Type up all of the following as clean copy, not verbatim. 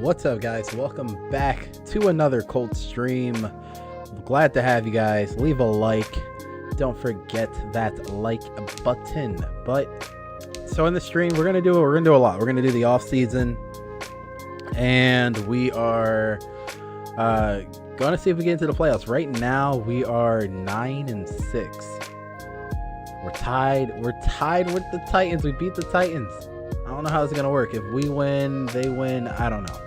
What's up, guys? Welcome back to another Colts stream. Glad to have you guys. Leave a like. Don't forget that like button. But so in the stream, we're gonna do a lot. We're gonna do the off season, and we are gonna see if we get into the playoffs. Right now, we are 9-6. We're tied with the Titans. We beat the Titans. I don't know how it's gonna work. If we win, they win. I don't know.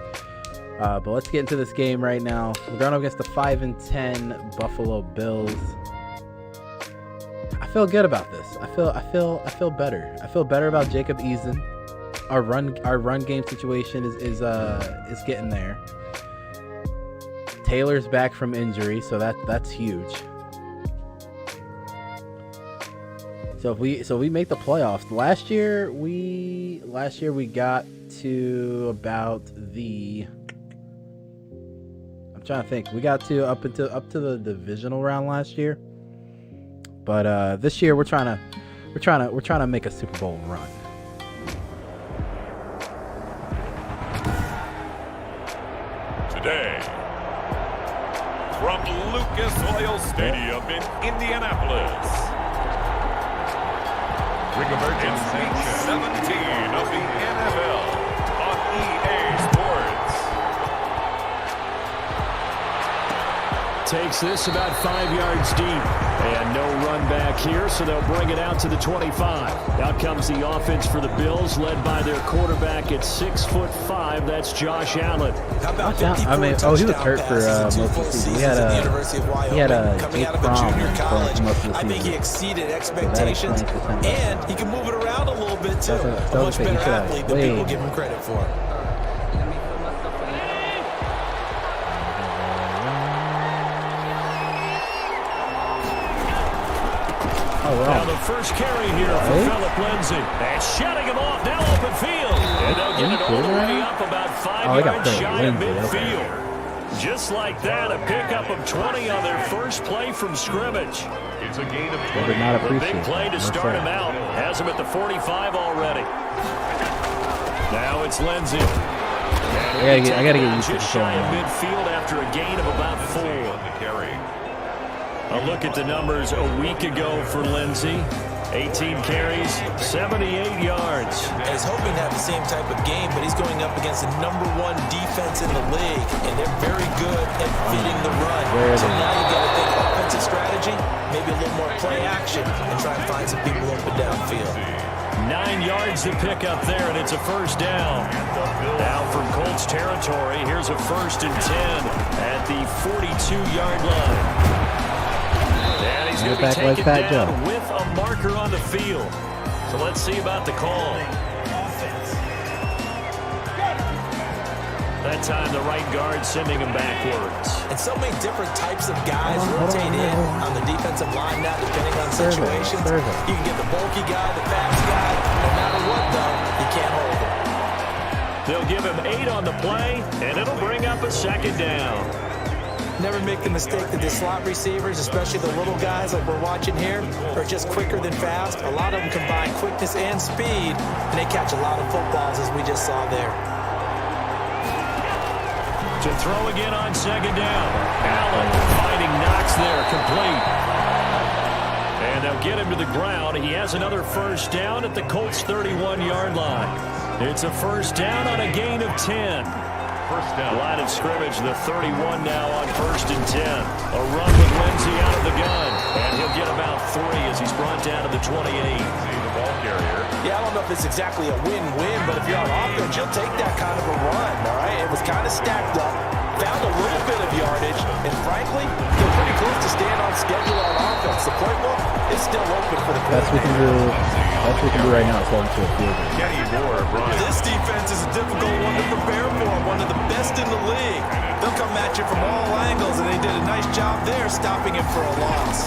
But let's get into this game right now. We're going up against the 5-10 Buffalo Bills. I feel good about this. I feel better. I feel better about Jacob Eason. Our run game situation is getting there. Taylor's back from injury, so that's huge. So if we make the playoffs, last year we got to about the, I'm trying to think, we got to up to the divisional round last year, but this year we're trying to make a Super Bowl run. Today, from Lucas Oil Stadium in Indianapolis, it's week 17 of the NFL on EA Sports. Takes this about 5 yards deep. And no run back here, so they'll bring it out to the 25. Out comes the offense for the Bills, led by their quarterback at 6'5". That's Josh Allen. I mean, he was hurt for most of the season. He had a Jake Fromm for most of the season. I think he exceeded expectations, and he can move it around a little bit too. A much better athlete than people give him credit for. Now the first carry here for Phillip Lindsay. And shutting him off, now open field. And they'll get it all the way up about 5 yards shy of midfield. Just like that, a pickup of 20 on their first play from scrimmage. It's a gain of 20. The big play to start him out. Has him at the 45 already. Now it's Lindsay. I gotta get used to just shy of midfield after a gain of about 4. A look at the numbers a week ago for Lindsay. 18 carries, 78 yards. He's hoping to have the same type of game, but he's going up against the #1 defense in the league, and they're very good at fitting the run. So now you've got to think offensive strategy, maybe a little more play action, and try and find some people open downfield. 9 yards to pick up there, and it's a first down. Now from Colts territory, here's a 1st and 10 at the 42-yard line. And he's going to be taken down with a marker on the field. So let's see about the call. That time the right guard sending him backwards. And so many different types of guys rotate in on the defensive line now, depending on situations. You can get the bulky guy, the fast guy. No matter what, though, you can't hold him. They'll give him 8 on the play, and it'll bring up a 2nd down. Never make the mistake that the slot receivers, especially the little guys like we're watching here, are just quicker than fast. A lot of them combine quickness and speed, and they catch a lot of footballs, as we just saw there. To throw again on 2nd down. Allen finding Knox there, complete. And they'll get him to the ground. He has another first down at the Colts' 31-yard line. It's a first down on a gain of 10. First down. Line of scrimmage, the 31 now on 1st and 10. A run with Lindsay out of the gun. And he'll get about 3 as he's brought down to the 28. The ball carrier. Yeah, I don't know if it's exactly a win-win, but if you're on offense, you'll take that kind of a run, all right? It was kind of stacked up, found a little bit of yardage, and frankly, they're pretty close to staying on schedule on offense. The playbook is still open for the That's what we can do right now. It's going to a field goal. Kenny Moore, Brian. This defense is a difficult one to prepare for, one of the best in the league. They'll come at you from all angles, and they did a nice job there stopping him for a loss.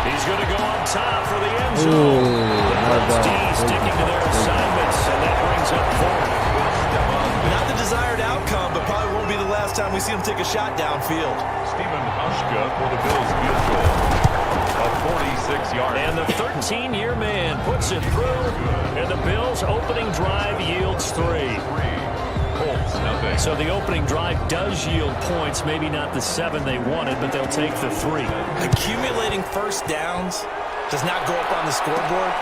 He's going to go on top for the end zone. Sticking to their assignments, and that brings up 4. Not the desired outcome, but probably won't be the last time we see him take a shot downfield. Stephen Hushka for the Bills field goal of 46 yards. And the 13-year man puts it through, and the Bills' opening drive yields 3. Colts, nothing. So the opening drive does yield points. Maybe not the 7 they wanted, but they'll take the 3. Accumulating first downs does not go up on the scoreboard,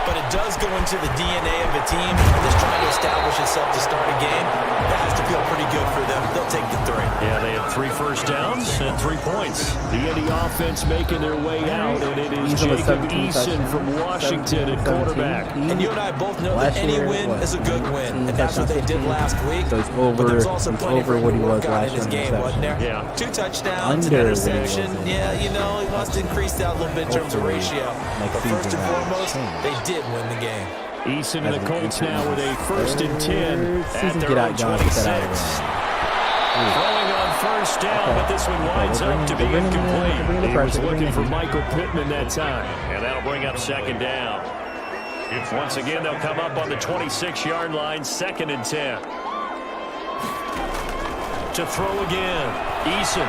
but it does go into the DNA of a team that's trying to establish itself to start a game. That has to feel pretty good for them. They'll take the 3. Yeah, they had 3 first downs and 3 points. The Indy offense making their way out, and it is Jacob Eason from Washington at quarterback. And you and I both know that any win is a good win, and that's what they did last week. So he's But there's also plenty over for what him he to was work on in last his year. game, wasn't there? Yeah. 2 touchdowns, an Under interception. what he was. Yeah, you know, he wants to increase that a little bit in terms of ratio. But first and foremost, they did win the game. Eason and the Colts now with a 1st and 10 at their own 26. Throwing on first down, but this one winds up to be incomplete. He was looking for Michael Pittman that time, and that'll bring up 2nd down. Once again, they'll come up on the 26-yard line, 2nd and 10. To throw again, Eason.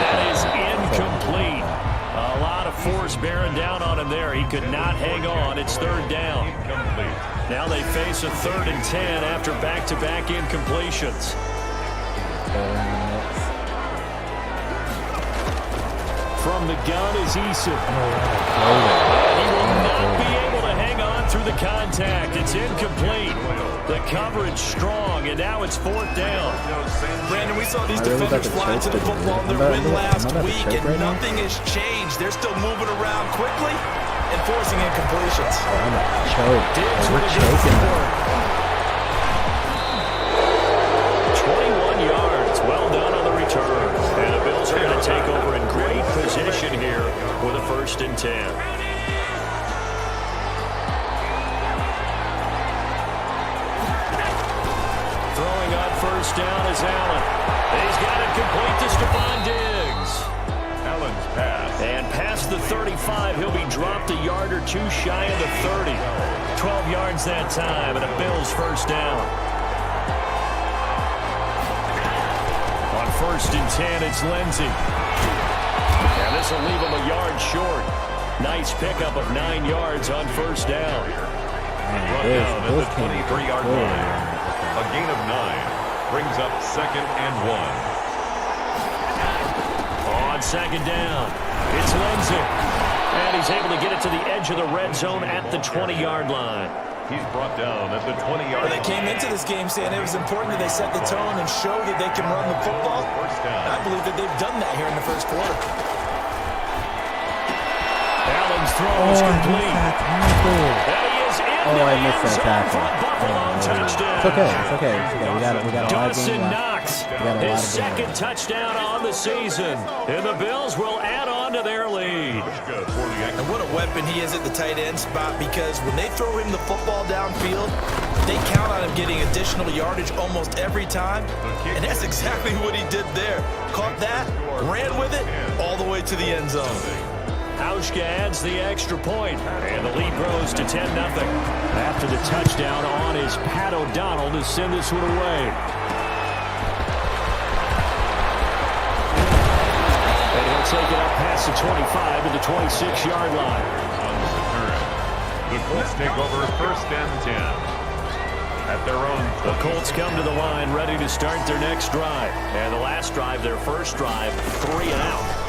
That is incomplete. A lot of force bearing down on him there. He could not hang on. It's 3rd down. Now they face a 3rd and 10 after back-to-back incompletions. From the gun is Eason. He will not be able to hang on through the contact. It's incomplete. The coverage strong, and now it's 4th down. Brandon, we saw these defenders fly to the football in their win last week, and nothing has changed. They're still moving around quickly and forcing incompletions. Diggs with a good footwork. 21 yards. Well done on the return. And the Bills are going to take over in great position here with a 1st and 10. Throwing on first down is Allen. He's got it complete to Stephon Diggs. Allen's pass. And past the 35, he'll be dropped a yard or 2 shy of the 30. 12 yards that time, and a Bills 1st down. On 1st and 10, it's Lindsey. And this will leave him a yard short. Nice pickup of 9 yards on 1st down. Brought down at the 23-yard line. A gain of 9 brings up 2nd and 1. On 2nd down, it's Lindsey. And he's able to get it to the edge of the red zone at the 20-yard line. He's brought down at the 20-yard line. They came into this game saying it was important that they set the tone and show that they can run the football. I believe that they've done that here in the 1st quarter. Allen's throw is complete. And he is in I missed that tackle. touchdown. It's okay. We got a lot of Dawson games left. Knox, We got a lot his of games 2nd left. touchdown on the season. And the Bills will add on to their lead. And what a weapon he is at the tight end spot, because when they throw him the football downfield, they count on him getting additional yardage almost every time. And that's exactly what he did there. Caught that, ran with it, all the way to the end zone. Hauschka adds the extra point, and the lead grows to 10-0. After the touchdown on is Pat O'Donnell to send this one away. And he'll take it up past the 25 to the 26-yard line. On the return, the Colts take over 1st and 10 at their own. The Colts come to the line ready to start their next drive. And the last drive, their 1st drive, 3 and out.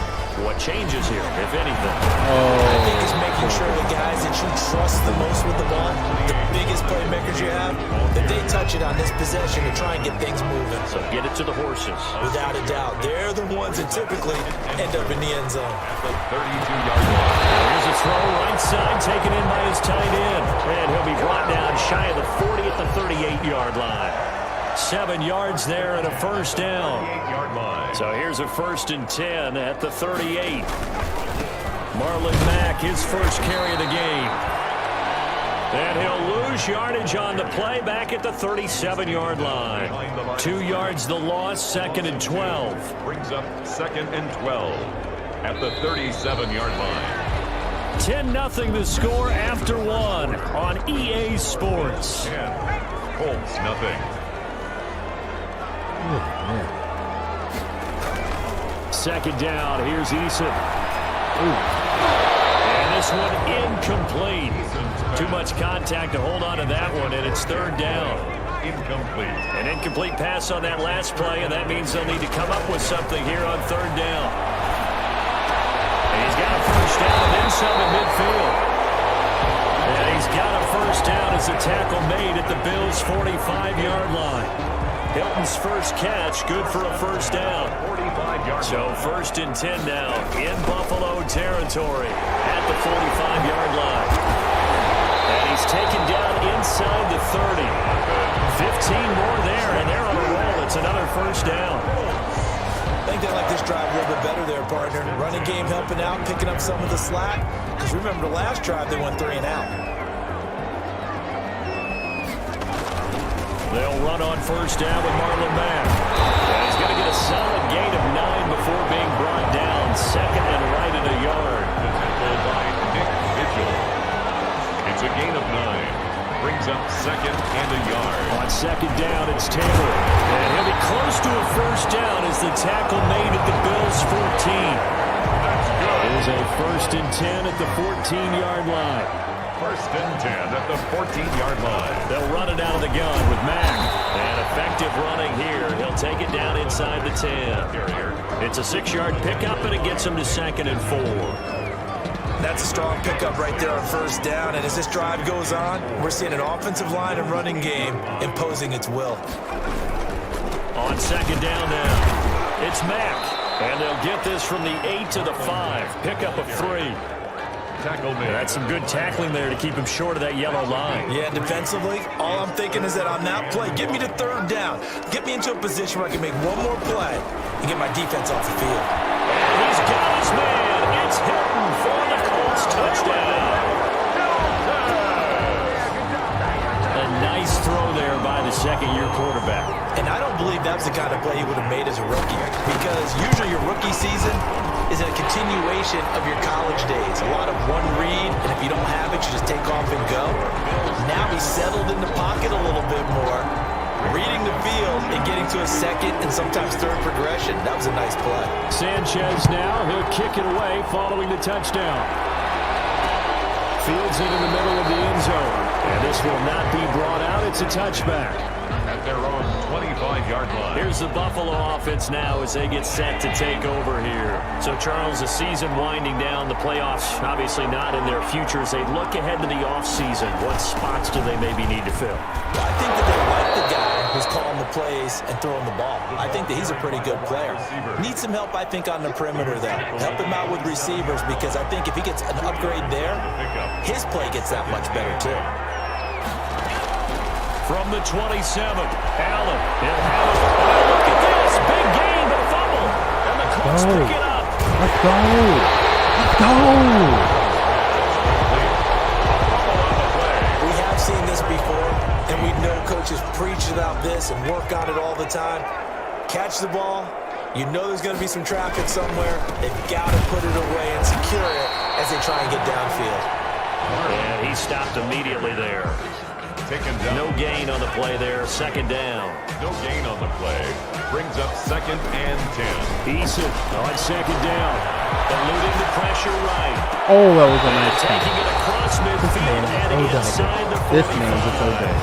What changes here, if anything? I think it's making sure the guys that you trust the most with the ball, the biggest playmakers you have, that they touch it on this possession to try and get things moving. So get it to the horses. Without a doubt, they're the ones that typically end up in the end zone. At the 32-yard line. Here's a throw right side, taken in by his tight end. And he'll be brought down shy of the 40 at the 38-yard line. 7 yards there and a 1st down. 38-yard line. So here's a 1st and 10 at the 38. Marlon Mack, his 1st carry of the game. And he'll lose yardage on the play back at the 37-yard line. 2 yards the loss, 2nd and 12. Brings up 2nd and 12 at the 37-yard line. 10-0 the score after 1 on EA Sports. 10. Colts, nothing. 2nd down, here's Eason. And this one Incomplete. Too much contact to hold on to that one, and it's third down. Incomplete. An incomplete pass on that last play, and that means they'll need to come up with something here on third down. And he's got a first down and then some at midfield. And he's got a first down as a tackle made at the Bills' 45-yard line. Hilton's first catch, good for a first down. 45-yard. So first and 10 now in Buffalo territory at the 45-yard line. And he's taken down inside the 30. 15 more there, and they're on a roll. It's another first down. I think they like this drive a little bit better there, partner. Running game helping out, picking up some of the slack. Because remember the last drive, they went 3 and out. They'll run on first down with Marlon Mack. And he's going to get a solid gain of 9 before being brought down. Second and right at a yard. Tackled by Nick Mitchell. It's a gain of 9. Brings up second and a yard. On second down, it's Taylor. And he'll be close to a first down as the tackle made at the Bills' 14. That's good. It is a first and 10 at the 14-yard line. First and 10 at the 14-yard line. They'll run it out of the gun with Mack. And effective running here. He'll take it down inside the 10. It's a 6-yard pickup, and it gets him to second and 4. That's a strong pickup right there on first down. And as this drive goes on, we're seeing an offensive line and running game imposing its will. On second down now, it's Mack. And they'll get this from the 8 to the 5. Pickup of 3. Tackle made. That's some good tackling there to keep him short of that yellow line. Yeah, defensively, all I'm thinking is that on that play, get me to third down. Get me into a position where I can make one more play and get my defense off the field. And he's got his man. It's Hilton for the Colts touchdown. A nice throw there by the second-year quarterback. And I don't believe that was the kind of play he would have made as a rookie, because usually your rookie season is a continuation of your college days. A lot of one read, and if you don't have it, you just take off and go. Now he's settled in the pocket a little bit more, reading the field and getting to a second and sometimes third progression. That was a nice play. Sanchez now, he'll kick it away following the touchdown. Fields it in the middle of the end zone. And this will not be brought out. It's a touchback. At their own 25-yard line. Here's the Buffalo offense now as they get set to take over here. So, Charles, the season winding down, the playoffs obviously not in their future. As they look ahead to the offseason, what spots do they maybe need to fill? I think that they like the guy who's calling the plays and throwing the ball. I think that he's a pretty good player. Needs some help, I think, on the perimeter, though. Help him out with receivers, because I think if he gets an upgrade there, his play gets that much better, too. From the 27, Allen. He'll have it. Oh, look at this. Big gain, but a fumble. And the Colts pick it up. Let's go. Let's go. We have seen this before, and we know coaches preach about this and work on it all the time. Catch the ball. You know there's going to be some traffic somewhere. They've got to put it away and secure it as they try and get downfield. And he stopped immediately there. Taken down. No gain on the play there. Second down. No gain on the play. Brings up second and 10. Eason on second down. Eluding the pressure right. Oh, that was a nice pass. Taking it across midfield and inside the 45. This man is so good.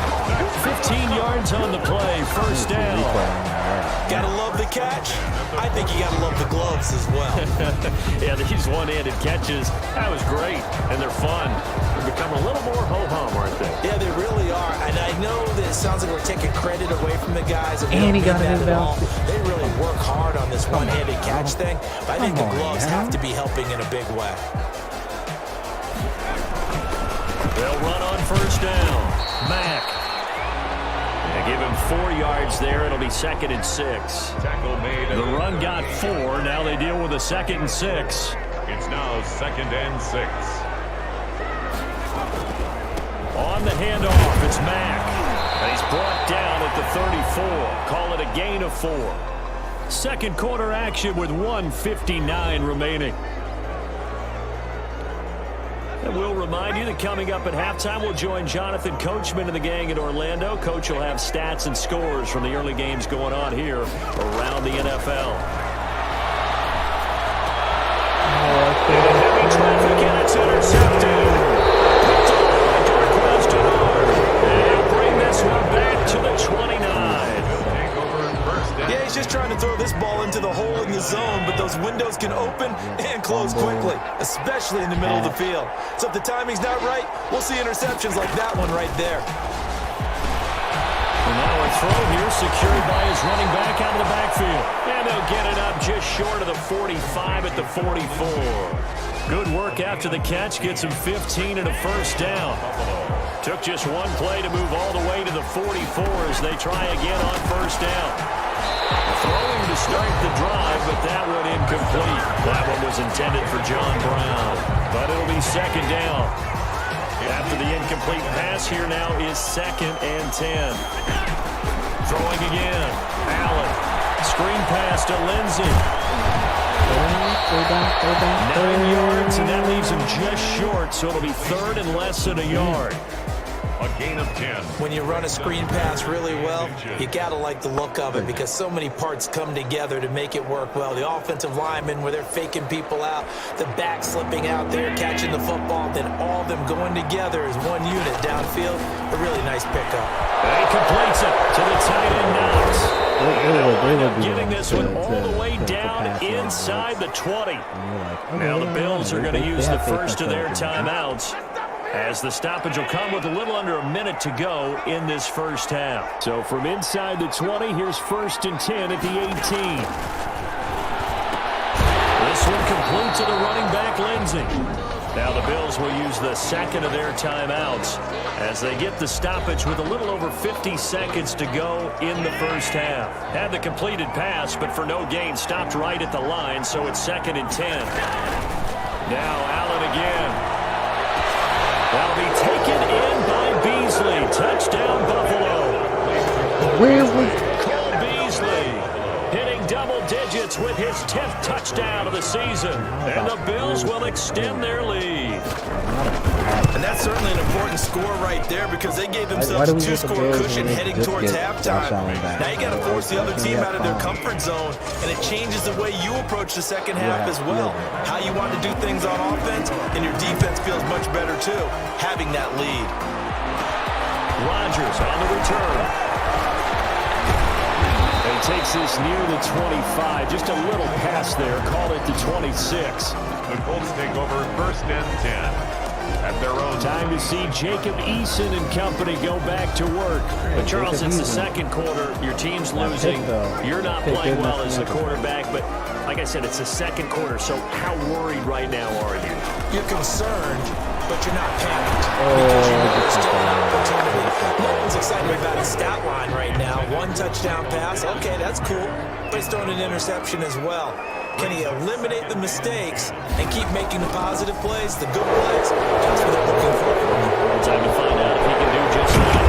15 yards on the play. First down. Gotta love the catch. I think you gotta love the gloves as well. Yeah, these one-handed catches, that was great, and they're fun. They're becoming a little more ho-hum, aren't they? Yeah, they really are. And I know that it sounds like we're taking credit away from the guys. And he got it in bounds. They really work hard on this one-handed catch thing. But I think the gloves have to be helping in a big way. They'll run on first down. Mack. They give him 4 yards there. It'll be second and 6. Tackle made. The run got 4. Now they deal with a second and 6. It's now second and 6. On the handoff, it's Mack. And he's brought down at the 34. Call it a gain of 4. Second quarter action with 1:59 remaining. And we'll remind you that coming up at halftime, we'll join Jonathan Coachman and the gang in Orlando. Coach will have stats and scores from the early games going on here around the NFL. Heavy traffic, and it's intercepted. especially in the middle of the field. So if the timing's not right, we'll see interceptions like that one right there. And now a throw here secured by his running back out of the backfield. And they'll get it up just short of the 45 at the 44. Good work after the catch. Gets him 15 and a first down. Took just one play to move all the way to the 44 as they try again on first down. Throwing to start the drive, but that one incomplete. That one was intended for John Brown, but it'll be second down. After the incomplete pass, here now is 2nd and 10. Throwing again. Allen. Screen pass to Lindsey. 9 yards, and that leaves him just short, so it'll be 3rd and less than a yard. A gain of 10. When you run a screen pass really well, you got to like the look of it because so many parts come together to make it work well. The offensive linemen where they're faking people out, the back slipping out there, catching the football, then all of them going together as one unit downfield. A really nice pickup. And he completes it to the tight end Knox. Getting this one all the way down inside the 20. Now the Bills are going to use the first of their timeouts, as the stoppage will come with a little under a minute to go in this first half. So from inside the 20, here's 1st and 10 at the 18. This one complete to the running back, Lindsey. Now the Bills will use the second of their timeouts as they get the stoppage with a little over 50 seconds to go in the first half. Had the completed pass, but for no gain, stopped right at the line, so it's 2nd and 10. Now Allen again. That'll be taken in by Beasley. Touchdown, Buffalo. Cole Beasley hitting double digits with his 10th touchdown of the season. And the Bills will extend their lead. And that's certainly an important score right there because they gave themselves a 2-score cushion heading towards halftime. Now you got to force the other team out of their comfort zone, and it changes the way you approach the second half as well. How you want to do things on offense, and your defense feels much better too, having that lead. Rodgers on the return. He takes this near the 25. Just a little pass there. Call it the 26. The Colts take over 1st and 10. At their own time to see Jacob Eason and company go back to work. But Charles, it's the second quarter. Your team's losing. You're not playing well as the quarterback, but like I said, it's the second quarter. So how worried right now are you? You're concerned, but you're not panicked because you know there's still an opportunity. No one's excited about his stat line right now. 1 touchdown pass, okay, that's cool. But he's throwing an interception as well. Can he eliminate the mistakes and keep making the positive plays, the good plays? That's what they're looking for. Time to find out if he can do just that.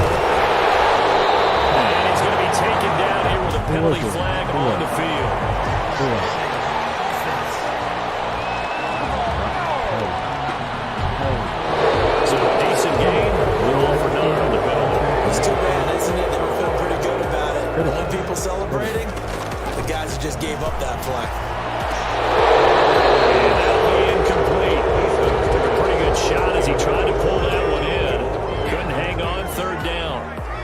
And he's going to be taken down here with a penalty flag on the field. So a decent game, all for none on the penalty. It's too bad, isn't it? They were feeling pretty good about it. When people celebrating, the guys that just gave up that flag. Shot as he tried to pull that one in. Couldn't hang on. 3rd down.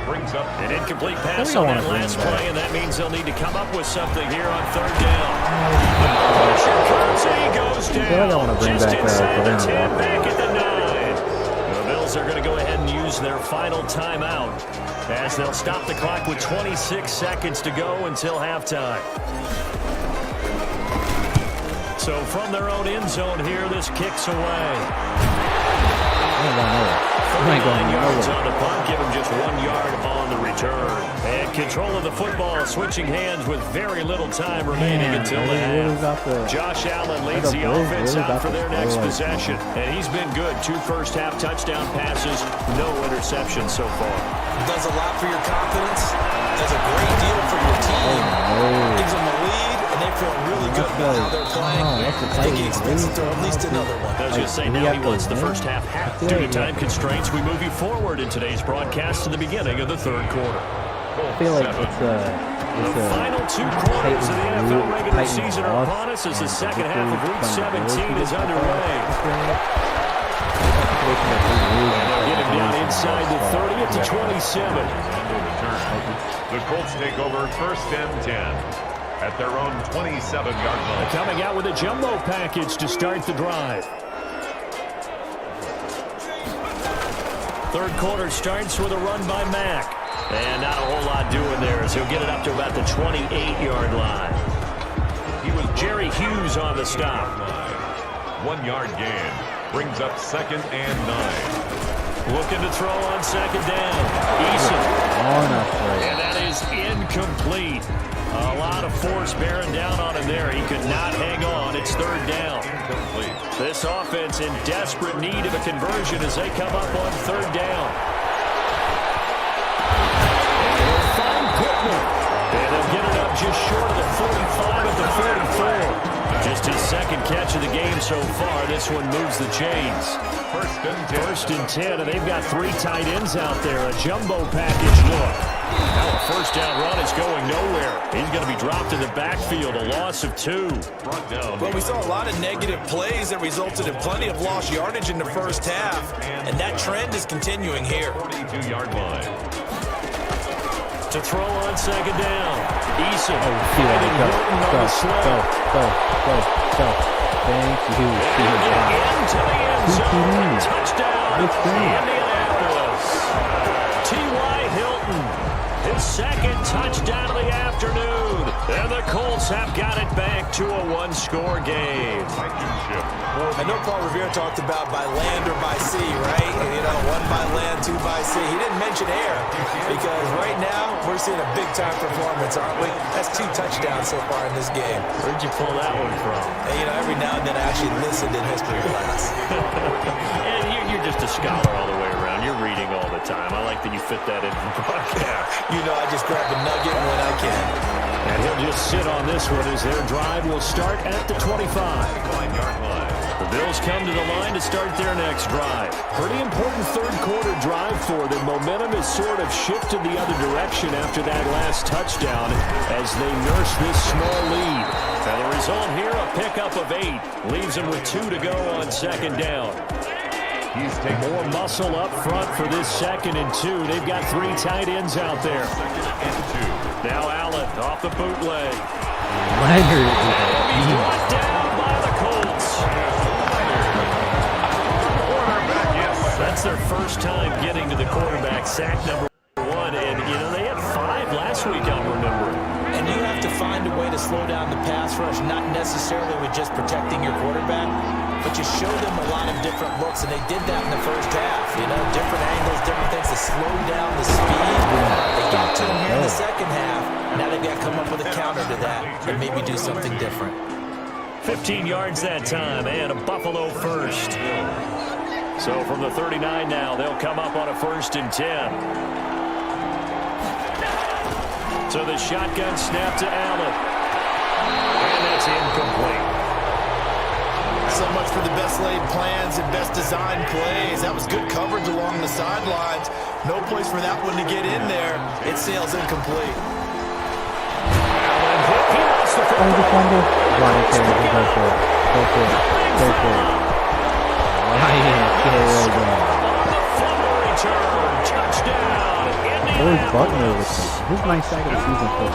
brings up an incomplete pass on that last play, and that means they'll need to come up with something here on 3rd down. Pressure comes, and he goes down. Just inside the 10, back at the 9. The Bills are going to go ahead and use their final timeout as they'll stop the clock with 26 seconds to go until halftime. So from their own end zone here, this kicks away. 39 yards on the punt, give him just 1 yard on the return. And control of the football, switching hands with very little time remaining until the half. Josh Allen leads the offense out for their next possession. And he's been good. 2 first-half touchdown passes, no interceptions so far. Does a lot for your confidence. Does a great deal for your team. Gives them a lead, and they feel really good about how they're playing. I think he expects to throw at least another one. I was going to say, now he wants the first half. Due to time constraints, we move you forward in today's broadcast to the beginning of the 3rd quarter. I feel like it's the final 2 quarters of the NFL regular season are upon us as the second half of Week 17 is underway. And they'll get him down inside the 30 at the 27. The Colts take over 1st and 10 at their own 27-yard line. Coming out with a jumbo package to start the drive. Third quarter starts with a run by Mack. And not a whole lot doing there as he'll get it up to about the 28-yard line. He was Jerry Hughes on the stop. 1 yard gain. Brings up 2nd and 9. Looking to throw on 2nd down. Eason. And that is incomplete. A lot of force bearing down on him there. He could not hang on. It's 3rd down. Incomplete. This offense in desperate need of a conversion as they come up on 3rd down. And they'll find Pittman. And they'll get it up just short of the 45 at the 44. Just his 2nd catch of the game so far. This one moves the chains. First and 10, and they've got 3 tight ends out there. A jumbo package look. Now a 1st down run is going nowhere. He's going to be dropped in the backfield, a loss of 2. Well, we saw a lot of negative plays that resulted in plenty of lost yardage in the first half, and that trend is continuing here. 42-yard line. To throw on 2nd down. Eason. Go. Thank you. Into the end zone. Touchdown. Indianapolis. T.Y. Hilton. His 2nd touchdown of the afternoon. And the Colts have got it back to a 1-score game. I know Paul Revere talked about by land or by sea, right? And, 1 by land, 2 by sea. He didn't mention air because right now we're seeing a big-time performance, aren't we? That's 2 touchdowns so far in this game. Where'd you pull that one from? And, every now and then I actually listened in history class. And you're just a scholar all the way around. You're reading all the time. I like that you fit that in the broadcast. I just grab a nugget when I can. And he'll just sit on this one as their drive will start at the 25. 9-yard line. The Bills come to the line to start their next drive. Pretty important 3rd quarter drive for them. Momentum has sort of shifted the other direction after that last touchdown as they nurse this small lead. And the result here, a pickup of 8. Leaves them with 2 to go on 2nd down. He's taking more muscle up front for this 2nd and 2. They've got 3 tight ends out there. 2nd and 2. Now Allen off the bootleg. Leonard. He's brought down by the Colts. That's their first time getting to the quarterback. Sack number 1. And, they had 5 last week, I'm remembering. And you have to find a way to slow down the pass rush, not necessarily with just protecting your quarterback, but you show them a lot of different looks, and they did that in the first half. Different angles, different things to slow down the speed. They got to him here in the second half. Now they've got to come up with a counter to that and maybe do something different. 15 yards that time, and a Buffalo first. So from the 39 now, they'll come up on a 1st and 10. So the shotgun snap to Allen. And that's incomplete. So much for the best laid plans and best designed plays. That was good coverage along the sidelines. No place for that one to get in there. It sails incomplete. Allen hit. He lost the football. Go for it. Fumble return. Touchdown. Where's Butler with his nice sack of the season for?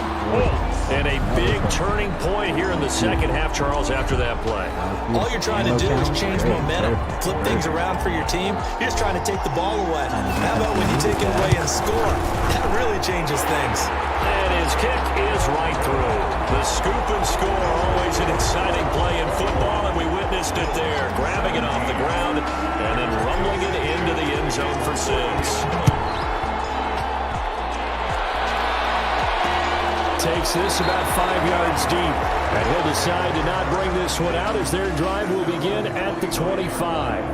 And a big turning point here in the second half, Charles, after that play. All you're trying to do is change momentum, flip things around for your team. You're just trying to take the ball away. How about when you take it away and score? That really changes things. And his kick is right through. The scoop and score, always an exciting play in football, and we witnessed it there. Grabbing it off the ground and then rumbling it into the end zone for 6. Takes this about 5 yards deep, and he'll decide to not bring this one out as their drive will begin at the 25.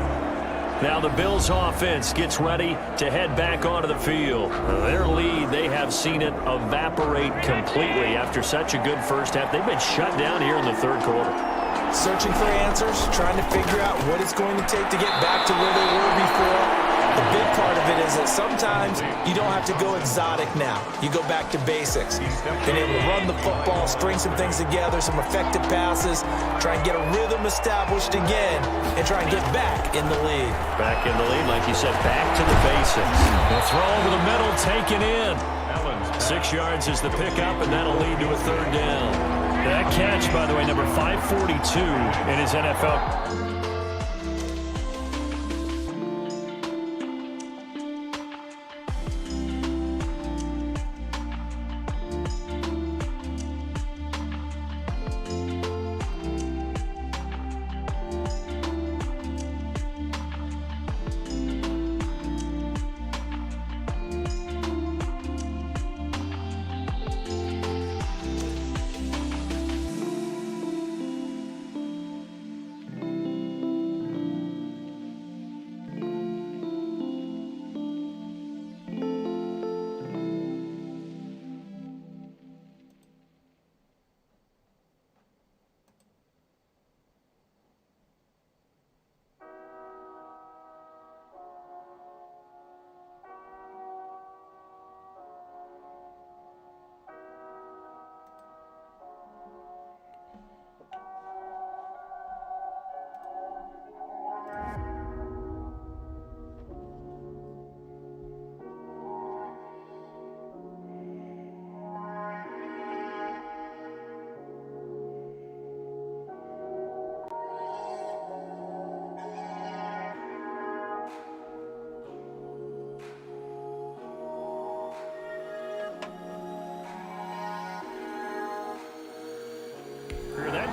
Now the Bills offense gets ready to head back onto the field. Their lead, they have seen it evaporate completely after such a good first half. They've been shut down here in the 3rd quarter. Searching for answers, trying to figure out what it's going to take to get back to where they were before. The big part of it is that sometimes you don't have to go exotic now. You go back to basics. Being able to run the football, string some things together, some effective passes, try and get a rhythm established again, and try and get back in the lead. Back in the lead, like you said, back to the basics. The throw over the middle, taken in. 6 yards is the pickup, and that'll lead to a 3rd down. That catch, by the way, number 542 in his NFL.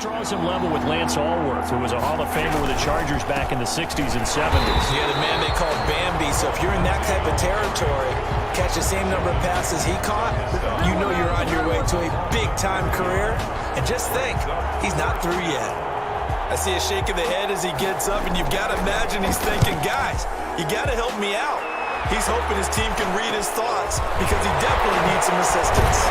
draws him level with Lance Allworth, who was a Hall of Famer with the Chargers back in the 60s and 70s. Yeah, the man they called Bambi. So if you're in that type of territory, catch the same number of passes he caught, you know you're on your way to a big-time career. And just think, he's not through yet. I see a shake of the head as he gets up, and you've got to imagine he's thinking, guys, you got to help me out. He's hoping his team can read his thoughts because he definitely needs some assistance.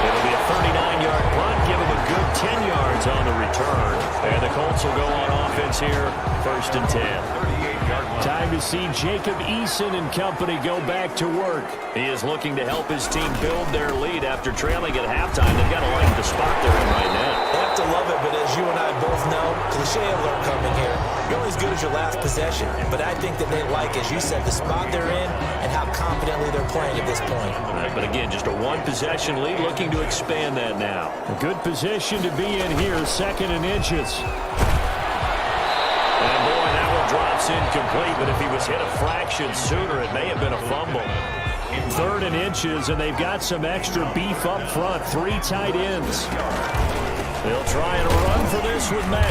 It'll be a 39-yard punt, give him a good 10 yards on the return. And the Colts will go on offense here, 1st and 10. Time to see Jacob Eason and company go back to work. He is looking to help his team build their lead after trailing at halftime. They've got to like the spot they're in right now. They have to love it, but as you and I both know, cliche alert coming here. You're only as good as your last possession. But I think that they like, as you said, the spot they're in and how confidently they're playing at this point. But again, just a one-possession lead, looking to expand that now. A good position to be in here, 2nd and inches. And boy, that one drops incomplete, but if he was hit a fraction sooner, it may have been a fumble. 3rd and inches, and they've got some extra beef up front, 3 tight ends. They'll try and run for this with Matt.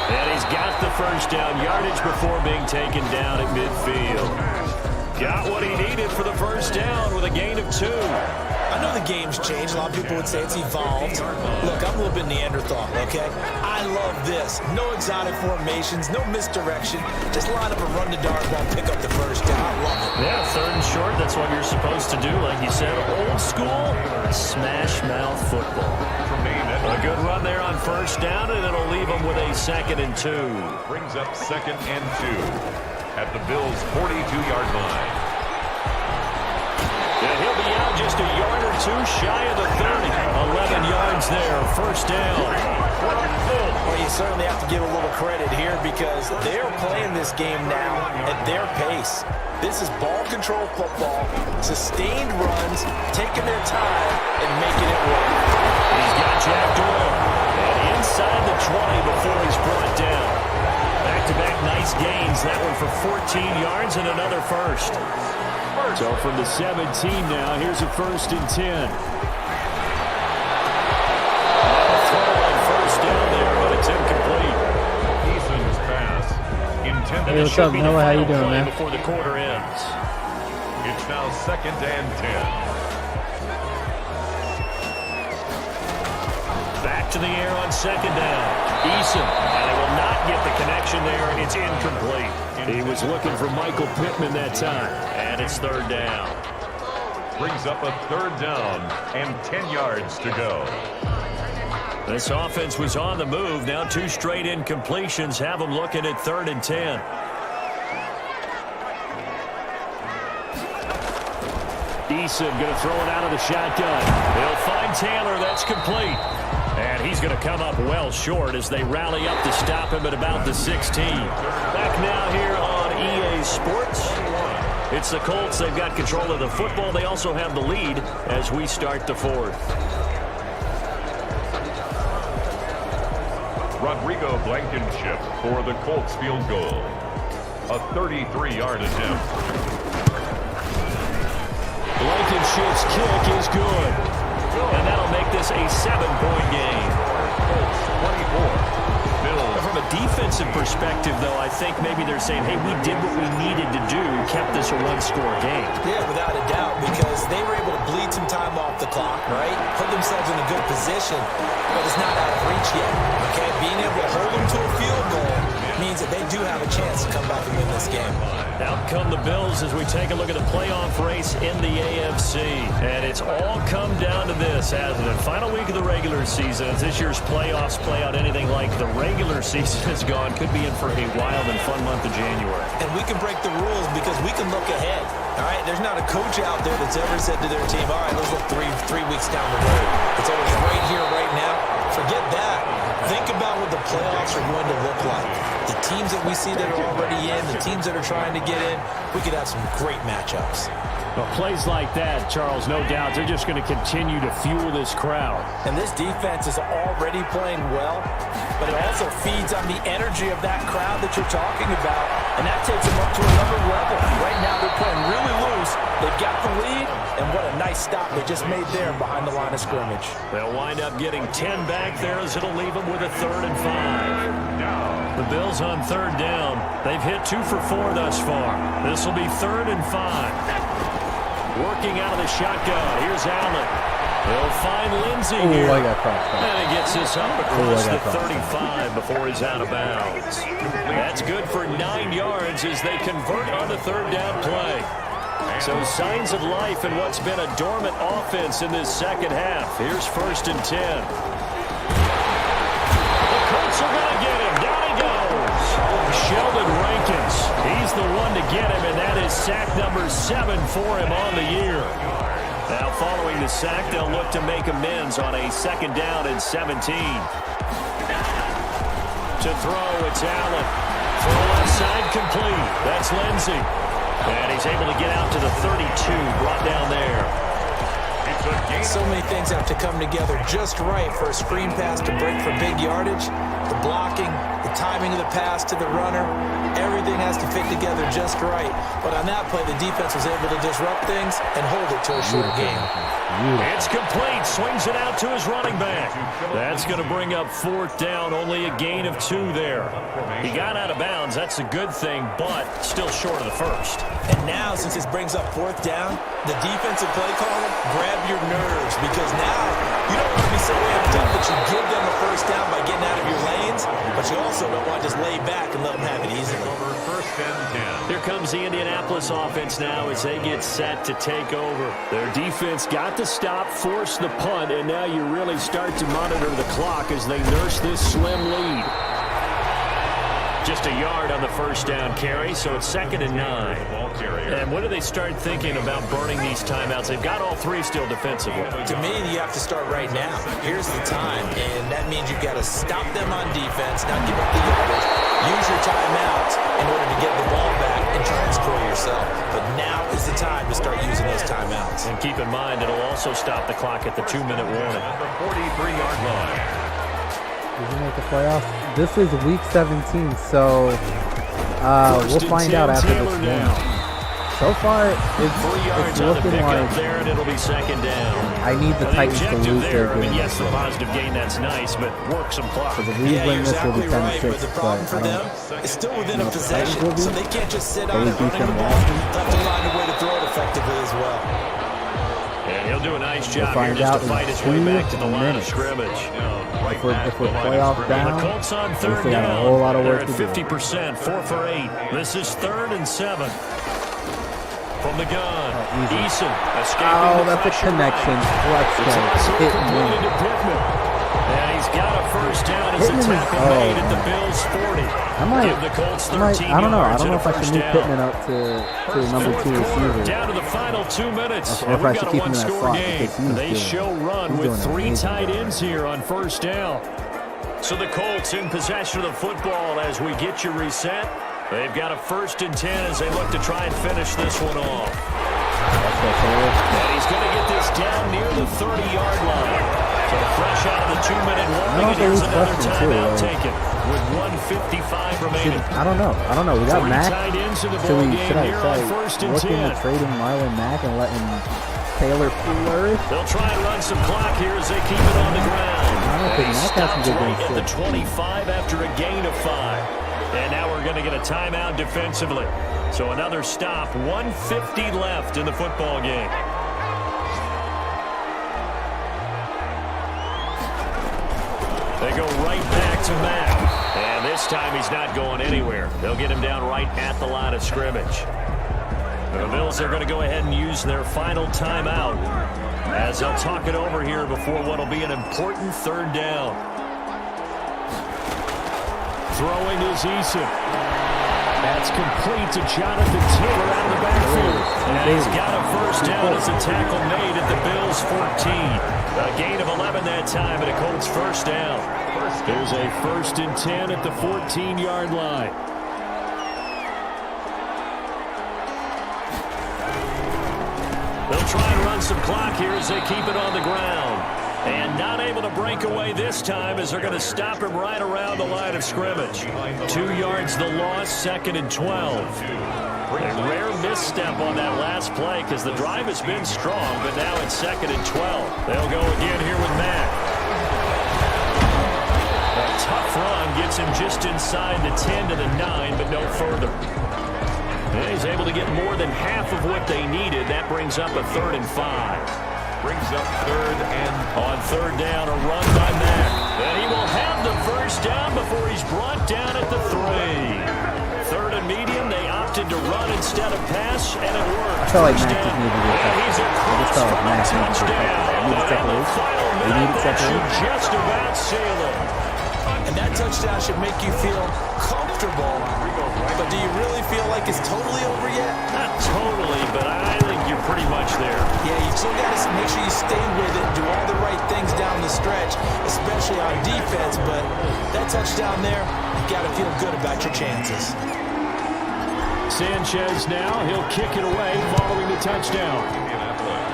And he's got the first down yardage before being taken down at midfield. Got what he needed for the first down with a gain of 2. I know the game's changed. A lot of people would say it's evolved. Look, I'm a little bit Neanderthal, okay? I love this. No exotic formations, no misdirection. Just line up a run the dart ball, pick up the first down. I love it. Yeah, 3rd and short, that's what you're supposed to do. Like you said, old school, smash mouth football. A good run there on 1st down, and it'll leave them with a 2nd and 2. Brings up 2nd and 2 at the Bills' 42-yard line. Yeah, he'll be out just a yard or 2 shy of the 30. 11 yards there, 1st down. Well, you certainly have to give a little credit here because they're playing this game now at their pace. This is ball control football, sustained runs, taking their time and making it work. He's got Jack Doyle, and inside the 20 before he's brought down. Back-to-back nice gains, that one for 14 yards and another first. So from the 17 now, here's a 1st and 10. Throw on 1st down there, but it's incomplete. Eason's pass intended. Hey, what's up, Noah? How you doing, man? Before the quarter ends. It's now 2nd and 10. Back to the air on 2nd down. Eason, and they will not get the connection there, and it's incomplete. He was looking for Michael Pittman that time, and it's 3rd down. Brings up a 3rd down and 10 yards to go. This offense was on the move. Now 2 straight incompletions have them looking at 3rd and 10. Eason going to throw it out of the shotgun. They'll find Taylor. That's complete. And he's going to come up well short as they rally up to stop him at about the 16. Back now here on EA Sports. It's the Colts. They've got control of the football. They also have the lead as we start the 4th. Rodrigo Blankenship for the Colts field goal. A 33-yard attempt. Blankenship's kick is good. And that'll make this a 7-point game. Colts 24. Bills. From a defensive perspective, though, I think maybe they're saying, hey, we did what we needed to do, kept this a 1-score game. Yeah, without a doubt, because they were able to bleed some time off the clock, right? Put themselves in a good position, but it's not out of reach yet, okay? Being able to hold them to a field goal means that they do have a chance to come back and win this game. Out come the Bills as we take a look at the playoff race in the AFC. And it's all come down to this, hasn't it? Final week of the regular season. As this year's playoffs play out anything like the regular season is gone, could be in for a wild and fun month of January. And we can break the rules because we can look ahead. All right, there's not a coach out there that's ever said to their team, all right, let's look three weeks down the road. It's always right here, right now. Forget that. Think about what the playoffs are going to look like. The teams that we see that are already in, the teams that are trying to get in, we could have some great matchups. Well, plays like that, Charles, no doubt, they're just going to continue to fuel this crowd. And this defense is already playing well, but it also feeds on the energy of that crowd that you're talking about, and that takes them up to another level. Right now, they're playing really loose. They've got the lead, and what a nice stop they just made there behind the line of scrimmage. They'll wind up getting 10 back there as it'll leave them with a 3rd and 5. The Bills on 3rd down. They've hit 2 for 4 thus far. This will be 3rd and 5. Working out of the shotgun. Here's Allen. They'll find Lindsey here. I got crossed up. And he gets this up across the 35 before he's out of bounds. That's good for 9 yards as they convert on the 3rd down play. So signs of life in what's been a dormant offense in this second half. Here's 1st and 10. The Colts are going to get him. Down he goes. Sheldon Rankins. He's the one to get him, and that is sack number 7 for him on the year. Now following the sack, they'll look to make amends on a 2nd down and 17. To throw, it's Allen. Throw left side complete. That's Lindsey. And he's able to get out to the 32, brought down there. So many things have to come together just right for a screen pass to break for big yardage. The blocking, the timing of the pass to the runner, everything has to fit together just right. But on that play, the defense was able to disrupt things and hold it to a short game. It's complete. Swings it out to his running back. That's going to bring up 4th down. Only a gain of 2 there. He got out of bounds. That's a good thing, but still short of the 1st. And now, since this brings up 4th down, the defensive play caller, grab your nerves, because now you don't want to be so amped up that you give them a 1st down by getting out of your lanes, but you also don't want to just lay back and let them have it easily. Here comes the Indianapolis offense now as they get set to take over. Their defense got the stop, forced the punt, and now you really start to monitor the clock as they nurse this slim lead. Just a yard on the 1st down carry, so it's 2nd and 9. And when do they start thinking about burning these timeouts? They've got all 3 still defensively. To me, you have to start right now. Here's the time, and that means you've got to stop them on defense, not give up the yardage. Use your timeouts in order to get the ball back and try and score yourself. But now is the time to start using those timeouts. And keep in mind, it'll also stop the clock at the 2-minute warning. The 43-yard line. Did he make the playoffs? This is week 17, so we'll find out after this game. So far, it's looking like there, and it'll be 2nd down. I need the Titans to lose their game. Yes, the positive gain, that's nice, but work some clock. If we win this, we'll be 10-6. But the problem for them is still within a possession, so they can't just sit on it running the ball. They'll have to find a way to throw it effectively as well. And he'll do a nice job here just to fight his way back to the line of scrimmage. If we're playoff down, the Colts on 3rd we got down. a whole lot of work They're to do. at 50%, 4 for 8. This is 3rd and 7. From the gun, Eason escaping that's a connection. Let's go. Hit me. And he's got a 1st down as a tackle made at the Bills' 40. Give the Colts 13 I don't know. I yards don't know and if a I should 1st move down. Pittman up to the number 2 receiver. Down to the final 2 minutes. Or if I We've should got a keep him in that one-score slot game. because he's They doing- show run he's with doing 3 amazing. tight ends here on 1st down. So the Colts in possession of the football as we get you reset. They've got a 1st and 10 as they look to try and finish this one off. And he's going to get this down near the 30-yard line. So fresh out of the 2-minute warning, and here's another timeout taken with 1:55 remaining. I don't know. We got 3 Mac. tight ends in the Should ball we game here on 1st and look 10. into trading Marlon Mack and letting Taylor flourish? They'll try and run some clock here as they keep it on the ground. I don't think And he Mack has some stops good right games at the too. 25 after a gain of 5. And now we're going to get a timeout defensively. So another stop, 1:50 left in the football game. They go right back to Mack. And this time he's not going anywhere. They'll get him down right at the line of scrimmage. The Bills are going to go ahead and use their final timeout as they'll talk it over here before what will be an important 3rd down. Throwing is Eason. That's complete to Jonathan Taylor out of the backfield. And he's got a 1st down as a tackle made at the Bills' 14. A gain of 11 that time and a Colts 1st down. There's a 1st and 10 at the 14-yard line. They'll try and run some clock here as they keep it on the ground. And not able to break away this time as they're going to stop him right around the line of scrimmage. 2 yards the loss, 2nd and 12. A rare misstep on that last play because the drive has been strong, but now it's 2nd and 12. They'll go again here with Mack. A tough run gets him just inside the 10 to the 9, but no further. And he's able to get more than half of what they needed. That brings up a 3rd and 5. Brings up 3rd and on 3rd down, a run by Mack. And he will have the first down before he's brought down at the 3. 3rd and medium, they opted to run instead of pass, and it worked. I felt like Mack just needed to get a touchdown. I just felt like Mack needed to get a touchdown. He needed separation. He needed separation. Just about seal it. And that touchdown should make you feel comfortable. But do you really feel like it's totally over yet? Not totally, but I think you're pretty much there. Yeah, you still got to make sure you stay with it, do all the right things down the stretch, especially on defense. But that touchdown there, you got to feel good about your chances. Sanchez now, he'll kick it away following the touchdown. Indianapolis.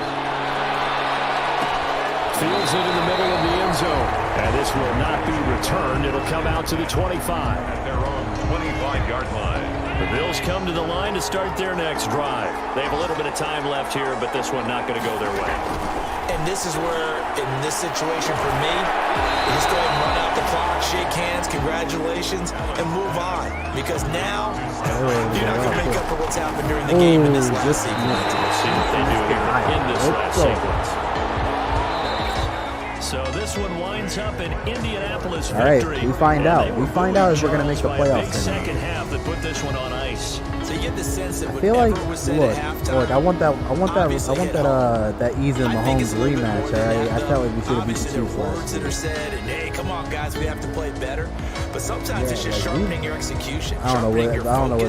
Fields it in the middle of the end zone. And this will not be returned. It'll come out to the 25. At their own 25-yard line. The Bills come to the line to start their next drive. They have a little bit of time left here, but this one not going to go their way. And this is where, in this situation for me, you just go ahead and run out the clock, shake hands, congratulations, and move on. Because now, you're not going to make up for what's happened during the game in this last sequence. We'll see what they do here in this last sequence. So this one winds up in Indianapolis victory. All right, we find out. We find out if we're going to make the playoffs. Big second half that put this one on ice. So you get the sense that I feel like, look, I want that Eason Mahomes rematch. I felt like we should have beat the Chiefs last that are said, and hey, come on, guys, we have to play better. But sometimes it's just sharpening your execution. I don't know what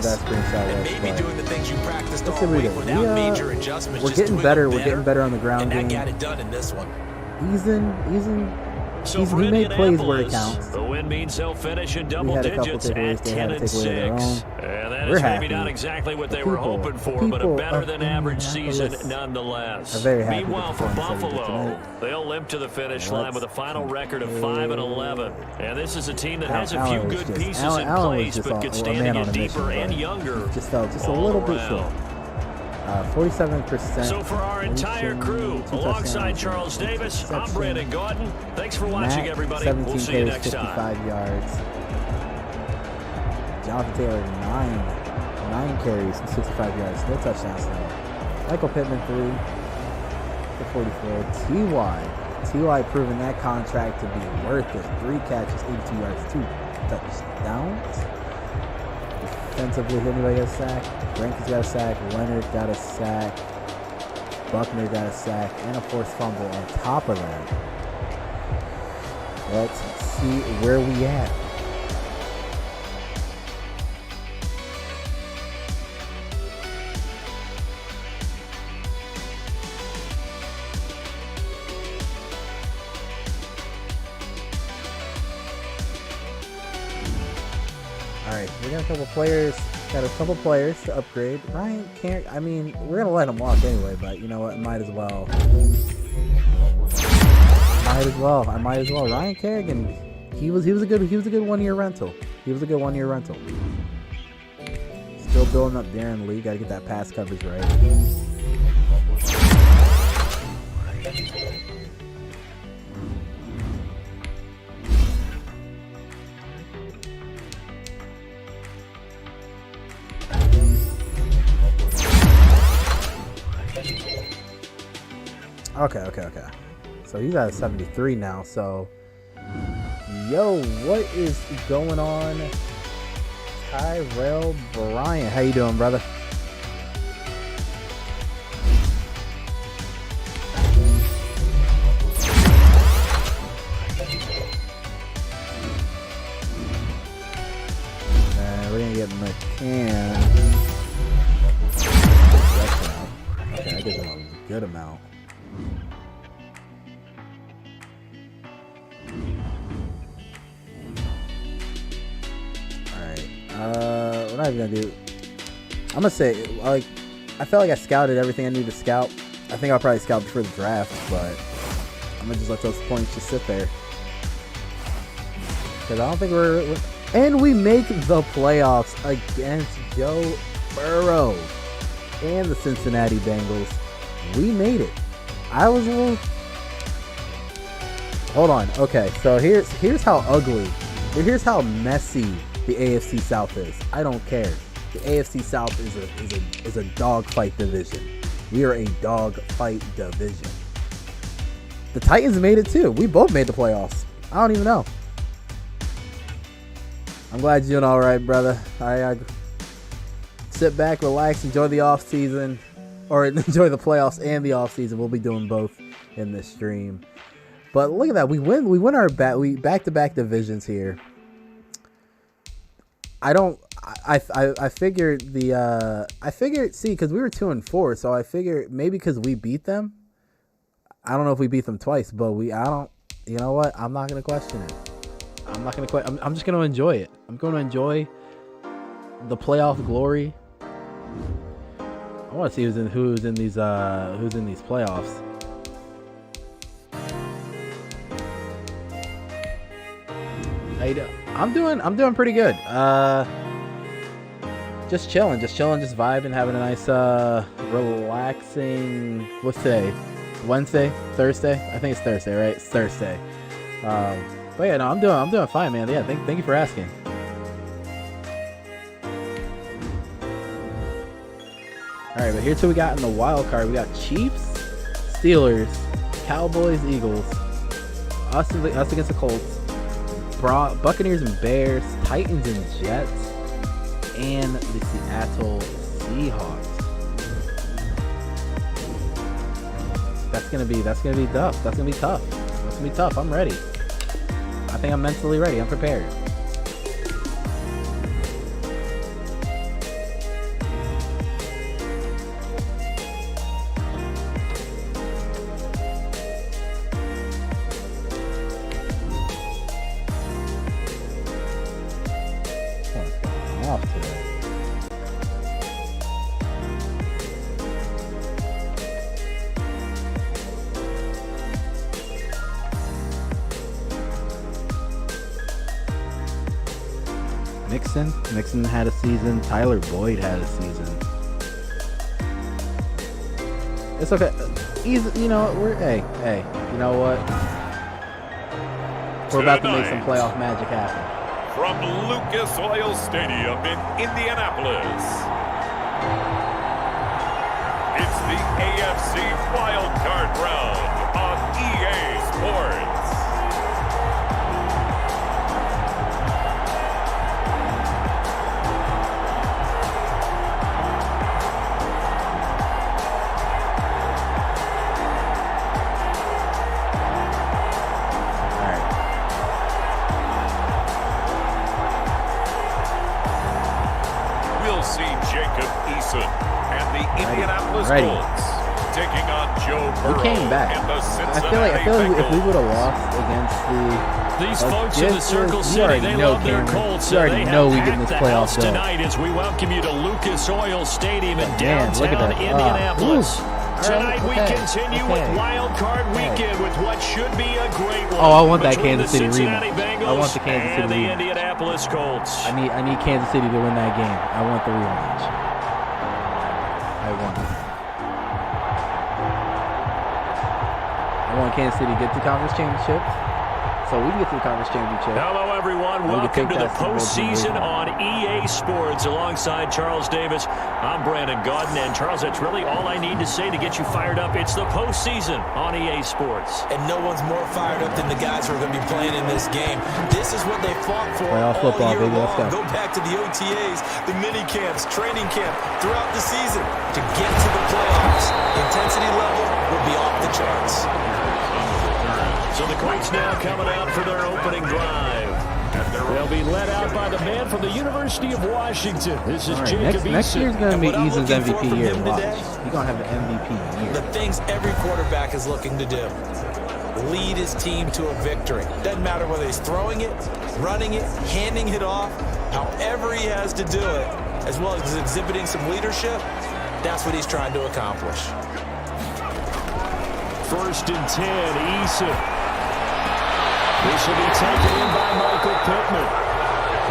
that screenshot was. Maybe doing the things you practiced all week without major adjustments. We're getting better. We're getting better on the ground game. And that got it done in this one. He made plays where it counts. The win means they'll finish in double we had a couple digits takeaways. at They 10 had to and take away their 6. own. And that We're is maybe happy. not exactly what they The were people- hoping for, the but a people better of than average season Indianapolis nonetheless. are very happy with Meanwhile, the for performance that we did Buffalo, tonight. they'll limp to the finish line with a final record of 5-11. And this is a team that has a few Allen was good just- pieces Allen in was place, just but a could man stand to on get a deeper mission, and but younger. Just felt just a all little bit around. short. 47%. So for our entire crew, alongside Charles Davis, I'm Brandon Gordon. Thanks for watching, Matt, everybody. 17 We'll see you carries, next time. 55 yards. Jonathan Taylor, 9 carries and 65 yards. No touchdowns though. Michael Pittman, 3 for 44. T.Y. proving that contract to be worth it. 3 catches, 82 yards, 2 touchdowns. Defensively, anybody got a sack? Rankin's got a sack. Leonard got a sack. Buckner got a sack and a forced fumble on top of that. Let's see where we at. Alright, we got a couple players. Got a couple players to upgrade. Ryan can't. I mean, we're gonna let him walk anyway, but you know what? Might as well. I might as well. Ryan Kerrigan. He was a good 1-year rental. Still building up Darren Lee. Gotta get that pass coverage right. Okay. So he's at 73 now. So, yo, what is going on? Tyrell Bryant, how you doing, brother? We're gonna get McCann. Okay, I guess that was a good amount. What am I gonna do? I'm gonna say, like, I felt like I scouted everything I needed to scout. I think I'll probably scout before the draft, but I'm gonna just let those points just sit there. Because I don't think and we make the playoffs against Joe Burrow and the Cincinnati Bengals. We made it. I was a little... Hold on. Okay, so here's how ugly, here's how messy the AFC South is. I don't care. The AFC South is a dogfight division. We are a dogfight division. The Titans made it too. We both made the playoffs. I don't even know. I'm glad you're doing all right, brother. I sit back, relax, enjoy the off season, or enjoy the playoffs and the off season. We'll be doing both in this stream. But look at that. We win our back-to-back divisions here. I figured see, because we were 2-4, so I figured maybe because we beat them. I don't know if we beat them twice, but you know what? I'm not gonna question it. I'm just gonna enjoy it. I'm gonna enjoy the playoff glory. I want to see who's in these playoffs. I'm doing pretty good. Just chilling, just vibing, having a nice relaxing. What's today? Wednesday, Thursday? I think it's Thursday, right? It's Thursday. But yeah, no, I'm doing fine, man. Yeah, thank you for asking. All right, but here's who we got in the wild card. We got Chiefs, Steelers, Cowboys, Eagles, us against the Colts, Buccaneers and Bears, Titans and Jets, and the Seattle Seahawks. That's gonna be tough. That's gonna be tough. I'm ready. I think I'm mentally ready. I'm prepared. Mixon had a season. Tyler Boyd had a season. It's okay. You know, hey, you know what? We're about to make some playoff magic happen. From Lucas Oil Stadium in Indianapolis, it's the AFC Wild Card Round on EA Sports. And the Indianapolis Colts taking on Joe Burrow. We came back. And the I feel like if we would have lost against these folks in the Circle City, they love their Colts. You already know we get this playoff tonight as we welcome you to Lucas Oil Stadium in downtown Indianapolis. Tonight we continue with Wild Card Weekend with what should be a great one. Oh, I want that Kansas City rematch. I want the Kansas City and the rematch. Indianapolis Colts. I need Kansas City to win that game. I want the rematch. I want Kansas City to get to the conference championship, so we can get to the conference championship. Hello, everyone. Welcome to the postseason on EA Sports alongside Charles Davis. I'm Brandon Gaudin, and Charles, that's really all I need to say to get you fired up. It's the postseason on EA Sports. And no one's more fired up than the guys who are going to be playing in this game. This is what they fought for Playoff all football, year baby. Let's long. go. Go back to the OTAs, the mini camps, training camp throughout the season to get to the playoffs. Intensity level will be off the charts. So the Colts now coming out for their opening drive. They'll be led out by the man from the University of Washington. This is Jacob Eason. Next year's going to be Eason's MVP year. Watch. He's going to have an MVP year. The things every quarterback is looking to do. Lead his team to a victory. Doesn't matter whether he's throwing it, running it, handing it off, however he has to do it, as well as exhibiting some leadership, that's what he's trying to accomplish. 1st and 10, Eason. This will be taken in by Michael Pittman.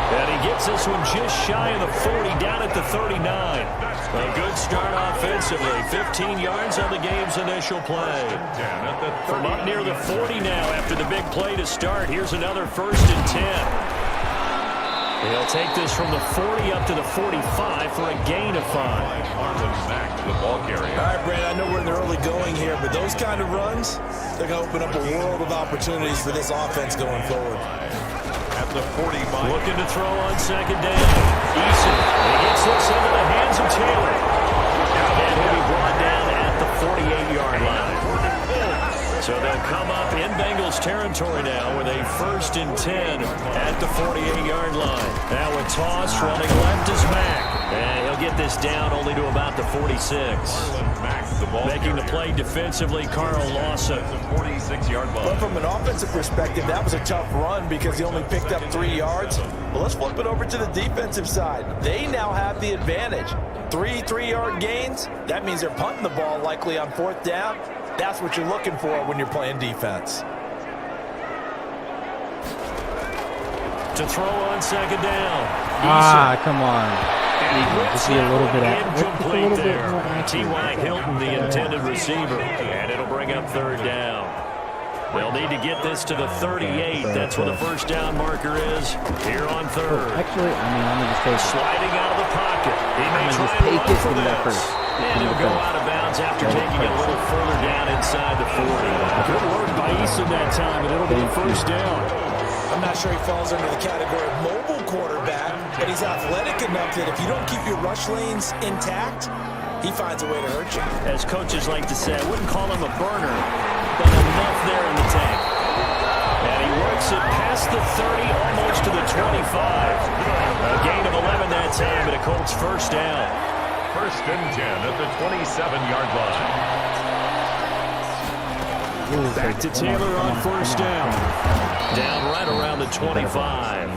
And he gets this one just shy of the 40, down at the 39. A good start offensively. 15 yards on the game's initial play. From up near the 40 now after the big play to start. Here's another 1st and 10. He'll take this from the 40 up to the 45 for a gain of 5. Back to the ball carrier. All right, Brad, I know we're in the early going here, but those kind of runs, they're going to open up a world of opportunities for this offense going forward. At the 45. Looking to throw on 2nd down. Eason. He gets this into the hands of Taylor. And he'll be brought down at the 48-yard line. So they'll come up in Bengals territory now with a 1st and 10 at the 48-yard line. Now a toss running left is Mack. And he'll get this down only to about the 46. Making the play defensively, Carl Lawson. 46-yard line. But from an offensive perspective, that was a tough run because he only picked up 3 yards. Well, let's flip it over to the defensive side. They now have the advantage. 3 3-yard gains. That means they're punting the ball likely on 4th down. That's what you're looking for when you're playing defense. To throw on 2nd down. Ah, come on. Just be a little bit incomplete there. T.Y. Hilton, the intended receiver. And it'll bring up 3rd down. They'll need to get this to the 38. That's where the 1st down marker is here on 3rd. Actually, I'm going to just take it. Sliding out of the pocket. He may try just and take run it for from that this. first. And he'll go out of bounds after taking it a little further down inside the 40. Good work by Eason that time, and it'll be a 1st down. I'm not sure he falls under the category of mobile quarterback, but he's athletic enough that if you don't keep your rush lanes intact, he finds a way to hurt you. As coaches like to say, I wouldn't call him a burner, but enough there in the tank. And he works it past the 30, almost to the 25. A gain of 11 that time, but a Colts 1st down. 1st and 10 at the 27-yard line. Back to Taylor on 1st down. Down right around the 25.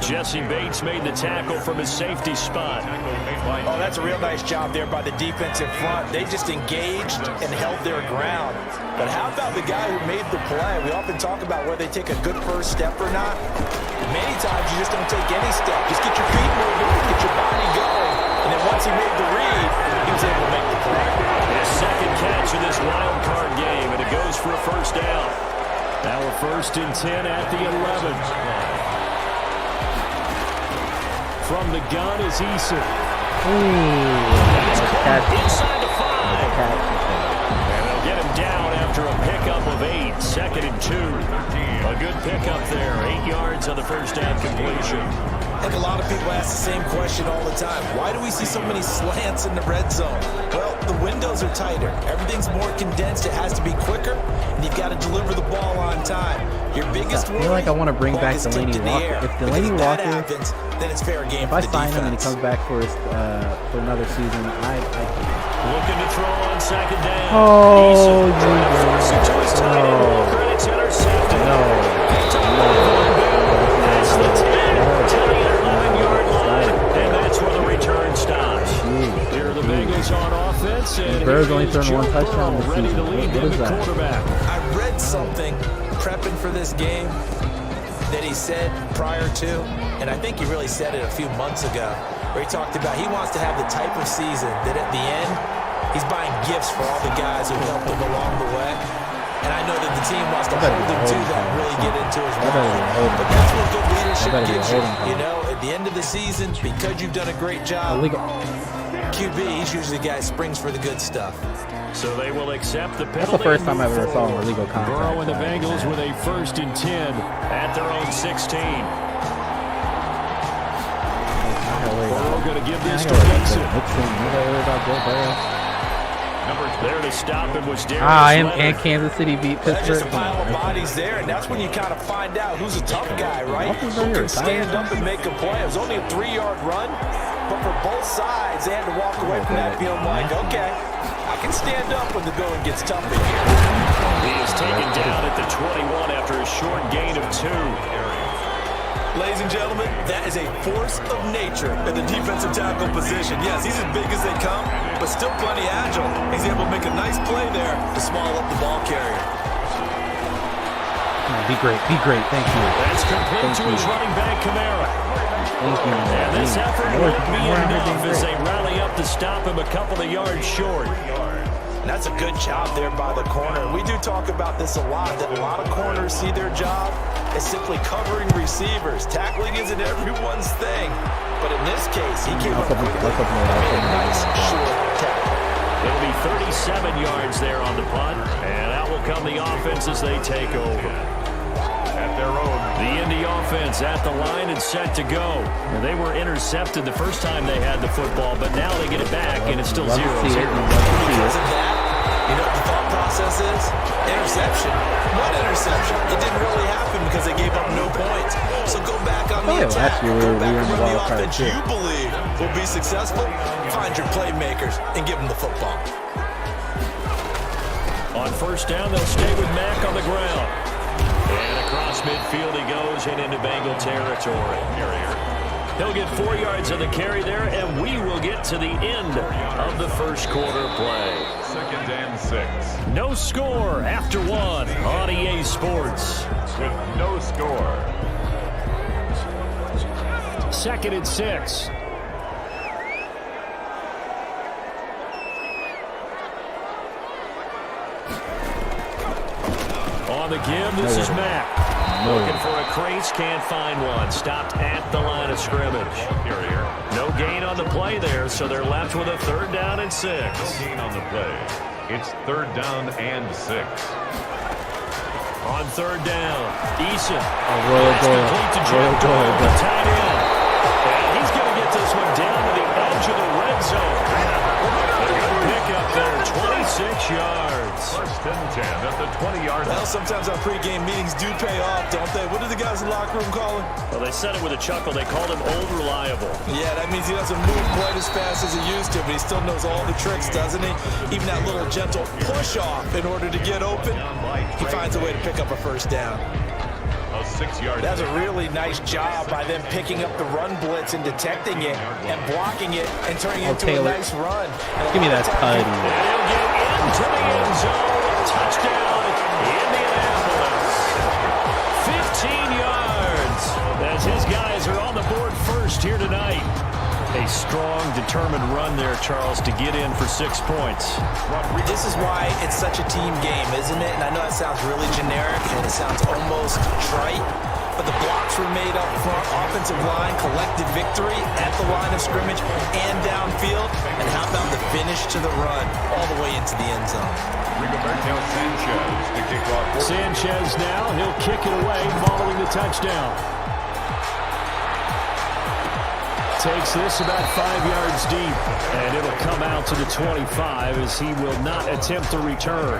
Jesse Bates made the tackle from his safety spot. Oh, that's a real nice job there by the defensive front. They just engaged and held their ground. But how about the guy who made the play? We often talk about whether they take a good 1st step or not. Many times you just don't take any step. Just get your feet moving, get your body going. And then once he made the read, he was able to make the play. His 2nd catch of this wild card game, and it goes for a 1st down. Now a 1st and 10 at the 11. From the gun is Eason. That's caught inside the 5. And they'll get him down after a pickup of 8. 2nd and 2. A good pickup there. 8 yards on the 1st down completion. I think a lot of people ask the same question all the time. Why do we see so many slants in the red zone? Well, the windows are tighter. Everything's more condensed. It has to be quicker, and you've got to deliver the ball on time. Your biggest worry, I feel like I want to bring back Delaney Walker. If Delaney Walker, happens, then it's fair game. If I sign him and he comes back for another season, I looking to throw on 2nd down. Oh, no. That's the 10-11-yard line, and that's where the return stops. Here are the Bengals on offense, and Burrow's only thrown 1 touchdown this ready season. to lead them at quarterback. I read something prepping for this game that he said prior to, and I think he really said it a few months ago, where he talked about he wants to have the type of season that at the end, he's buying gifts for all the guys who helped him along the way. And I know that the team wants to hold him to that, really get into his mind. But that's what good leadership gives you. You know, at the end of the season, because you've done a great job, QB, he's usually the guy who springs for the good stuff. So they will accept the penalty. That's the first time I ever saw him illegal contact. Burrow and the Bengals with a 1st and 10 at their own 16. Burrow going to give this to Mason. There to stop him was Darius and Kansas City beat Pittsburgh. That's just a pile of bodies there, and that's when you kind of find out who's a tough guy, right? Who can stand up and make a play. It was only a 3-yard run, but for both sides, they had to walk away from that feeling like, okay, I can stand up when the going gets tough in here. He is taken down at the 21 after a short gain of 2. Ladies and gentlemen, that is a force of nature at the defensive tackle position. Yes, he's as big as they come, but still plenty agile. He's able to make a nice play there to small up the ball carrier. Be great. Be great. Thank you. That's complete to his running back, Kamara. Thank you. And this effort won't be enough as they rally up to stop him a couple of yards short. That's a good job there by the corner. We do talk about this a lot, that a lot of corners see their job as simply covering receivers. Tackling isn't everyone's thing. But in this case, he came up quickly. A nice short tackle. It'll be 37 yards there on the punt. And out will come the offense as they take over. At their own. The Indy offense at the line and set to go. And they were intercepted the first time they had the football, but now they get it back, and it's still 0-0. Because of that, you know what the thought process is? Interception. One interception. It didn't really happen because they gave up no points. So go back on the attack. Go back and run the offense you believe will be successful. Find your playmakers and give them the football. On first down, they'll stay with Mack on the ground. And across midfield he goes and into Bengal territory. He'll get 4 yards on the carry there, and we will get to the end of the first quarter play. 2nd and 6. No score after one on EA Sports. With no score. 2nd and 6. On the give, this is Mack. Looking for a crease, can't find one. Stopped at the line of scrimmage. No gain on the play there, so they're left with a 3rd down and 6. No gain on the play. It's 3rd down and 6. On 3rd down, Eason. Royal Doyle. The tight end. And he's going to get this one down to the edge of the red zone. A good pickup there, 26 yards. 1st and 10 at the 20-yard line. Well, sometimes our pregame meetings do pay off, don't they? What do the guys in the locker room call him? Well, they said it with a chuckle. They called him Old Reliable. Yeah, that means he doesn't move quite as fast as he used to, but he still knows all the tricks, doesn't he? Even that little gentle push-off in order to get open, he finds a way to pick up a 1st down. A 6-yard. That's a really nice job by them picking up the run blitz and detecting it and blocking it and turning it into a nice run. Give me that putty. He'll get into the end zone. Touchdown, Indianapolis. 15 yards as his guys are on the board first here tonight. A strong, determined run there, Charles, to get in for 6 points. This is why it's such a team game, isn't it? And I know that sounds really generic and it sounds almost trite, but the blocks were made up front, offensive line, collected victory at the line of scrimmage and downfield. And how about the finish to the run all the way into the end zone? Rigoberto Sanchez to kick off. Sanchez now, he'll kick it away following the touchdown. Takes this about 5 yards deep, and it'll come out to the 25 as he will not attempt to return.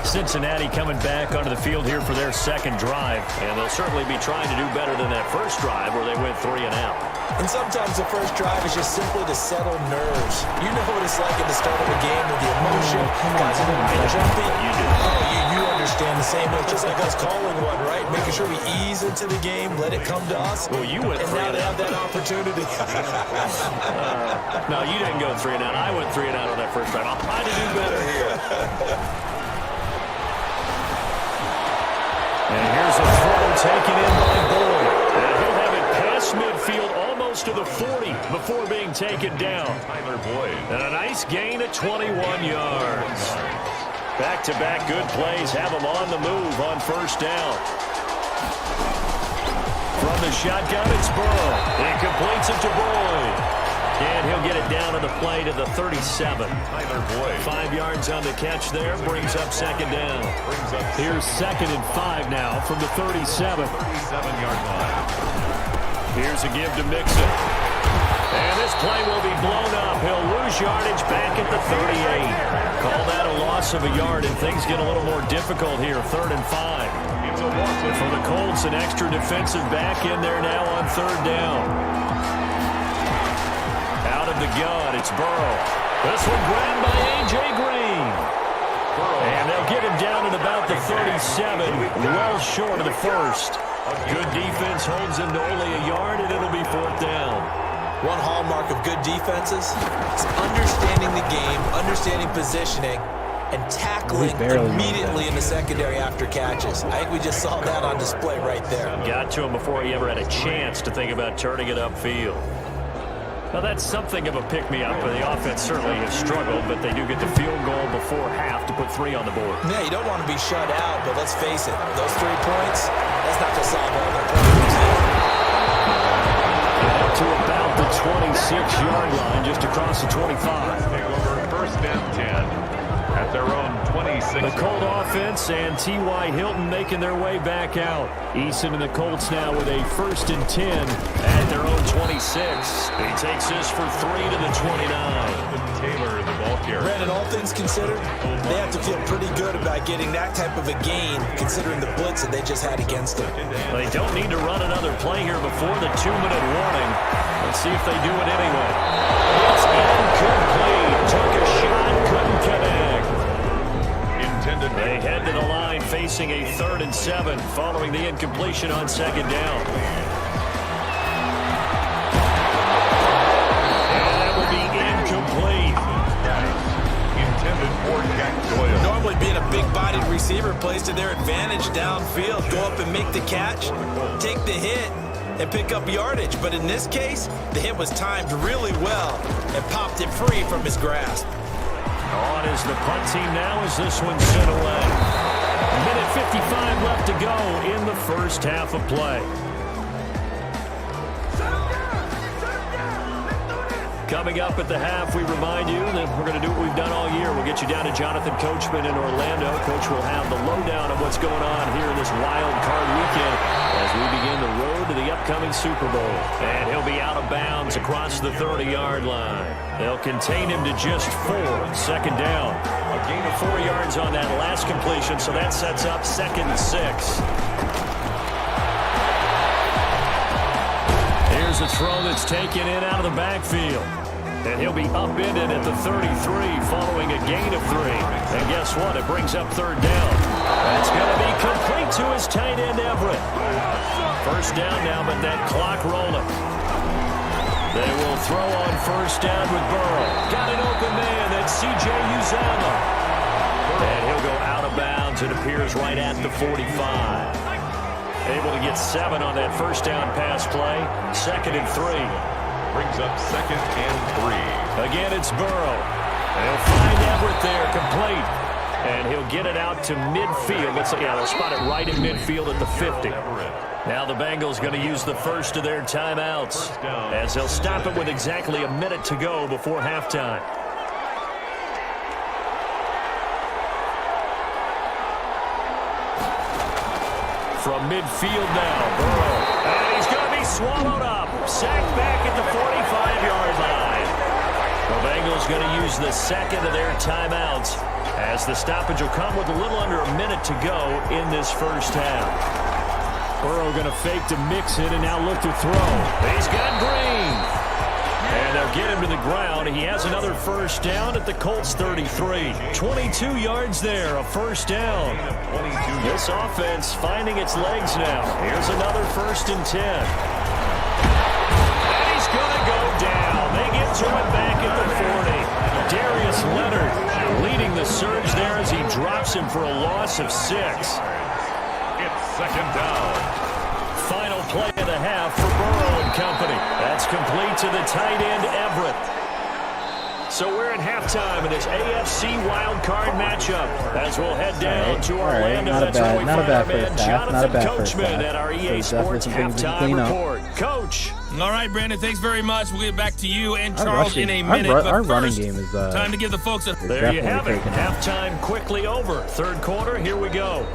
Cincinnati coming back onto the field here for their 2nd drive, and they'll certainly be trying to do better than that first drive where they went 3 and out. And sometimes the first drive is just simply to settle nerves. You know what it's like at the start of a game with the emotion, guys are going to get jumpy. You do. Oh, you understand the same way. It's just like us calling one, right? Making sure we ease into the game, let it come to us. Well, you went and 3 now and they out. have that opportunity. No, you didn't go 3 and out. I went 3 and out on that first drive. I'll try to do better here. And here's a throw taken in by Boyd. And he'll have it past midfield almost to the 40 before being taken down. Tyler Boyd. And a nice gain at 21 yards. Back-to-back good plays have him on the move on first down. From the shotgun, it's Burrow. He completes it to Boyd. And he'll get it down on the play to the 37. Tyler Boyd. 5 yards on the catch there, brings up 2nd down. Here's 2nd and 5 now from the 37. 37-yard line. Here's a give to Mixon. And this play will be blown up. He'll lose yardage back at the 38. Call that a loss of a yard, and things get a little more difficult here. 3rd and 5. It's a loss For the Colts, an extra defensive back in there now on 3rd down. Out of the gun, it's Burrow. This one grabbed by A.J. Green. And they'll get him down at about the 37, well short of the first. Good defense holds him to only a yard, and it'll be 4th down. One hallmark of good defenses is understanding the game, understanding positioning, and tackling immediately in the secondary after catches. I think we just saw that on display right there. Got to him before he ever had a chance to think about turning it upfield. Now, that's something of a pick-me-up. The offense certainly has struggled, but they do get the field goal before half to put 3 on the board. Yeah, you don't want to be shut out, but let's face it, those 3 points, that's not going to solve all their problems. Out to about the 26-yard line, just across the 25. Over first and 10 at their own 26. The Colt offense and T.Y. Hilton making their way back out. Eason and the Colts now with a 1st and 10 at their own 26. He takes this for 3 to the 29. Taylor, the ball carrier. Brandon, all things considered, they have to feel pretty good about getting that type of a gain, considering the blitz that they just had against them. They don't need to run another play here before the 2-minute warning. Let's see if they do it anyway. It's incomplete. Took a shot, couldn't connect. They head to the line facing a 3rd and 7 following the incompletion on 2nd down. And that will be incomplete. Intended for Jack Doyle. Normally being a big-bodied receiver plays to their advantage downfield. Go up and make the catch, take the hit, and pick up yardage. But in this case, the hit was timed really well and popped it free from his grasp. On is the punt team now as this one sent away. 1:55 left to go in the first half of play. Coming up at the half, we remind you that we're going to do what we've done all year. We'll get you down to Jonathan Coachman in Orlando. Coach will have the lowdown of what's going on here in this wild card weekend as we begin the road to the upcoming Super Bowl. And he'll be out of bounds across the 30-yard line. They'll contain him to just 4. 2nd down. A gain of 4 yards on that last completion, so that sets up 2nd and 6. Here's a throw that's taken in out of the backfield. And he'll be upended at the 33 following a gain of 3. And guess what? It brings up 3rd down. That's going to be complete to his tight end, Everett. 1st down now, but that clock rolling. They will throw on 1st down with Burrow. Got an open man. That's C.J. Uzomah. And he'll go out of bounds. It appears right at the 45. Able to get 7 on that 1st down pass play. 2nd and 3. Brings up 2nd and 3. Again, it's Burrow. They'll find Everett there, complete. And he'll get it out to midfield. They'll spot it right in midfield at the 50. Now the Bengals going to use the first of their timeouts as they'll stop it with exactly a minute to go before halftime. From midfield now, Burrow. And he's going to be swallowed up. Sacked back at the 45-yard line. The Bengals going to use the 2nd of their timeouts as the stoppage will come with a little under a minute to go in this first half. Burrow going to fake to mix it and now look to throw. He's got Green. And they'll get him to the ground. He has another 1st down at the Colts 33. 22 yards there, a 1st down. This offense finding its legs now. Here's another 1st and 10. And he's going to go down. They get to him back at the 40. Darius Leonard leading the surge there as he drops him for a loss of 6. It's 2nd down. Final play of the half for Burrow and company. That's complete to the tight end, Everett. So we're at halftime in this AFC wildcard matchup as we'll head down to Orlando. That's where we find our man Jonathan Coachman at our EA Sports halftime report. Coach. All right, Brandon, thanks very much. We'll get back to you and Charles in a minute. Our but running first, game is time to give the folks a... There you have it. Halftime quickly over. 3rd quarter, here we go.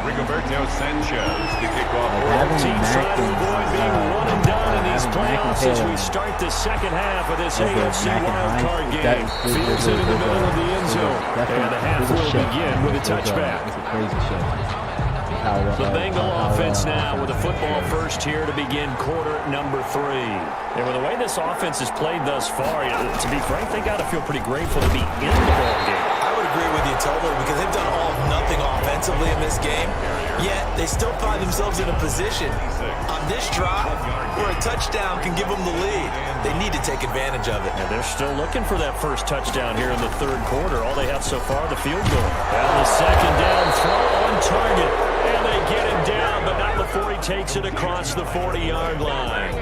Rigoberto Sanchez to kick off. Teams trying to avoid being one and done in these playoffs as we start the 2nd half of this AFC wildcard game. Fields it in the middle of the end zone. And the half will begin with a touchback. The Bengal offense now with a football first here to begin quarter number 3. And with the way this offense has played thus far, to be frank, they got to feel pretty grateful to be in the ball game. I would agree with you totally because they've done all of nothing offensively in this game, yet they still find themselves in a position on this drive where a touchdown can give them the lead. They need to take advantage of it. And they're still looking for that first touchdown here in the third quarter. All they have so far, the field goal. And the second down throw on target. And they get him down, but not before he takes it across the 40-yard line.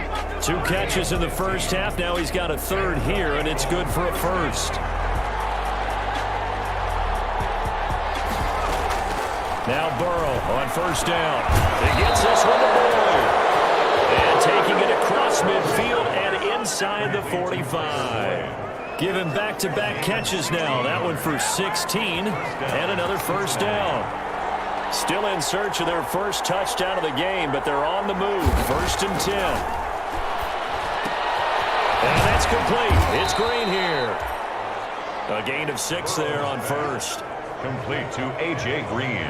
2 catches in the first half. Now he's got a third here, and it's good for a first. Now Burrow on first down. He gets this one to Boyd. And taking it across midfield and inside the 45. Give him back-to-back catches now. That one for 16 and another first down. Still in search of their first touchdown of the game, but they're on the move. 1st and 10. And that's complete. It's Green here. A gain of 6 there on first. Complete to A.J. Green.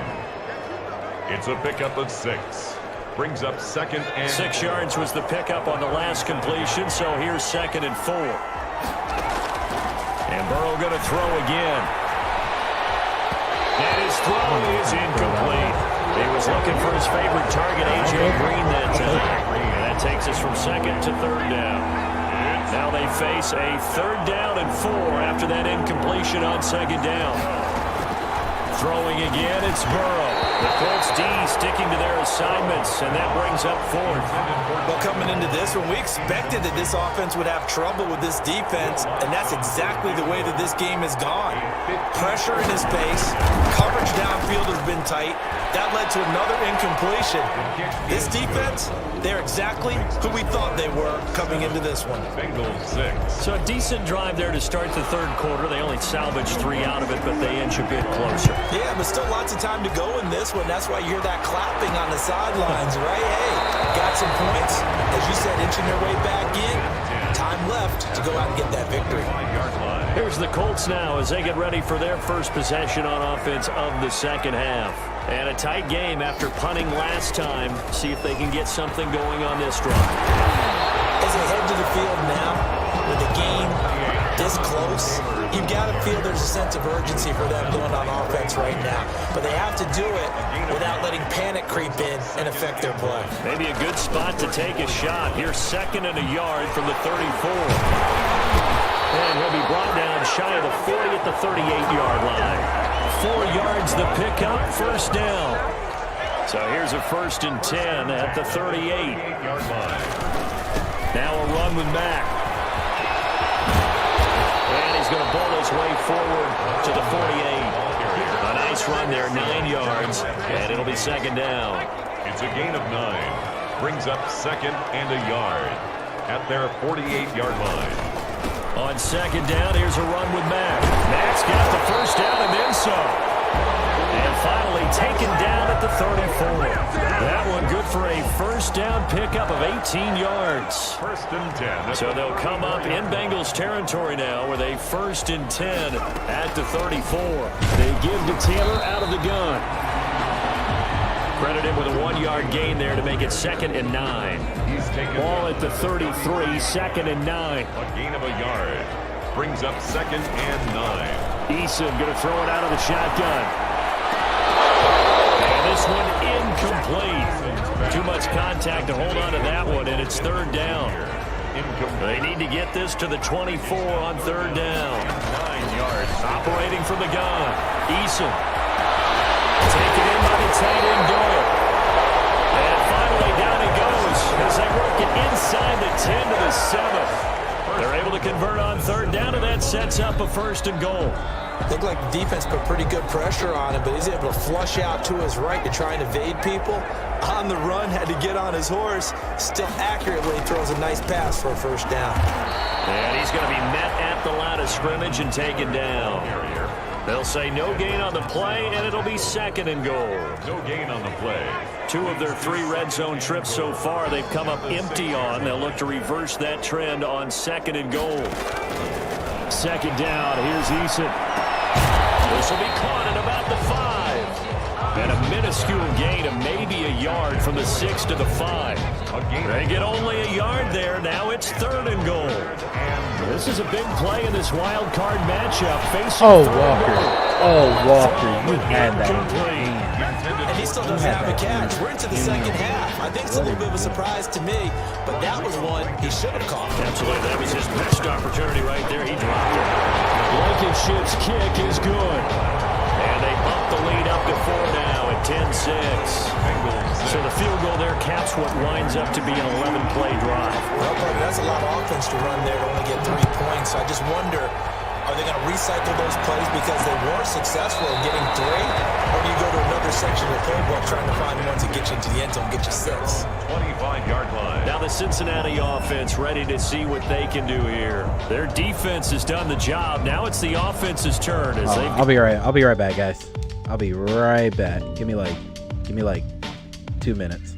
It's a pickup of 6. Brings up 2nd and 6 yards was the pickup on the last completion, so here's 2nd and 4. And Burrow going to throw again. And his throw is incomplete. He was looking for his favorite target, A.J. Green, that time. And that takes us from 2nd to 3rd down. Now they face a 3rd down and 4 after that incompletion on 2nd down. Throwing again, it's Burrow. The Colts D sticking to their assignments, and that brings up 4th. Well, coming into this one, we expected that this offense would have trouble with this defense, and that's exactly the way that this game has gone. Pressure in his face, coverage downfield has been tight. That led to another incompletion. This defense, they're exactly who we thought they were coming into this one. Bengals 6. So a decent drive there to start the third quarter. They only salvaged 3 out of it, but they inch a bit closer. Yeah, but still lots of time to go in this one. That's why you hear that clapping on the sidelines, right? Hey, got some points. As you said, inching their way back in. Time left to go out and get that victory. Here's the Colts now as they get ready for their first possession on offense of the second half. And a tight game after punting last time. See if they can get something going on this drive. As they head to the field now, with the game this close, you've got to feel there's a sense of urgency for them going on offense right now. But they have to do it without letting panic creep in and affect their play. Maybe a good spot to take a shot. Here's 2nd and a yard from the 34. And he'll be brought down shy of the 40 at the 38-yard line. 4 yards the pickup, 1st down. So here's a 1st and 10 at the 38-yard line. Now a run with Mack. And he's going to bowl his way forward to the 48. A nice run there, 9 yards, and it'll be 2nd down. It's a gain of 9. Brings up 2nd and a yard at their 48-yard line. On 2nd down, here's a run with Mack. Mack's got the 1st down and then some. And finally taken down at the 34. That one good for a 1st down pickup of 18 yards. 1st and 10. So they'll come up in Bengals territory now with a 1st and 10 at the 34. They give to Taylor out of the gun. Credit him with a 1-yard gain there to make it 2nd and 9. Ball at the 33, 2nd and 9. A gain of a yard. Brings up 2nd and 9. Eason going to throw it out of the shotgun. And this one incomplete. Too much contact to hold on to that one, and it's 3rd down. They need to get this to the 24 on 3rd down. 9 yards. Operating from the gun. Eason. Taken in by the tight end Doyle. And finally down it goes as they work it inside the 10 to the 7. They're able to convert on 3rd down, and that sets up a 1st and goal. Looked like the defense put pretty good pressure on him, but he's able to flush out to his right to try and evade people. On the run, had to get on his horse. Still accurately throws a nice pass for a 1st down. And he's going to be met at the line of scrimmage and taken down. They'll say no gain on the play, and it'll be 2nd and goal. No gain on the play. 2 of their 3 red zone trips so far they've come up empty on. They'll look to reverse that trend on 2nd and goal. 2nd down, here's Eason. This will be caught at about the 5. And a minuscule gain of maybe a yard from the 6 to the 5. They get only a yard there. Now it's 3rd and goal. This is a big play in this wild card matchup. Facing Walker. Walker, you had that in your hand. And he still doesn't have a catch. We're into the second half. I think it's a little bit of a surprise to me, but that was one he should have caught. Absolutely. That was his best opportunity right there. He dropped it. Blankenship's kick is good. And they bump the lead up to 4 now at 10-6. So the field goal there caps what winds up to be an 11-play drive. Well, buddy, that's a lot of offense to run there to only get 3 points. So I just wonder, are they going to recycle those plays because they were successful in getting 3? Or do you go to another section of the playbook trying to find ones that get you into the end zone, get you 6? 25-yard line. Now the Cincinnati offense ready to see what they can do here. Their defense has done the job. Now it's the offense's turn. As I'll be right back, guys. I'll be right back. Give me like 2 minutes.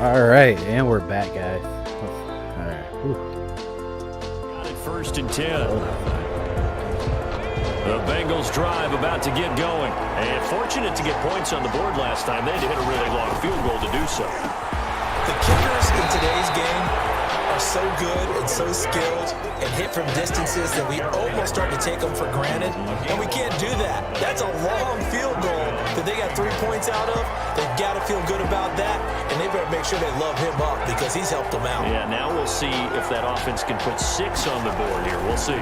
All right, and we're back, guys. All right. Got it 1st and 10. The Bengals drive about to get going. And fortunate to get points on the board last time. They had to hit a really long field goal to do so. The kickers in today's game are so good and so skilled and hit from distances that we almost start to take them for granted. And we can't do that. That's a long field goal that they got 3 points out of. They've got to feel good about that. And they better make sure they love him up because he's helped them out. Yeah, now we'll see if that offense can put 6 on the board here. We'll see. I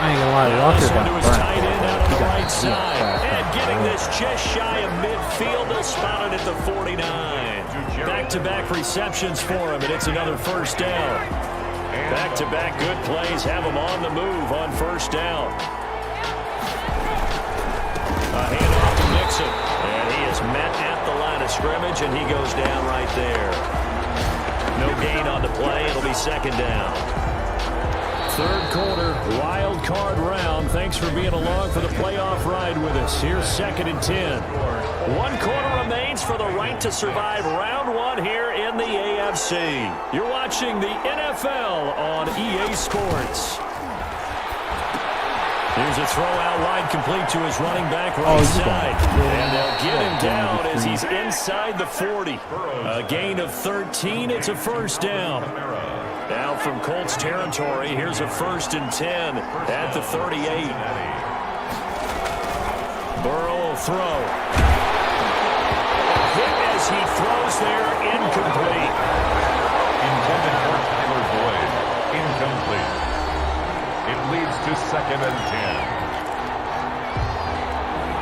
ain't gonna lie, Now Walker this one got to his burnt. tight end out on the right side. Yeah. And getting this just shy of midfield. They'll spot it at the 49. Back-to-back receptions for him, and it's another 1st down. Back-to-back good plays have him on the move on 1st down. A handoff to Mixon. And he is met at the line of scrimmage, and he goes down right there. No gain on the play. It'll be 2nd down. 3rd quarter, wild card round. Thanks for being along for the playoff ride with us. Here's 2nd and 10. 1 quarter remains for the right to survive round 1 here in the AFC. You're watching the NFL on EA Sports. Here's a throw out wide, complete to his running back right side. And they'll get him down as he's inside the 40. A gain of 13. It's a 1st down. Now from Colts territory, here's a 1st and 10 at the 38. Burrow will throw. Hit as he throws there, incomplete. Intended for Tyler Boyd. Incomplete. It leads to 2nd and 10.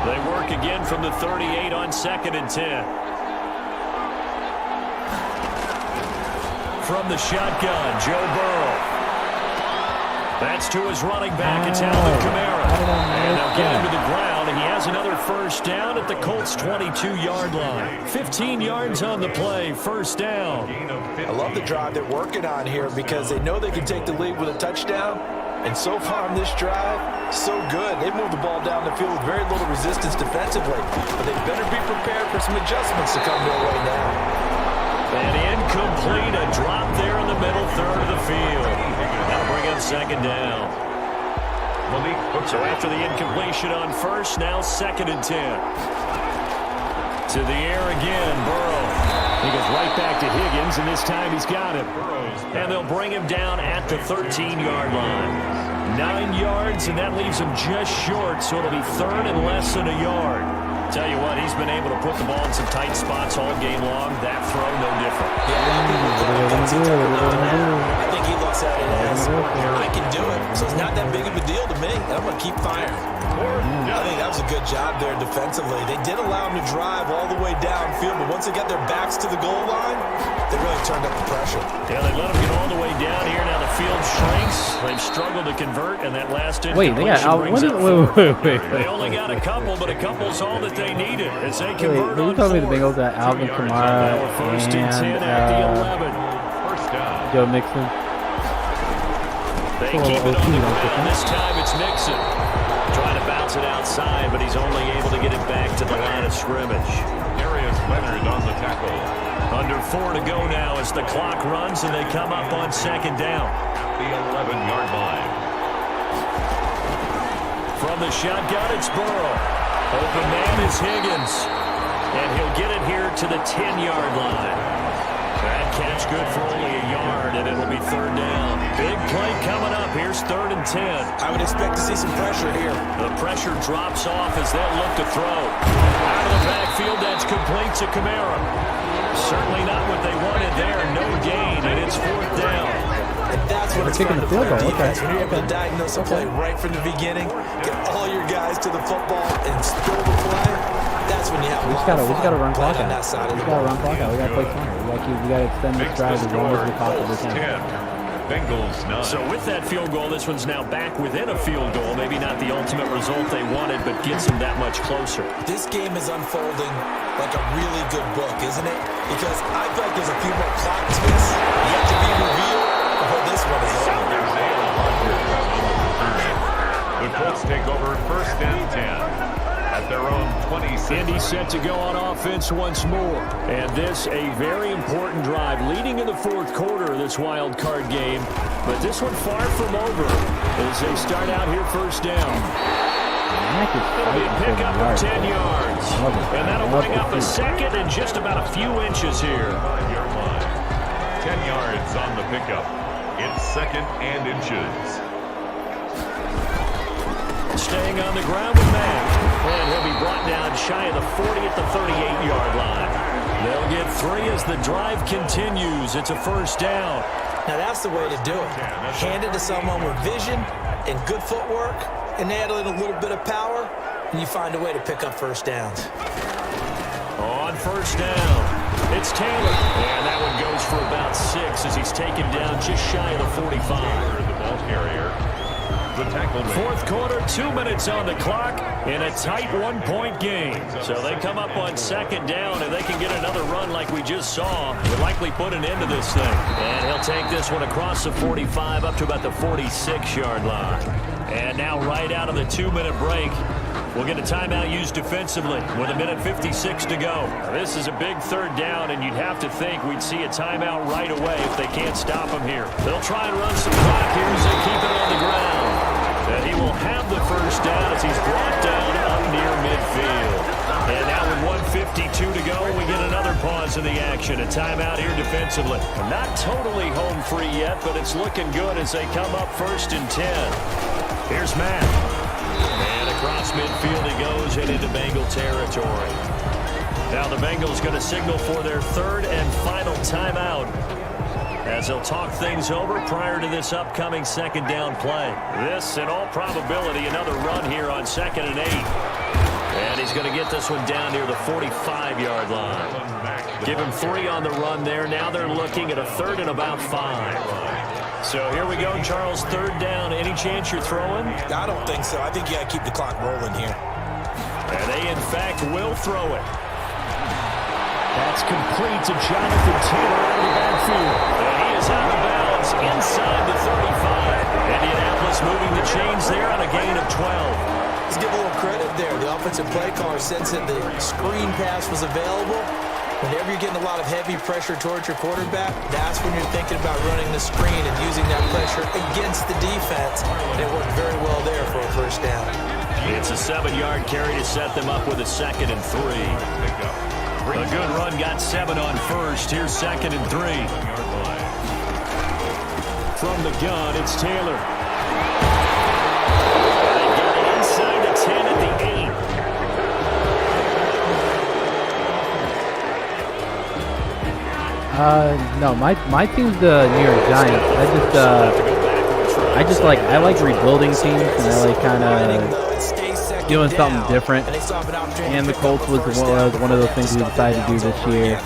They work again from the 38 on 2nd and 10. From the shotgun, Joe Burrow. That's to his running back. It's Alvin Kamara. And they'll get him to the ground, and he has another 1st down at the Colts' 22-yard line. 15 yards on the play, 1st down. I love the drive they're working on here because they know they can take the lead with a touchdown. And so far on this drive, so good. They moved the ball down the field with very little resistance defensively. But they better be prepared for some adjustments to come their way now. And incomplete, a drop there in the middle third of the field. That'll bring up 2nd down. So after the incompletion on 1st, now 2nd and 10. To the air again, Burrow. He goes right back to Higgins, and this time he's got him. And they'll bring him down at the 13-yard line. 9 yards, and that leaves him just short, so it'll be 3rd and less than a yard. Tell you what, he's been able to put the ball in some tight spots all game long. That throw, no different. I think he looks at it as, I can do it, so it's not that big of a deal to me. I'm going to keep firing. I think that was a good job there defensively. They did allow him to drive all the way downfield, but once they got their backs to the goal line, they really turned up the pressure. Yeah, they let him get all the way down here. Now the field shrinks. They've struggled to convert, and that last incompletion brings up 4th. They only got a couple, but a couple's all that they needed as they convert on 4th. You told me the Bengals got Alvin Kamara and 1st and 10 at the 11. Joe Mixon. They keep it on the ground. This time it's Mixon. Trying to bounce it outside, but he's only able to get it back to the line of scrimmage. Darius Leonard on the tackle. Under 4 to go now as the clock runs, and they come up on 2nd down. At the 11-yard line. From the shotgun, it's Burrow. Open man is Higgins. And he'll get it here to the 10-yard line. That catch good for only a yard, and it'll be 3rd down. Big play coming up. Here's 3rd and 10. I would expect to see some pressure here. The pressure drops off as they'll look to throw. Out of the backfield, that's complete to Kamara. Certainly not what they wanted there. No gain, and it's 4th down. And that's what it's kicking the field goal. defense. Okay. When you're able to diagnose a play right from the beginning, get all your guys to the football and spill the play, that's when you have a lot of fun. We just gotta run clock out. On that side of We the gotta ball. run clock out. We gotta play corner. We gotta extend this drive as long as we possibly Colts can. 10. Bengals 9. So with that field goal, this one's now back within a field goal. Maybe not the ultimate result they wanted, but gets them that much closer. This game is unfolding like a really good book, isn't it? Because I feel like there's a few more plot twists yet to be revealed before this one is over. The Colts take over 1st and 10 at their own 26. Indy set to go on offense once more. And this a very important drive leading in the fourth quarter of this wild card game. But this one far from over as they start out here first down. It'll be a pickup of 10 yards. And that'll bring up a second and just about a few inches here. 5-yard line. 10 yards on the pickup. It's second and inches. Staying on the ground with Mack. And he'll be brought down shy of the 40 at the 38-yard line. They'll get 3 as the drive continues. It's a first down. Now that's the way to do it. Hand it to someone with vision and good footwork, and add in a little bit of power, and you find a way to pick up first downs. On first down, it's Taylor. And that one goes for about 6 as he's taken down just shy of the 45. The ball carrier. The tackle man. Fourth quarter, 2 minutes on the clock in a tight one-point game. So they come up on second down, and they can get another run like we just saw. Would likely put an end to this thing. And he'll take this one across the 45 up to about the 46-yard line. And now right out of the 2-minute break, we'll get a timeout used defensively with 1:56 to go. This is a big third down, and you'd have to think we'd see a timeout right away if they can't stop him here. They'll try and run some clock here as they keep it on the ground. And he will have the first down as he's brought down up near midfield. And now with 1:52 to go, we get another pause in the action. A timeout here defensively. Not totally home free yet, but it's looking good as they come up 1st and 10. Here's Matt. And across midfield he goes and into Bengal territory. Now the Bengals going to signal for their 3rd and final timeout as they'll talk things over prior to this upcoming second down play. This, in all probability, another run here on 2nd and 8. And he's going to get this one down near the 45-yard line. Give him 3 on the run there. Now they're looking at a 3rd and about 5. So here we go, Charles, 3rd down. Any chance you're throwing? I don't think so. I think you got to keep the clock rolling here. And they, in fact, will throw it. That's complete to Jonathan Taylor out of the backfield. And he is out of bounds inside the 35. Indianapolis moving the chains there on a gain of 12. Let's give a little credit there. The offensive play caller sensed that the screen pass was available. Whenever you're getting a lot of heavy pressure towards your quarterback, that's when you're thinking about running the screen and using that pressure against the defense. And it worked very well there for a first down. It's a 7-yard carry to set them up with a 2nd and 3. A good run got 7 on first. Here's 2nd and 3. From the gun, it's Taylor. They get it inside the 10 at the 8. No, my team's the New York Giants. I like rebuilding teams, and I like kind of doing something different. And the Colts was one of those things we decided to do this year.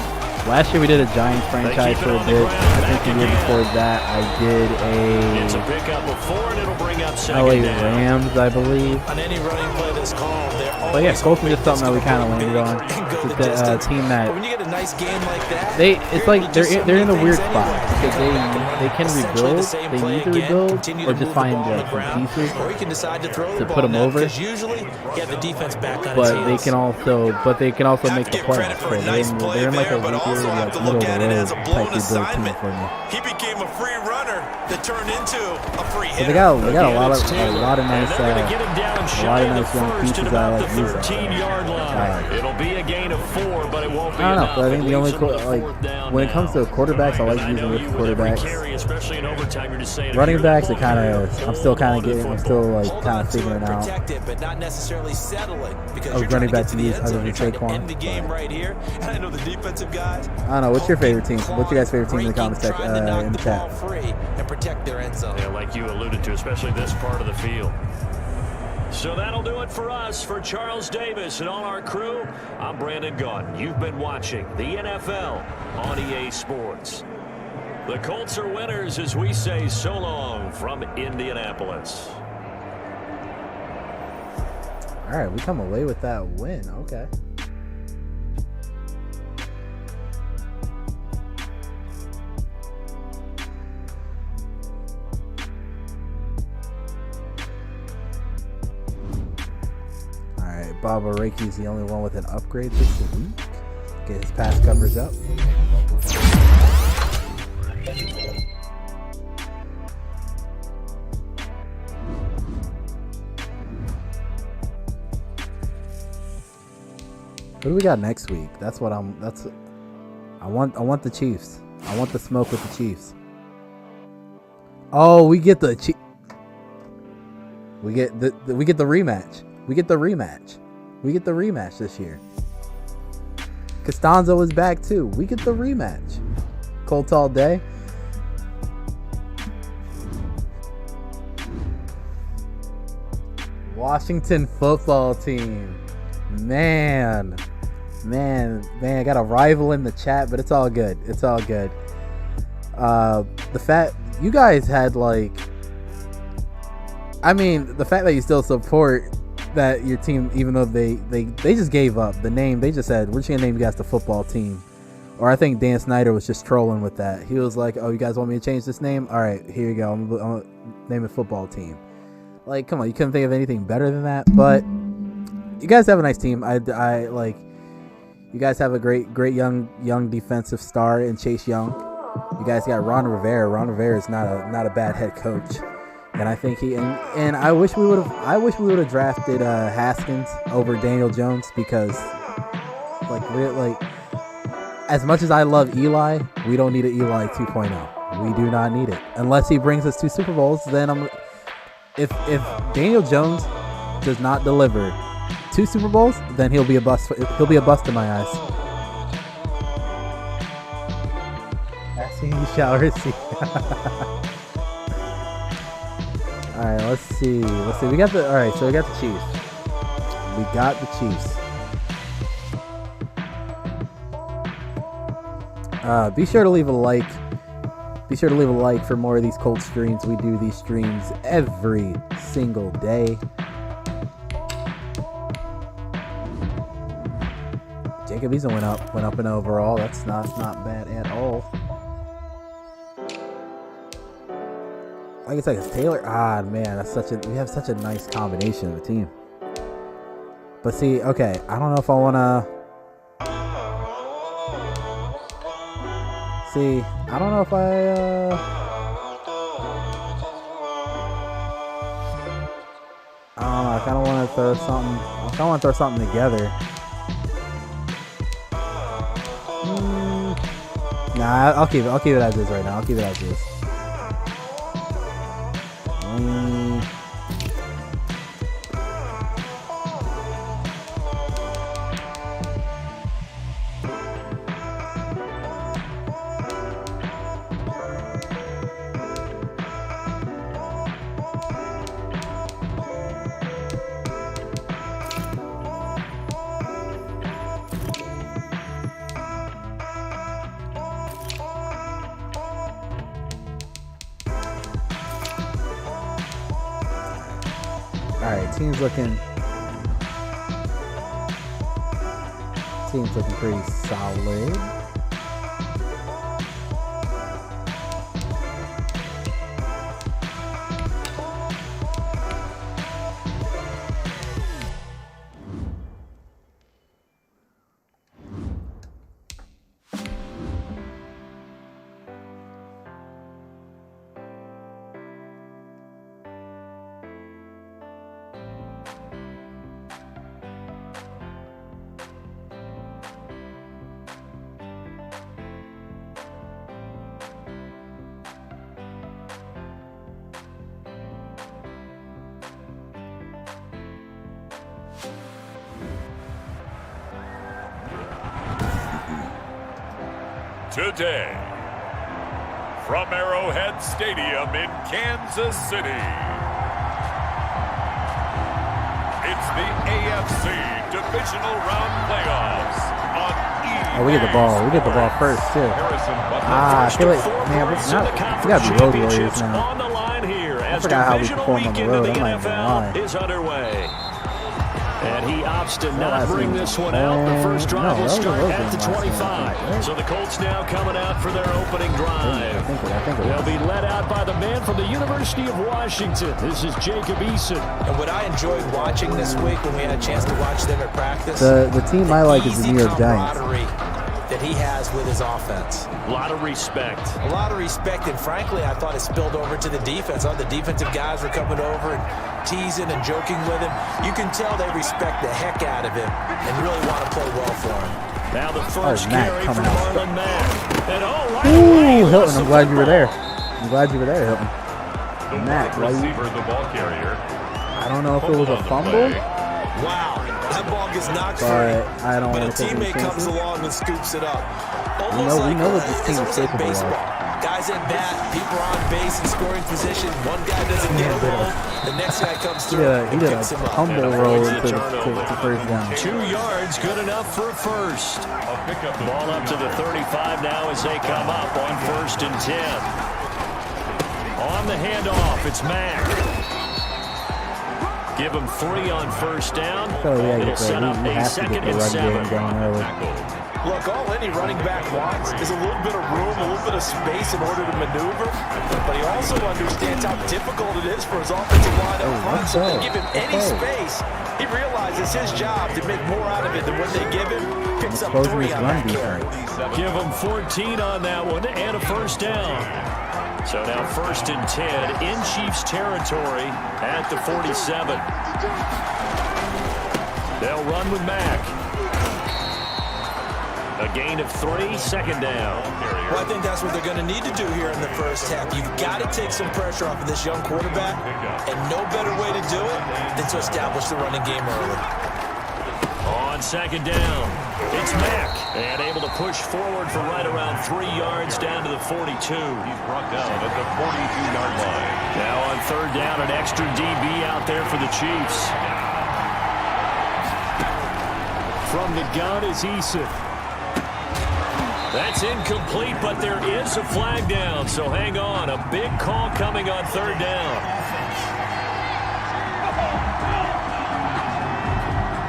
Last year we did a Giants franchise for a bit. I think the year before that I did It's a pickup of 4, and it'll bring up LA Rams, I believe. On any running play that's called, but yeah, Colts is just something that we kind of landed on. It's a team that when you get a nice game like that, it's like they're in a weird spot because they can rebuild, they need to rebuild, or just find some pieces or you can decide to throw to put them over. Because usually you have the defense back on but they can also make the playoffs. So they're in like a weird, like middle of the road type rebuild team for me. He became a free runner that turned into a free So hitter. they got a lot of nice young pieces that I like using. It'll be a gain of 4, but it won't be I don't know, enough. but I think the only when it comes to quarterbacks, I like using with quarterbacks. Running backs, I'm still kind of figuring out. I was running back to use other than Saquon. I don't know. What's your favorite team? What's your guys' favorite team in the comment section in the chat? Yeah, like you alluded to, especially this part of the field. So that'll do it for us. For Charles Davis and all our crew, I'm Brandon Gaudin. You've been watching the NFL on EA Sports. The Colts are winners as we say so long from Indianapolis. All right, we come away with that win. Okay. Baba Reiki's the only one with an upgrade this week. Get his pass coverage up. Who do we got next week? I want the Chiefs. I want the smoke with the Chiefs. Oh, we get the we get the rematch. We get the rematch this year. Costanzo is back too. We get the rematch. Colts all day. Washington football team. Man, I got a rival in the chat, but it's all good. The fact you guys had the fact that you still support that your team, even though they just gave up the name, they just said, we're just gonna name you guys the football team. Or I think Dan Snyder was just trolling with that. He was like, oh, you guys want me to change this name? All right, here you go. I'm gonna name it football team. Like, come on, you couldn't think of anything better than that. But you guys have a nice team. I like. You guys have a great young defensive star in Chase Young. You guys got Ron Rivera. Ron Rivera is not a bad head coach, and I think and I wish we would have drafted Haskins over Daniel Jones, because as much as I love Eli, we don't need an Eli 2.0. We do not need it unless he brings us 2 Super Bowls. Then if Daniel Jones does not deliver 2 Super Bowls, then he'll be a bust. He'll be a bust in my eyes. Asking you shall receive. All right, let's see. We got the. All right, so we got the Chiefs. Be sure to leave a like. Be sure to leave a like for more of these Colts streams. We do these streams every single day. Jacob Eason went up in overall. That's not bad at all. Like I said, it's Taylor. Man, we have such a nice combination of a team. But see, okay, I don't know if I wanna. See, I don't know if I don't know. I kind of want to throw something. I kind of want to throw something together. Nah, I'll keep it as is right now. I'll keep it as is. Team's looking pretty solid. Today, from Arrowhead Stadium in Kansas City, it's the AFC Divisional Round Playoffs on ENERGEY. Oh, we get the ball. We get the ball first, too. I feel like, man, we gotta be road warriors now. I forgot how we perform on the road. I'm not even gonna lie. And he opts to not bring this one out. The first drive will start at the 25. So the Colts now coming out for their opening drive. They'll be led out by the man from the University of Washington. This is Jacob Eason. And what I enjoyed watching this week when we had a chance to watch them at practice, the team I like is the New York Giants. That he has with his offense. A lot of respect. A lot of respect, and frankly, I thought it spilled over to the defense. All the defensive guys were coming over and teasing and joking with him. You can tell they respect the heck out of him and really want to play well for him. Now the first carry from Marlon Mack. And ooh, Hilton, I'm glad you were there. I'm glad you were there, Hilton. The Mack, receiver, the ball carrier. I don't know if it was a fumble. Wow, that ball gets knocked free, I don't but a want to teammate comes along and scoops it up. We know that this team is capable of. Guys at bat, people are on base in scoring position. One guy doesn't get a ball, the next guy comes through and picks him up. Humble roll to first down. 2 yards, good enough for a first. Ball up to the 35 now as they come up on 1st and 10. On the handoff, it's Mack. Give him 3 on 1st down. It'll set up a 2nd and 7. Look, all any running back wants is a little bit of room, a little bit of space in order to maneuver. But he also understands how difficult it is for his offensive line up front. So they give him any space. He realizes his job to make more out of it than what they give him. Picks up 3 on that carry. Give him 14 on that one and a 1st down. So now 1st and 10 in Chiefs territory at the 47. They'll run with Mack. A gain of 3, 2nd down. Well, I think that's what they're going to need to do here in the first half. You've got to take some pressure off of this young quarterback, and no better way to do it than to establish the running game early. On 2nd down, it's Mack, and able to push forward for right around 3 yards down to the 42. He's brought down at the 42-yard line. Now on 3rd down, an extra DB out there for the Chiefs. From the gun is Eason. That's incomplete, but there is a flag down, so hang on. A big call coming on 3rd down.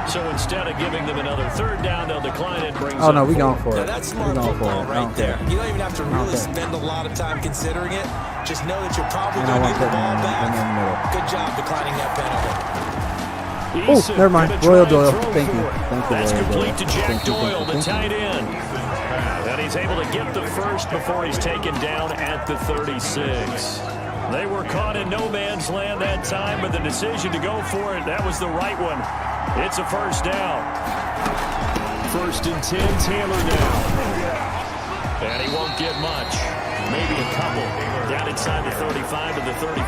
So instead of giving them another 3rd down, they'll decline it and bring Oh, no, we going for it. Now, that's smart football right there. You don't even have to really spend a lot of time considering it. Just know that you're probably going to get the ball back. Good job declining that penalty. Oh, never mind. Royal Doyle. Thank you. That's complete to Jack Doyle, the tight end. And he's able to get the first before he's taken down at the 36. They were caught in no man's land that time, but the decision to go for it, that was the right one. It's a 1st down. 1st and 10, Taylor now. And he won't get much. Maybe a couple. Down inside the 35 to the 34.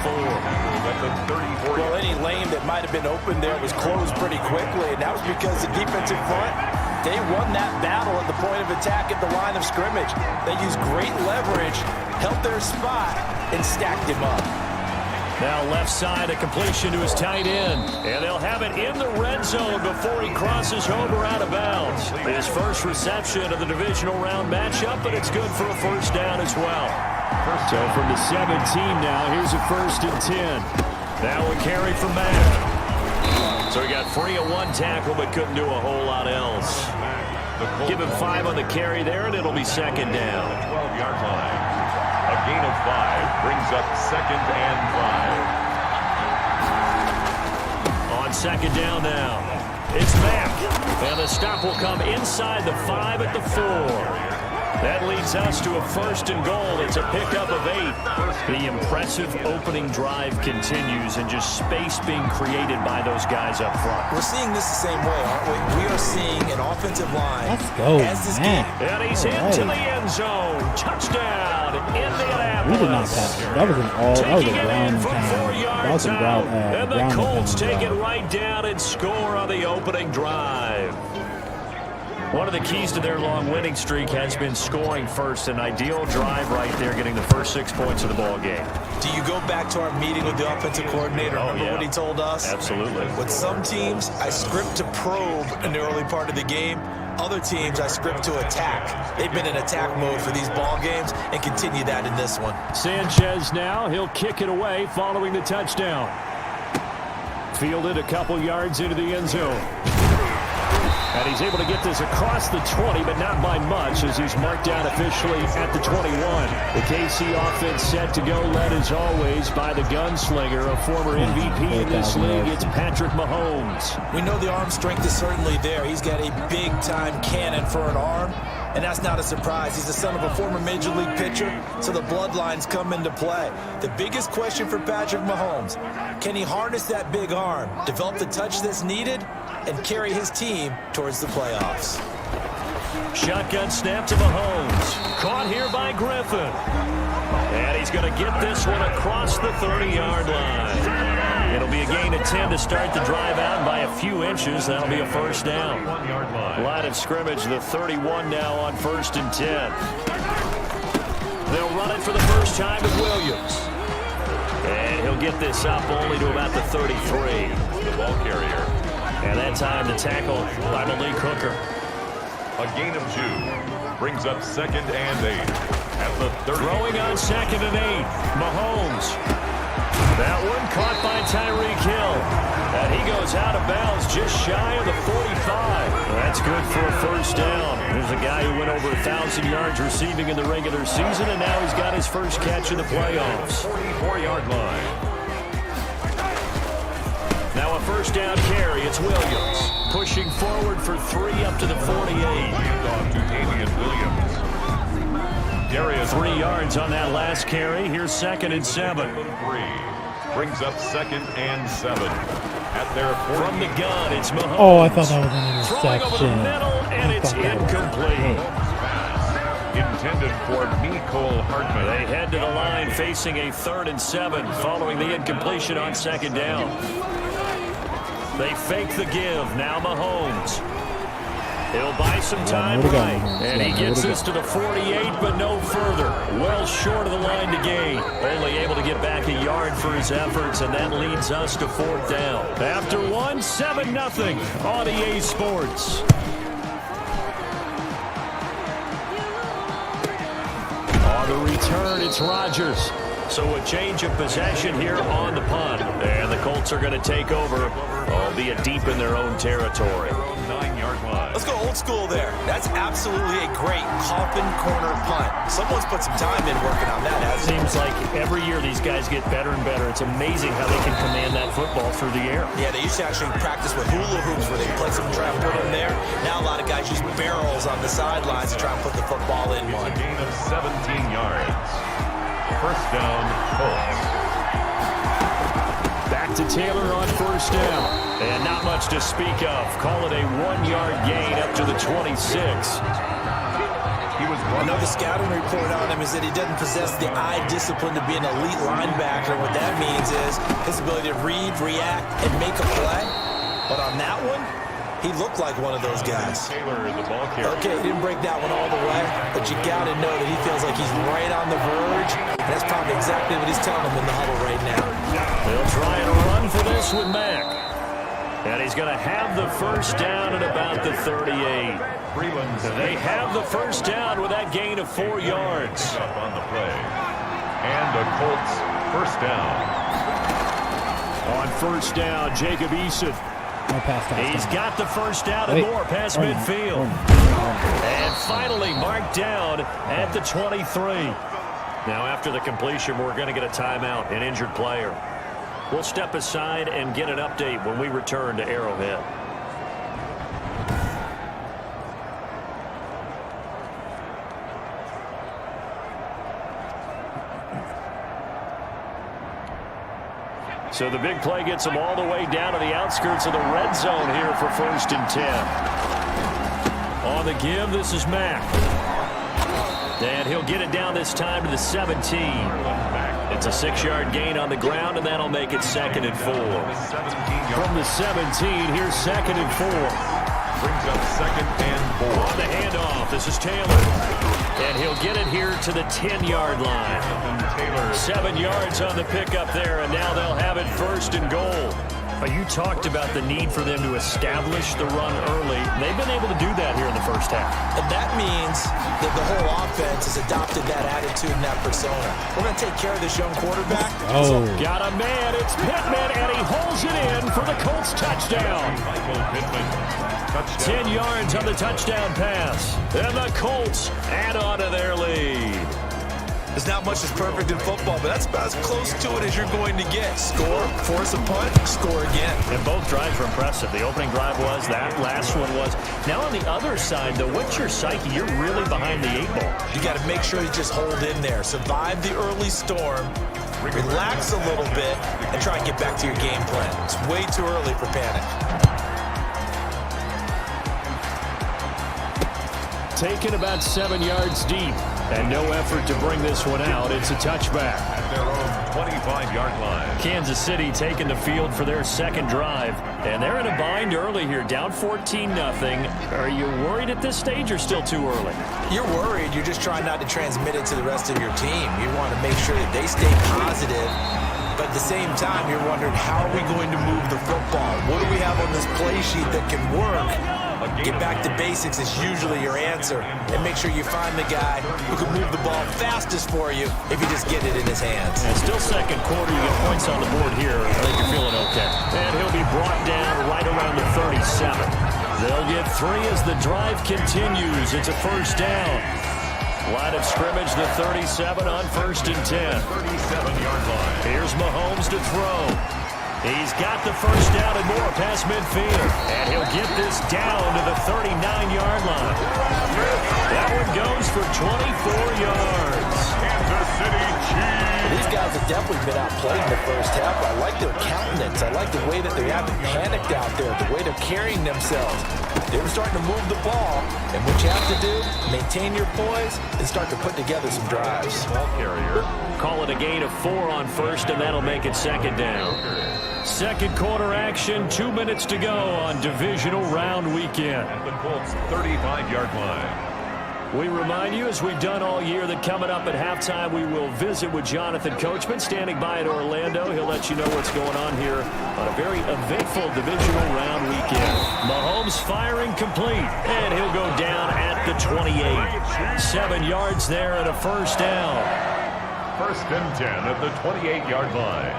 Well, any lane that might have been open there was closed pretty quickly, and that was because the defensive front, they won that battle at the point of attack at the line of scrimmage. They used great leverage, held their spot, and stacked him up. Now left side, a completion to his tight end. And they'll have it in the red zone before he crosses over out of bounds. His first reception of the divisional round matchup, but it's good for a 1st down as well. So from the 17 now, here's a 1st and 10. Now a carry from Mack. So he got free of 1 tackle, but couldn't do a whole lot else. Give him 5 on the carry there, and it'll be 2nd down. 12-yard line. A gain of 5 brings up 2nd and 5. On 2nd down now, it's Mack. And the stop will come inside the 5 at the 4. That leads us to a 1st and goal. It's a pickup of 8. The impressive opening drive continues, and just space being created by those guys up front. We're seeing this the same way, aren't we? We are seeing an offensive line. Let's go, man. And he's into the end zone. Touchdown, Indianapolis. We did not pass. That was an all. That was a ground pound. That was a ground. And the Colts take it right down and score on the opening drive. One of the keys to their long winning streak has been scoring first. An ideal drive right there, getting the first 6 points of the ball game. Do you go back to our meeting with the offensive coordinator? Remember what he told us? Absolutely. With some teams, I script to probe in the early part of the game. Other teams, I script to attack. They've been in attack mode for these ball games and continue that in this one. Sanchez now, he'll kick it away following the touchdown. Fielded a couple yards into the end zone. And he's able to get this across the 20, but not by much, as he's marked down officially at the 21. The KC offense set to go, led as always by the gunslinger, a former MVP in this league. It's Patrick Mahomes. We know the arm strength is certainly there. He's got a big-time cannon for an arm, and that's not a surprise. He's the son of a former Major League pitcher, so the bloodlines come into play. The biggest question for Patrick Mahomes, can he harness that big arm, develop the touch that's needed, and carry his team towards the playoffs? Shotgun snap to Mahomes. Caught here by Griffin. And he's going to get this one across the 30-yard line. It'll be a gain of 10 to start the drive out by a few inches. That'll be a first down. Line of scrimmage, the 31 now on 1st and 10. They'll run it for the first time to Williams. And he'll get this up only to about the 33. The ball carrier. And that time the tackle by Malik Hooker. A gain of 2. Brings up 2nd and 8. At the 30. Throwing on 2nd and 8. Mahomes. That one caught by Tyreek Hill. And he goes out of bounds just shy of the 45. That's good for a first down. There's a guy who went over 1,000 yards receiving in the regular season, and now he's got his first catch in the playoffs. 44-yard line. Now a first down carry. It's Williams. Pushing forward for 3 up to the 48. Handoff to Damian Williams. 3 yards on that last carry. Here's 2nd and 7. 3. Brings up 2nd and 7. At their 40. From the gun, it's Mahomes. Oh, I thought that was an Throwing over the interception. middle, and it's incomplete. Intended for Nicole Hartman. They head to the line facing a 3rd and 7 following the incompletion on 2nd down. They fake the give. Now Mahomes. He'll buy some time right. And he gets this to the 48, but no further. Well short of the line to gain. Only able to get back a yard for his efforts, and that leads us to 4th down. After 1, 7-0 on EA Sports. On the return, it's Rodgers. So a change of possession here on the punt. And the Colts are going to take over, albeit deep in their own territory. 9-yard line. Let's go old school there. That's absolutely a great coffin corner punt. Someone's put some time in working on that, hasn't it? Seems like every year these guys get better and better. It's amazing how they can command that football through the air. Yeah, they used to actually practice with hula hoops where they play some try and put them there. Now a lot of guys use barrels on the sidelines to try and put the football in one. A gain of 17 yards. First down, Colts. Back to Taylor on first down. And not much to speak of. Call it a 1-yard gain up to the 26. I know the scouting report on him is that he doesn't possess the eye discipline to be an elite linebacker. What that means is his ability to read, react, and make a play. But on that one, he looked like one of those guys. Taylor, the ball carrier. Okay, he didn't break that one all the way, but you got to know that he feels like he's right on the verge. And that's probably exactly what he's telling him in the huddle right now. They'll try and run for this with Mack. And he's going to have the first down at about the 38. They have the first down with that gain of 4 yards. Up on the play. And the Colts first down. On first down, Jacob Eason. He's got the first down and more past midfield. And finally marked down at the 23. Now after the completion, we're going to get a timeout, an injured player. We'll step aside and get an update when we return to Arrowhead. So the big play gets him all the way down to the outskirts of the red zone here for 1st and 10. On the give, this is Mack. And he'll get it down this time to the 17. It's a 6-yard gain on the ground, and that'll make it 2nd and 4. From the 17, here's 2nd and 4. Brings up 2nd and 4. On the handoff, this is Taylor. And he'll get it here to the 10-yard line. 7 yards on the pickup there, and now they'll have it 1st and goal. But you talked about the need for them to establish the run early. They've been able to do that here in the first half. And that means that the whole offense has adopted that attitude and that persona. We're going to take care of this young quarterback. Oh. Got a man. It's Pittman, and he holds it in for the Colts touchdown. 10 yards on the touchdown pass. And the Colts add on to their lead. There's not much that's perfect in football, but that's about as close to it as you're going to get. Score, force a punt, score again. And both drives were impressive. The opening drive was, that last one was. Now on the other side, though, what's your psyche? You're really behind the 8 ball. You got to make sure you just hold in there. Survive the early storm, relax a little bit, and try and get back to your game plan. It's way too early for panic. Taken about 7 yards deep. And no effort to bring this one out. It's a touchback. At their own 25-yard line. Kansas City taking the field for their second drive. And they're in a bind early here, down 14-0. Are you worried at this stage or still too early? You're worried. You're just trying not to transmit it to the rest of your team. You want to make sure that they stay positive. But at the same time, you're wondering, how are we going to move the football? What do we have on this play sheet that can work? Get back to basics is usually your answer. And make sure you find the guy who can move the ball fastest for you if you just get it in his hands. And still second quarter, you get points on the board here. I think you're feeling okay. And he'll be brought down right around the 37. They'll get 3 as the drive continues. It's a first down. Line of scrimmage, the 37 on 1st and 10. 37-yard line. Here's Mahomes to throw. He's got the first down and more past midfield. And he'll get this down to the 39-yard line. That one goes for 24 yards. Kansas City Chiefs. These guys have definitely been outplayed in the first half. I like their countenance. I like the way that they haven't panicked out there, the way they're carrying themselves. They were starting to move the ball, and what you have to do, maintain your poise and start to put together some drives. Ball carrier. Call it a gain of 4 on 1st, and that'll make it 2nd down. Second quarter action, 2 minutes to go on divisional round weekend. At the Colts 35-yard line. We remind you, as we've done all year, that coming up at halftime, we will visit with Jonathan Coachman, standing by in Orlando. He'll let you know what's going on here on a very eventful divisional round weekend. Mahomes firing complete, and he'll go down at the 28. 7 yards there and a first down. 1st and 10 at the 28-yard line.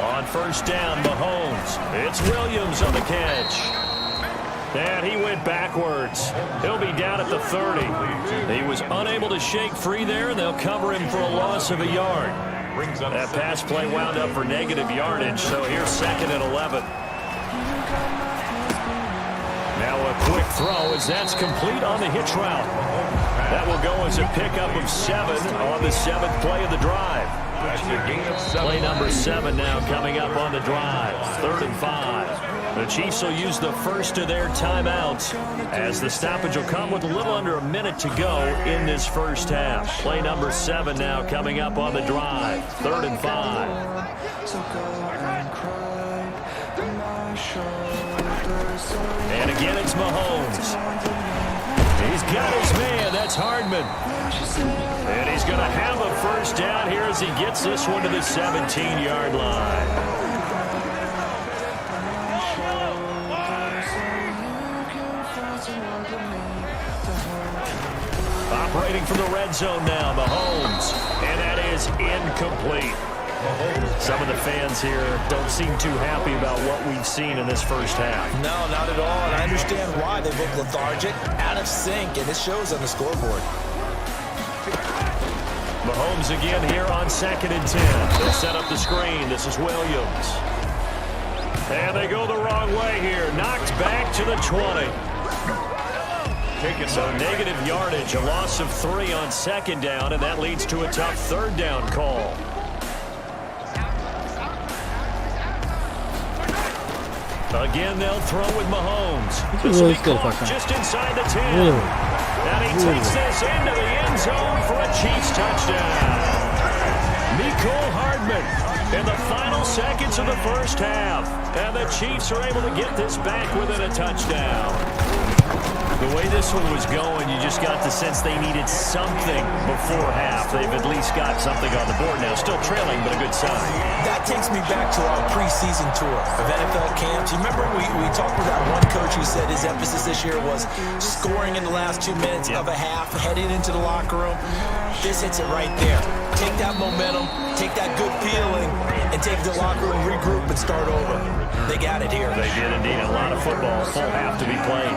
On first down, Mahomes. It's Williams on the catch. And he went backwards. He'll be down at the 30. He was unable to shake free there. They'll cover him for a loss of a yard. That pass play wound up for negative yardage, so here's 2nd and 11. Now a quick throw as that's complete on the hitch route. That will go as a pickup of 7 on the 7th play of the drive. That's a gain of 7. Play number 7 now coming up on the drive. 3rd and 5. The Chiefs will use the first of their timeouts as the stoppage will come with a little under a minute to go in this first half. Play number 7 now coming up on the drive. 3rd and 5. And again, it's Mahomes. He's got his man. That's Hardman. And he's going to have a first down here as he gets this one to the 17-yard line. Operating from the red zone now, Mahomes. And that is incomplete. Some of the fans here don't seem too happy about what we've seen in this first half. No, not at all, and I understand why. They've been lethargic, out of sync, and it shows on the scoreboard. Mahomes again here on 2nd and 10. They'll set up the screen. This is Williams. And they go the wrong way here. Knocked back to the 20. So negative yardage, a loss of 3 on 2nd down, and that leads to a tough 3rd down call. Again, they'll throw with Mahomes. This will be caught just inside the 10. And he takes this into the end zone for a Chiefs touchdown. Mecole Hardman in the final seconds of the first half. And the Chiefs are able to get this back within a touchdown. The way this one was going, you just got the sense they needed something before half. They've at least got something on the board now. Still trailing, but a good sign. That takes me back to our preseason tour of NFL camps. You remember we talked with that one coach who said his emphasis this year was scoring in the last 2 minutes of a half, heading into the locker room. This hits it right there. Take that momentum, take that good feeling, and take the locker room, regroup, and start over. They got it here. They did indeed. A lot of football, full half to be played.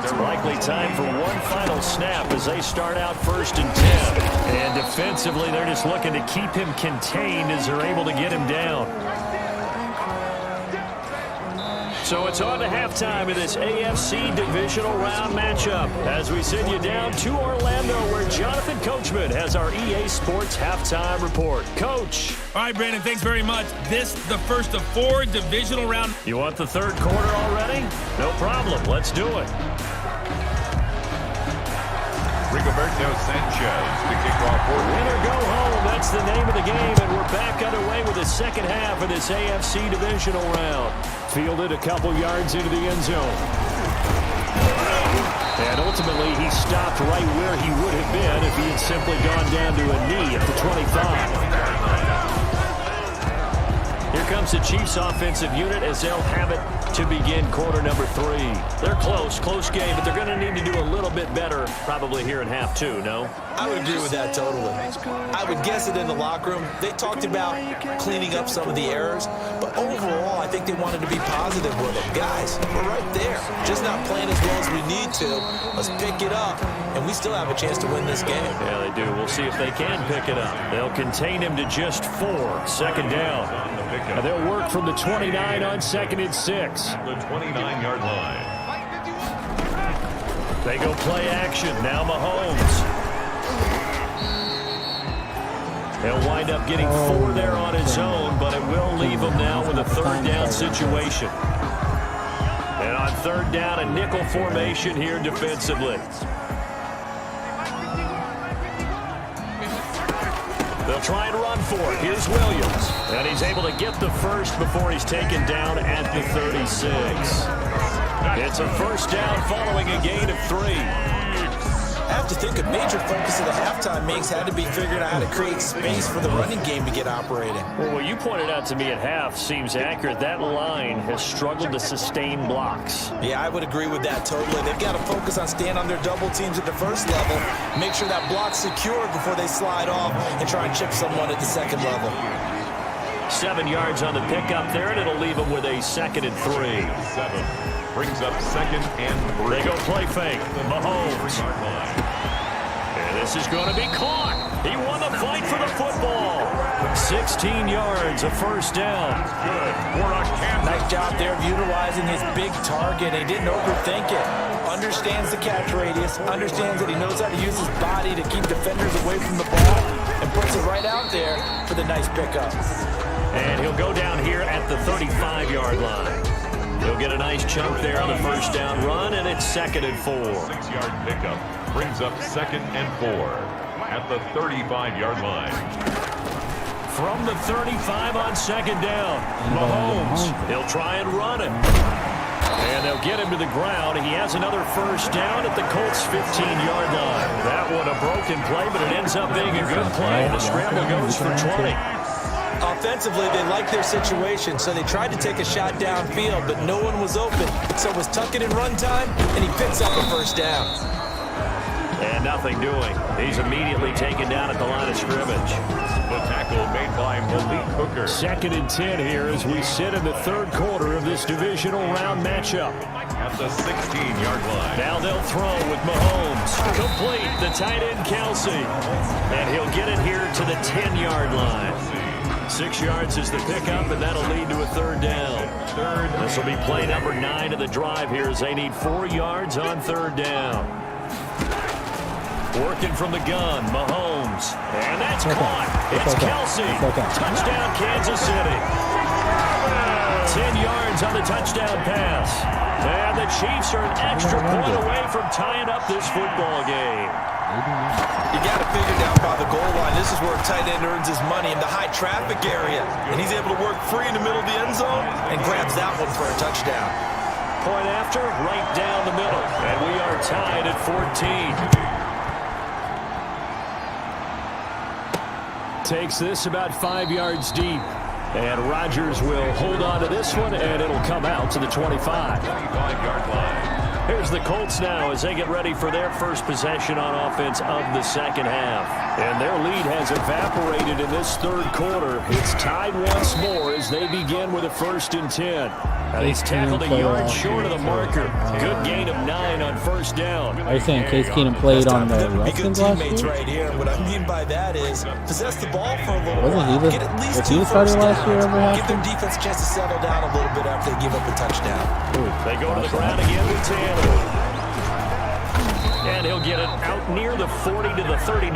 It's likely time for one final snap as they start out 1st and 10. And defensively, they're just looking to keep him contained as they're able to get him down. So it's on to halftime of this AFC divisional round matchup. As we send you down to Orlando, where Jonathan Coachman has our EA Sports halftime report. Coach. All right, Brandon, thanks very much. This the first of 4 divisional round. You want the third quarter already? No problem. Let's do it. Rigoberto Sanchez to kick off for Win or go home, that's the name of the game, and we're back underway with the second half of this AFC divisional round. Fielded a couple yards into the end zone. And ultimately, he stopped right where he would have been if he had simply gone down to a knee at the 25. Here comes the Chiefs offensive unit as they'll have it to begin quarter number 3. They're close game, but they're going to need to do a little bit better probably here in half 2, no? I would agree with that totally. I would guess it in the locker room. They talked about cleaning up some of the errors, but overall, I think they wanted to be positive with them. Guys, we're right there. Just not playing as well as we need to. Let's pick it up, and we still have a chance to win this game. Yeah, they do. We'll see if they can pick it up. They'll contain him to just 4. Second down. And they'll work from the 29 on 2nd and 6. the 29-yard line. They go play action. Now Mahomes. He'll wind up getting 4 there on his own, but it will leave him now with a 3rd down situation. And on 3rd down, a nickel formation here defensively. They'll try and run for it. Here's Williams. And he's able to get the first before he's taken down at the 36. It's a 1st down following a gain of 3. I have to think a major focus of the halftime makes had to be figuring out how to create space for the running game to get operating. Well, what you pointed out to me at half seems accurate. That line has struggled to sustain blocks. Yeah, I would agree with that totally. They've got to focus on staying on their double teams at the first level, make sure that block's secure before they slide off and try and chip someone at the second level. 7 yards on the pickup there, and it'll leave them with a 2nd and 3. 7 brings up 2nd and 3. They go play fake. Mahomes. And this is going to be caught. He won the fight for the football. 16 yards, a 1st down. Good for a Kansas. Nice job there of utilizing his big target. He didn't overthink it. Understands the catch radius. Understands that he knows how to use his body to keep defenders away from the ball. And puts it right out there for the nice pickup. And he'll go down here at the 35-yard line. He'll get a nice chunk there on the 1st down run, and it's 2nd and 4. 6-yard pickup brings up 2nd and 4 at the 35-yard line. From the 35 on 2nd down, Mahomes. He'll try and run it. And they'll get him to the ground. He has another 1st down at the Colts' 15-yard line. That one a broken play, but it ends up being a good play. The scramble goes for 20. Offensively, they liked their situation, so they tried to take a shot downfield, but no one was open. So it was tuck it in run time, and he picks up a 1st down. And nothing doing. He's immediately taken down at the line of scrimmage. The tackle made by Malik Hooker. 2nd and 10 here as we sit in the 3rd quarter of this divisional round matchup. At the 16-yard line. Now they'll throw with Mahomes. Complete, the tight end Kelsey. And he'll get it here to the 10-yard line. 6 yards is the pickup, and that'll lead to a 3rd down. This will be play number 9 of the drive here as they need 4 yards on 3rd down. Working from the gun, Mahomes. And that's caught. It's Kelsey. Touchdown, Kansas City. 10 yards on the touchdown pass. And the Chiefs are an extra point away from tying up this football game. You got to figure down by the goal line. This is where a tight end earns his money in the high traffic area. And he's able to work free in the middle of the end zone and grabs that one for a touchdown. point after, right down the middle. And we are tied at 14. Takes this about 5 yards deep. And Rodgers will hold on to this one, and it'll come out to the 25. 25-yard line. Here's the Colts now as they get ready for their first possession on offense of the second half. And their lead has evaporated in this third quarter. It's tied once more as they begin with a 1st and 10. And he's tackled a yard short of the marker. Good gain of 9 on 1st down. Are you saying Case Keenum played on the Redskins last teammates year? right here. What I mean by that is possess the ball for a little while. Get at least 2 first last year downs. over half? Give their defense a chance to settle down a little bit after they give up a touchdown. They go to the ground again with Taylor. And he'll get it out near the 40 to the 39.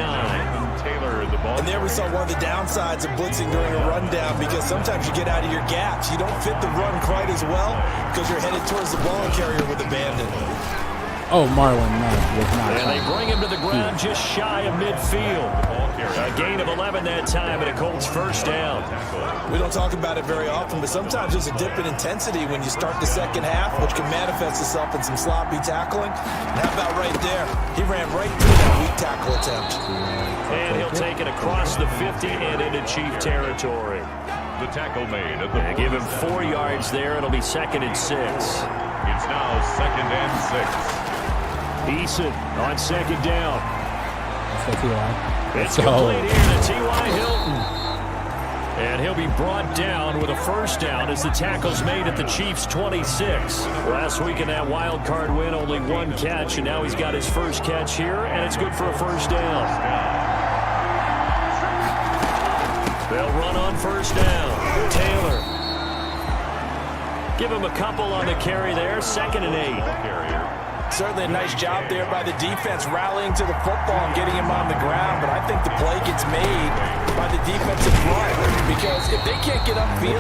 Taylor, the ball. And there we saw one of the downsides of blitzing during a rundown, because sometimes you get out of your gaps. You don't fit the run quite as well because you're headed towards the ball carrier with abandon. Oh, Marlon Mack was not. And they bring him to the ground just shy of midfield. A gain of 11 that time and a Colts 1st down. We don't talk about it very often, but sometimes there's a dip in intensity when you start the second half, which can manifest itself in some sloppy tackling. And how about right there? He ran right through that weak tackle attempt. And he'll take it across the 50 and into Chief territory. The tackle made at the Give him 4 yards there. It'll be 2nd and 6. It's now 2nd and 6. Eason on 2nd down. It's Let's go. complete here to T.Y. Hilton. And he'll be brought down with a 1st down as the tackle's made at the Chiefs' 26. Last week in that wild card win, only 1 catch, and now he's got his 1st catch here, and it's good for a 1st down. They'll run on 1st down. Taylor. Give him a couple on the carry there. 2nd and 8. Certainly a nice job there by the defense rallying to the football and getting him on the ground, but I think the play gets made by the defensive front, because if they can't get upfield,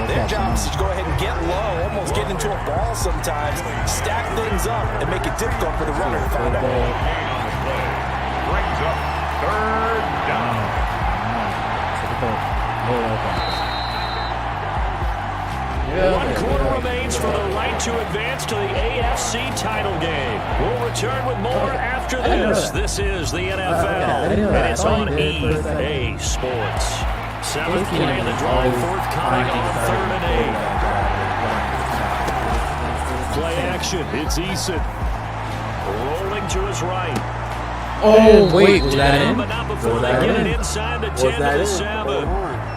their job is to go ahead and get low, almost get into a ball sometimes, stack things up, and make it difficult for the runner to find out. Brings up 3rd down. 1 quarter remains for the right to advance to the AFC title game. We'll return with more after this. This is the NFL, and it's on EA Sports. 7th play of the drive, forthcoming on 3rd and 8. Play action. It's Eason. Rolling to his right. Oh, wait, was that in? But not before they get it inside the 10 to the 7.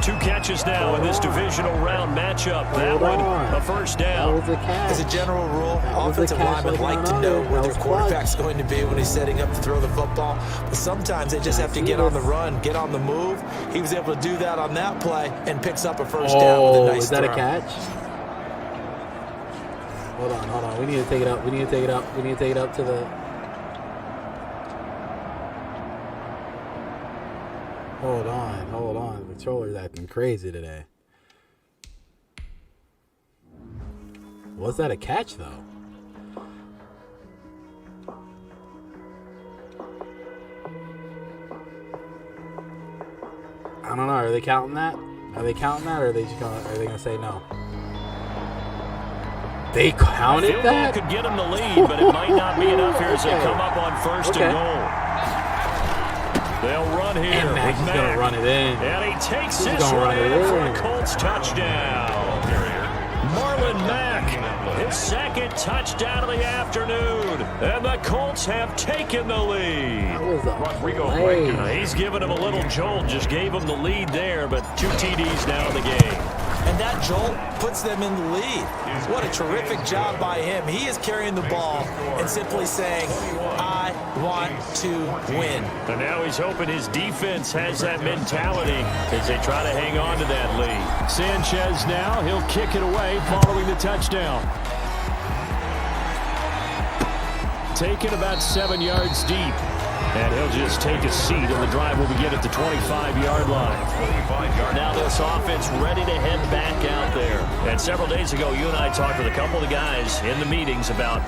2 catches now in this divisional round matchup. That one, a 1st down. As a general rule, offensive linemen like to know where their quarterback's going to be when he's setting up to throw the football. But sometimes they just have to get on the run, get on the move. He was able to do that on that play and picks up a 1st down with a nice is that throw. a catch? Hold on. We need to take it up. We need to take it up to the... Hold on. The controller's acting crazy today. Was that a catch, though? I don't know. Are they counting that? Or are they just gonna say no? They counted that? Could get him the lead, but it might not be enough here as they come up on 1st and goal. They'll run here. And Mack's going to run it in. And he takes this one in for a Colts touchdown. Marlon Mack, his 2nd touchdown of the afternoon. And the Colts have taken the lead. That was a Rodrigo play. He's given him a little jolt, just gave him the lead there, but 2 TDs now in the game. And that jolt puts them in the lead. What a terrific job by him. He is carrying the ball and simply saying, I want to win. And now he's hoping his defense has that mentality as they try to hang on to that lead. Sanchez now, he'll kick it away following the touchdown. Taken about 7 yards deep. And he'll just take a seat, and the drive will begin at the 25-yard line. Now this offense ready to head back out there. And several days ago, you and I talked with a couple of the guys in the meetings about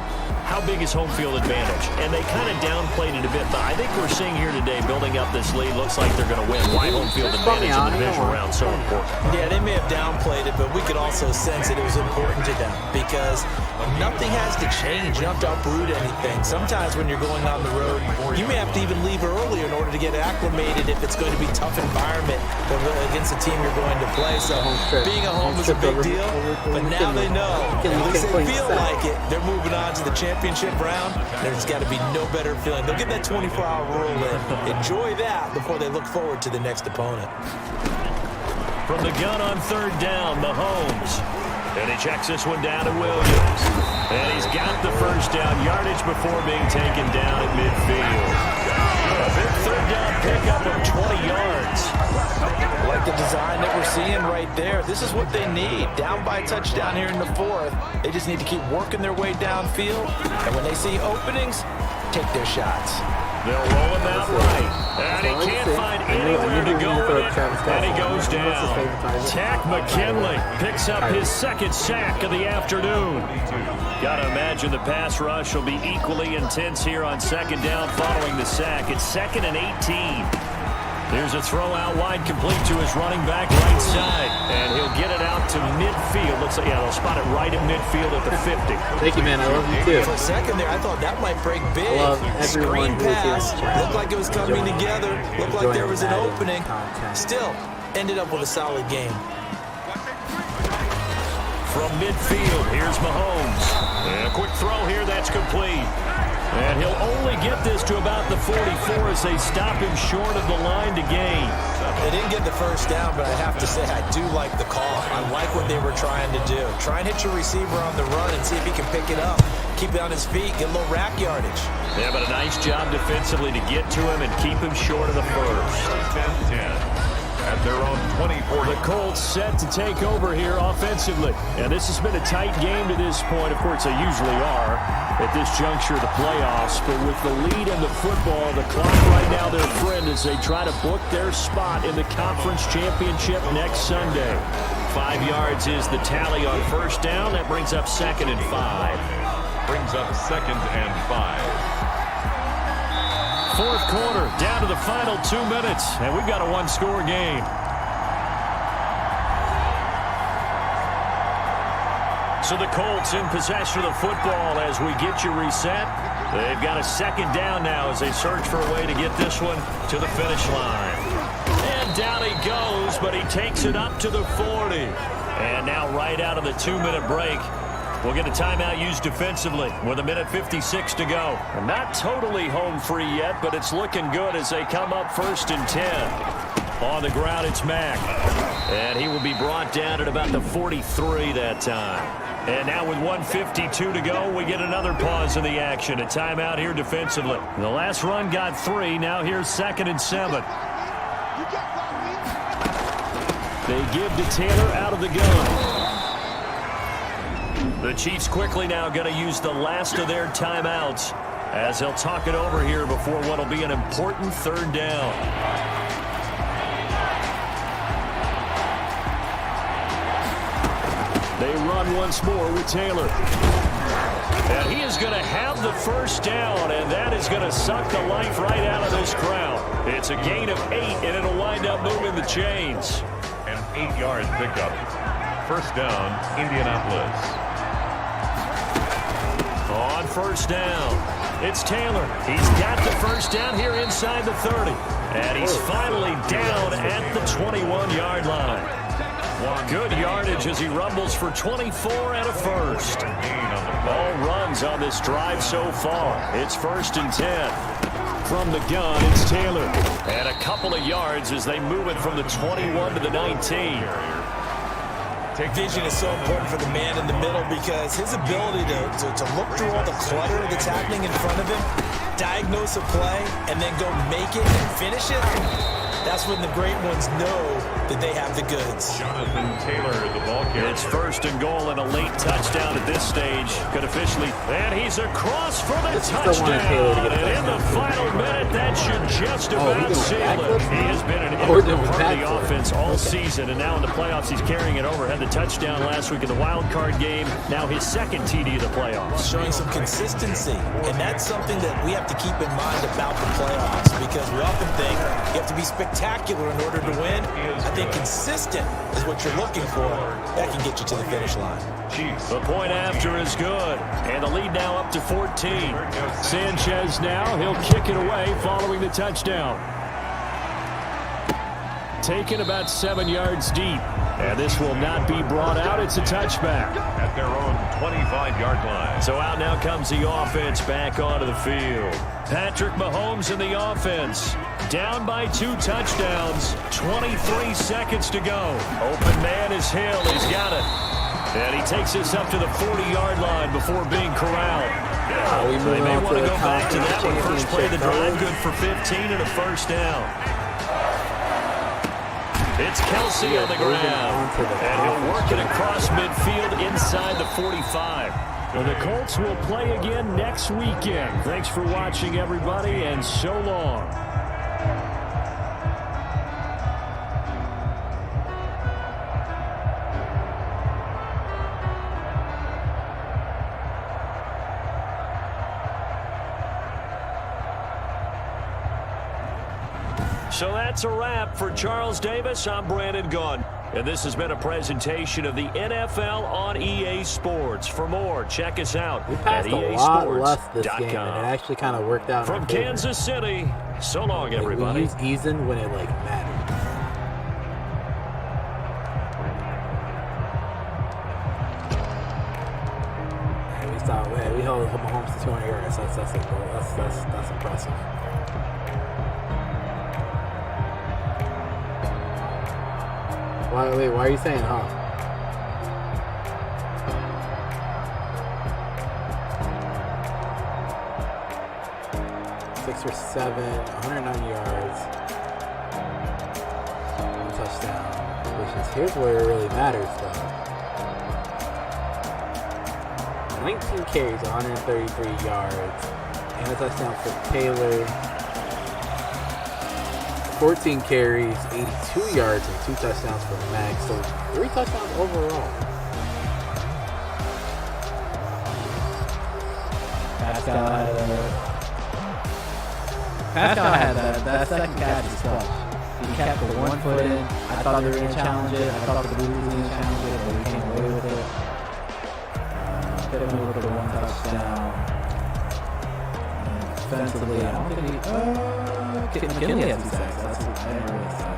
how big is home field advantage? And they kind of downplayed it a bit, but I think we're seeing here today, building up this lead, looks like they're going to win. Why home field advantage in the division round so important? Yeah, they may have downplayed it, but we could also sense that it was important to them because nothing has to change. You don't have to uproot anything. Sometimes when you're going on the road, you may have to even leave earlier in order to get acclimated if it's going to be a tough environment against the team you're going to play. So being at home is a big deal, but now they know, at least they feel like it. They're moving on to the championship round. There's got to be no better feeling. They'll get that 24-hour rule in. Enjoy that before they look forward to the next opponent. From the gun on third down, Mahomes. And he checks this one down to Williams. And he's got the first down yardage before being taken down at midfield. A big third down pickup of 20 yards. Like the design that we're seeing right there. This is what they need. Down by a touchdown here in the fourth. They just need to keep working their way downfield. And when they see openings, take their shots. They'll roll him out right. And he can't find anywhere to go with it. And he goes down. Tack McKinley picks up his second sack of the afternoon. Got to imagine the pass rush will be equally intense here on second down following the sack. It's 2nd and 18. Here's a throw out wide, complete to his running back right side. And he'll get it out to midfield. Looks like, yeah, they'll spot it right at midfield at the 50. Thank you, man. I love you, too. For a second there, I thought that might break big. I love everyone Screen pass. Looked like it was coming together. Looked like there was an opening. Still, ended up with a solid game. From midfield, here's Mahomes. And a quick throw here, that's complete. And he'll only get this to about the 44 as they stop him short of the line to gain. They didn't get the first down, but I have to say I do like the call. I like what they were trying to do. Try and hit your receiver on the run and see if he can pick it up. Keep it on his feet, get a little rack yardage. Yeah, but a nice job defensively to get to him and keep him short of the first. 10-10. At their own 24. The Colts set to take over here offensively. And this has been a tight game to this point. Of course, they usually are at this juncture of the playoffs. But with the lead in the football, the clock right now their friend as they try to book their spot in the conference championship next Sunday. 5 yards is the tally on first down. That brings up 2nd and 5. Brings up 2nd and 5. Fourth quarter, down to the final 2 minutes, and we've got a one-score game. So the Colts in possession of the football as we get you reset. They've got a second down now as they search for a way to get this one to the finish line. And down he goes, but he takes it up to the 40. And now right out of the 2-minute break, we'll get a timeout used defensively with 1:56 to go. And not totally home free yet, but it's looking good as they come up 1st and 10. On the ground, it's Mack. And he will be brought down at about the 43 that time. And now with 1:52 to go, we get another pause in the action. A timeout here defensively. The last run got 3. Now here's 2nd and 7. They give to Taylor out of the gun. The Chiefs quickly now going to use the last of their timeouts as they'll talk it over here before what will be an important third down. They run once more with Taylor. And he is going to have the first down, and that is going to suck the life right out of this crowd. It's a gain of 8, and it'll wind up moving the chains. An 8-yard pickup. First down, Indianapolis. On first down, it's Taylor. He's got the first down here inside the 30. And he's finally down at the 21-yard line. Good yardage as he rumbles for 24 and a first. All runs on this drive so far. It's 1st and 10. From the gun, it's Taylor. And a couple of yards as they move it from the 21 to the 19. Vision is so important for the man in the middle because his ability to look through all the clutter that's happening in front of him, diagnose a play, and then go make it and finish it, that's when the great ones know that they have the goods. Jonathan Taylor, the ball carrier. It's 1st and goal and a late touchdown at this stage. Could officially, and he's across for the touchdown. And in the final minute, that should just about seal it. He has been an integral part of the offense all season, and now in the playoffs he's carrying it over. Had the touchdown last week in the wild card game. Now his second TD of the playoffs. Showing some consistency, and that's something that we have to keep in mind about the playoffs, because we often think you have to be spectacular in order to win. I think consistent is what you're looking for. That can get you to the finish line. The point after is good, and the lead now up to 14. Sanchez now, he'll kick it away following the touchdown. Taken about 7 yards deep, and this will not be brought out. It's a touchback. At their own 25-yard line. So out now comes the offense back onto the field. Patrick Mahomes in the offense. Down by 2 touchdowns. 23 seconds to go. Open man is Hill. He's got it. And he takes us up to the 40-yard line before being corraled. They may want to go back to that one. First play of the drive, good for 15 and a first down. It's Kelsey on the ground, and he'll work it across midfield inside the 45. Well, the Colts will play again next weekend. Thanks for watching, everybody, and so long. So that's a wrap for Charles Davis. I'm Brandon Gunn. And this has been a presentation of the NFL on EA Sports. For more, check us out we passed at a lot less this game, and it actually kind of worked out. From Kansas City, so long, everybody. We used Eason when it, mattered. We held Mahomes to 200 yards. That's impressive. Why are you saying, huh? Six or seven, 190 yards, 1 touchdown. Here's where it really matters, though. 19 carries, 133 yards, and a touchdown for Taylor. 14 carries, 82 yards, and 2 touchdowns for Max. So 3 touchdowns overall. Pascal had that second catch is clutch. He kept the 1 foot in. I thought they were going to challenge it. I thought the Blues were going to challenge it, but we came away with it. Hit him with the 1 touchdown. And defensively, I don't think he... McKinley had 2 sacks. That's what I didn't realize that.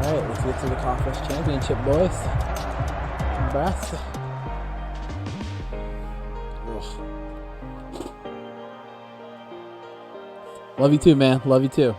Alright, let's get to the conference championship, boys. Congrats. Love you too, man. Love you too.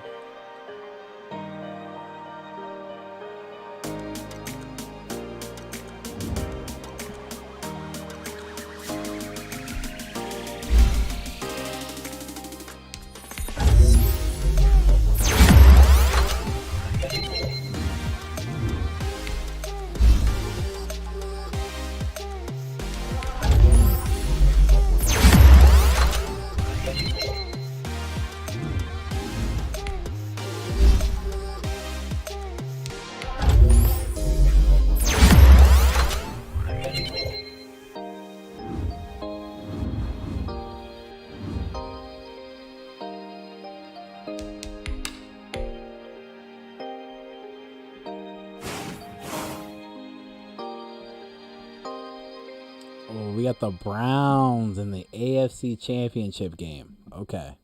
We got the Browns in the AFC Championship game. Okay.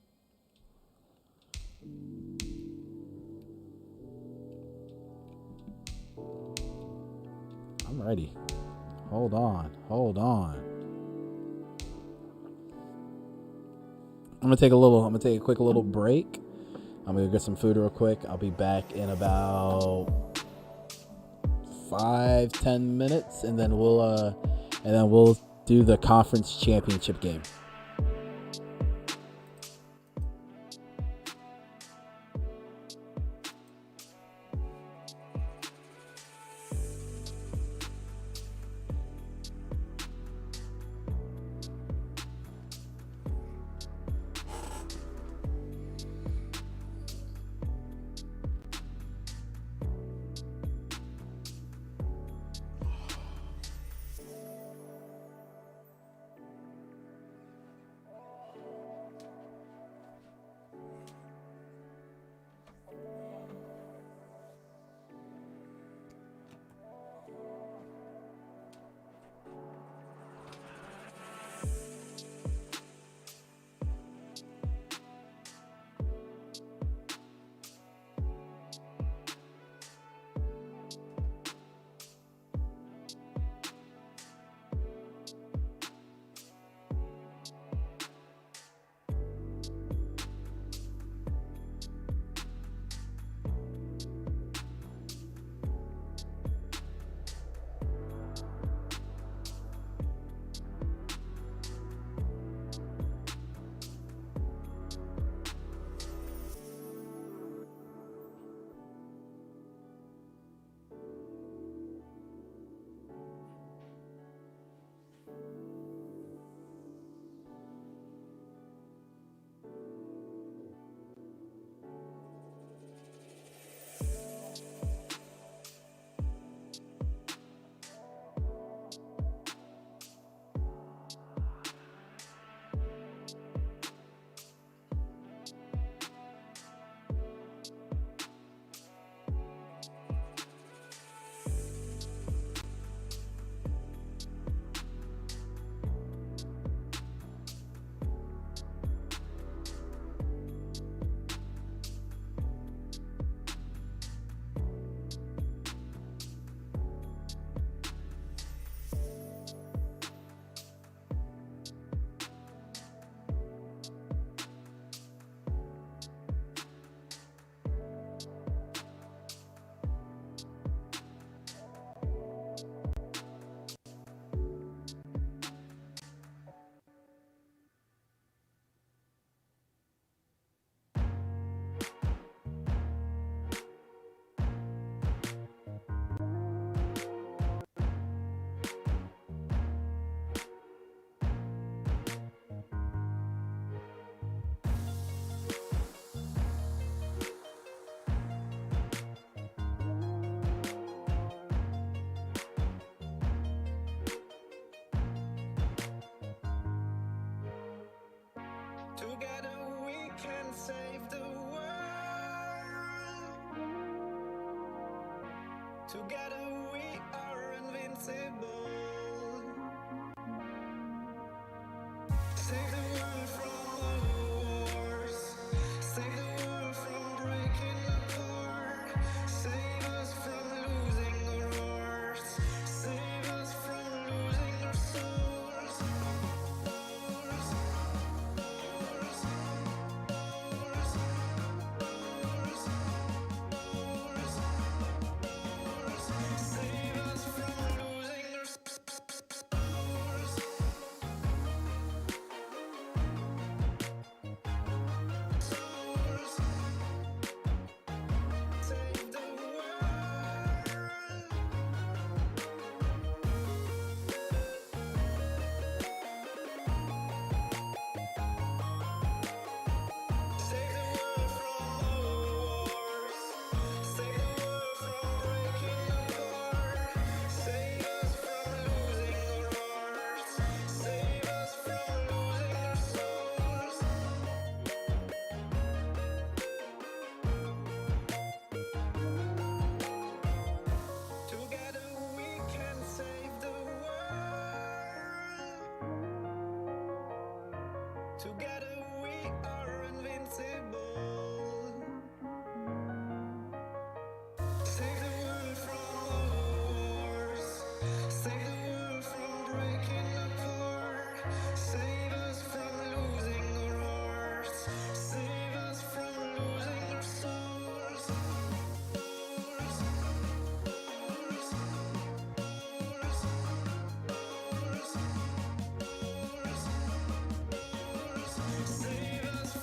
I'm ready. Hold on. I'm gonna take a quick little break. I'm gonna get some food real quick. I'll be back in about 5-10 minutes, and then we'll do the conference championship game. Together we can save the world. Together we are invincible. Save the world from wars. Save the world from breaking apart. Save us from losing our hearts. Save us from losing our souls. Save us from losing our souls. Save the world. Save the world from wars. Save the world from breaking apart. Save us from losing our hearts. Save us from losing our souls. Together we can save the world. Together we are invincible. Save the world from wars. Save the world from breaking apart. Save us from losing our hearts. Save us from losing our souls. Save us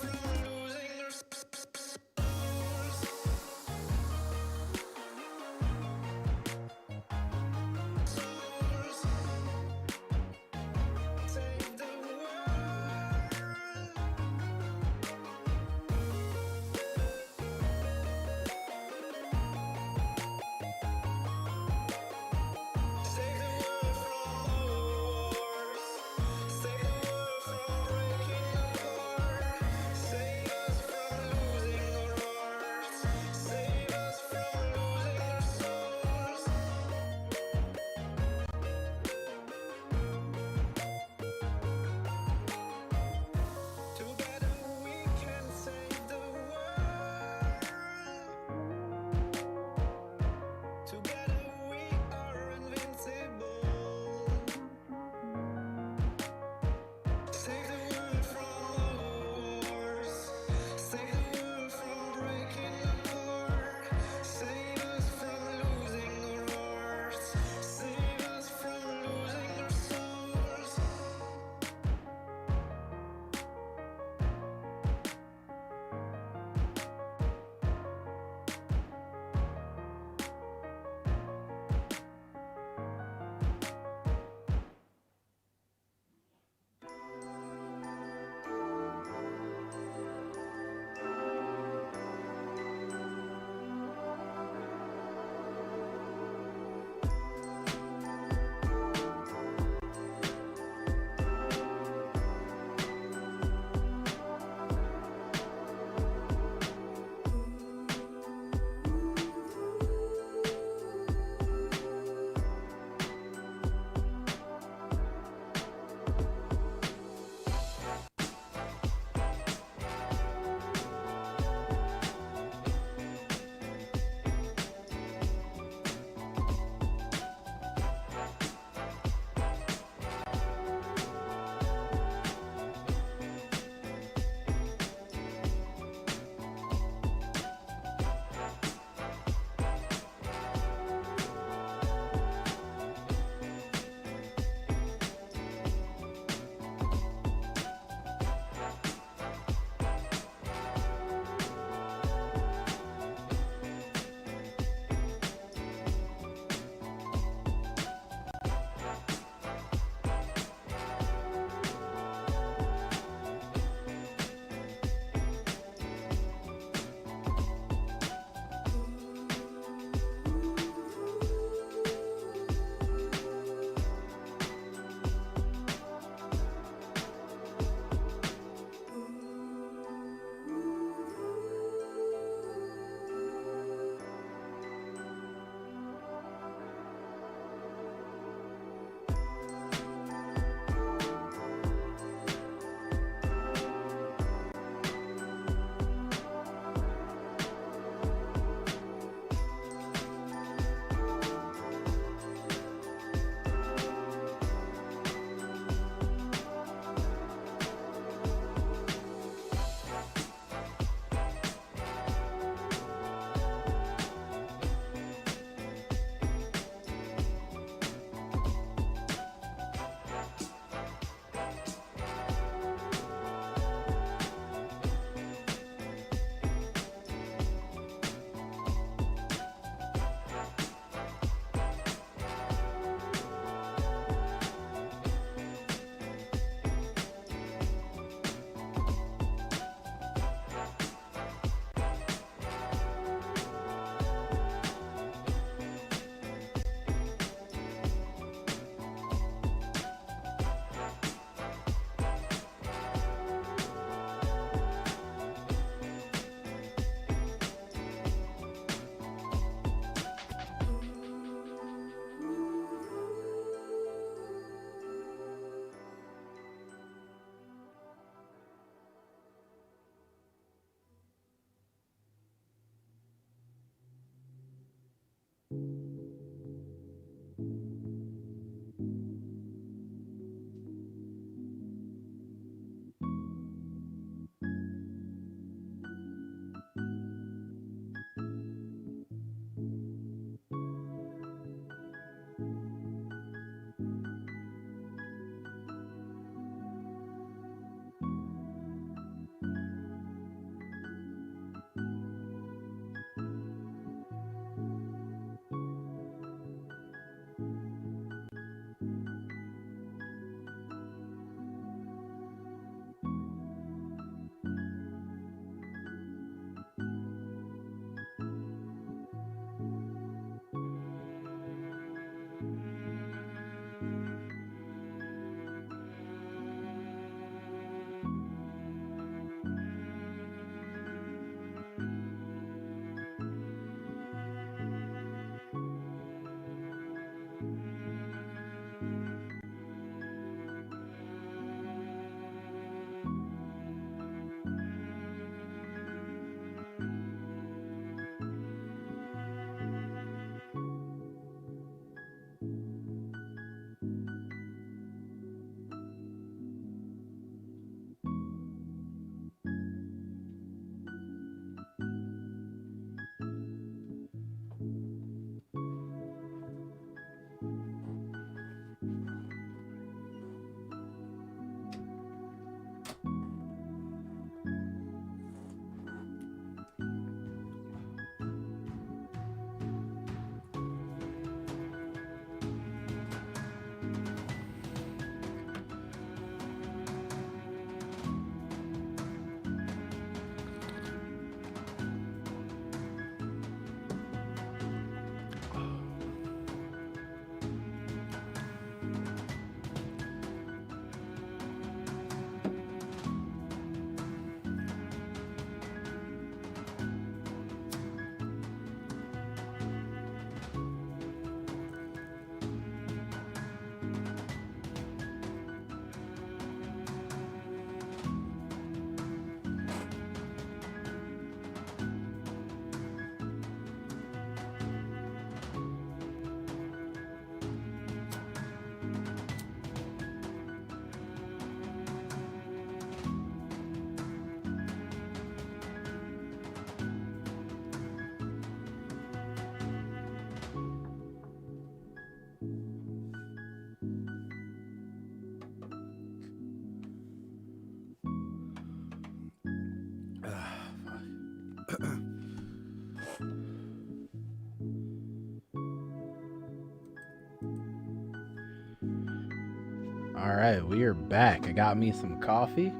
All right, we are back. I got me some coffee.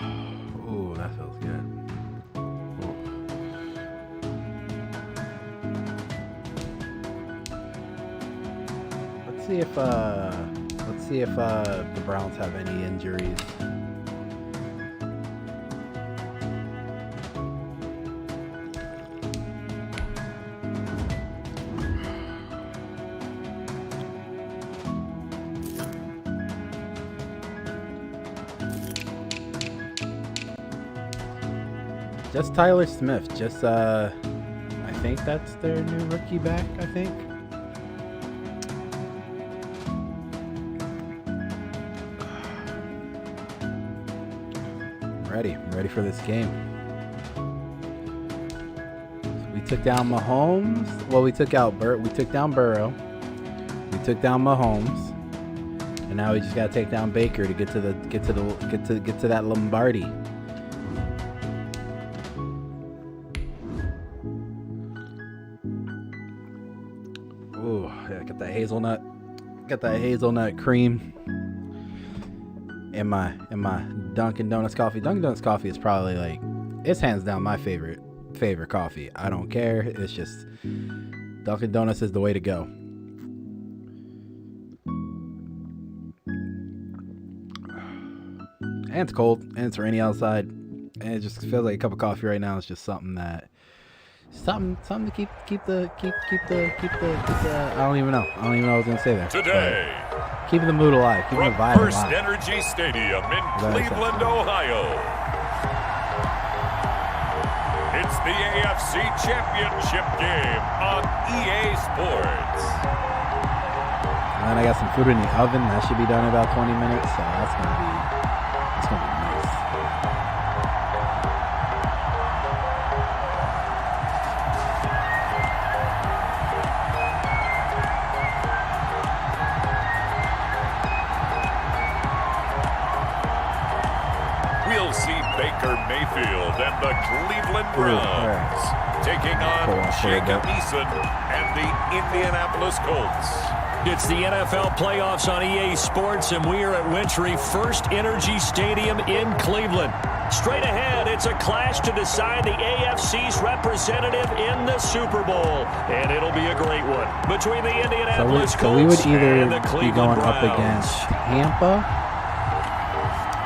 Ooh, that feels good. Let's see if the Browns have any injuries. Just Tyler Smith. Just I think that's their new rookie back, I think. I'm ready for this game. So we took down Mahomes. Well, we took down Burrow. We took down Mahomes. And now we just gotta take down Baker to get to that Lombardi. Ooh, yeah, got that hazelnut cream in my Dunkin' Donuts coffee. Dunkin' Donuts coffee is probably like, it's hands down my favorite coffee. I don't care. It's just Dunkin' Donuts is the way to go. And it's cold and it's rainy outside, and it just feels like a cup of coffee right now is just something to keep the I don't even know what I was gonna say there. Today, keeping the mood alive, keeping the vibe First alive. Energy Stadium in Cleveland, Ohio. It's the AFC Championship game on EA Sports. And then I got some food in the oven. That should be done in about 20 minutes, so that's gonna be nice. We'll see Baker Mayfield and the Cleveland Browns taking on Jacob Eason and the Indianapolis Colts. It's the NFL playoffs on EA Sports, and we are at Wintry First Energy Stadium in Cleveland. Straight ahead, it's a clash to decide the AFC's representative in the Super Bowl, and it'll be a great one between the Indianapolis So we would Colts either and the be Cleveland going Browns. up against Tampa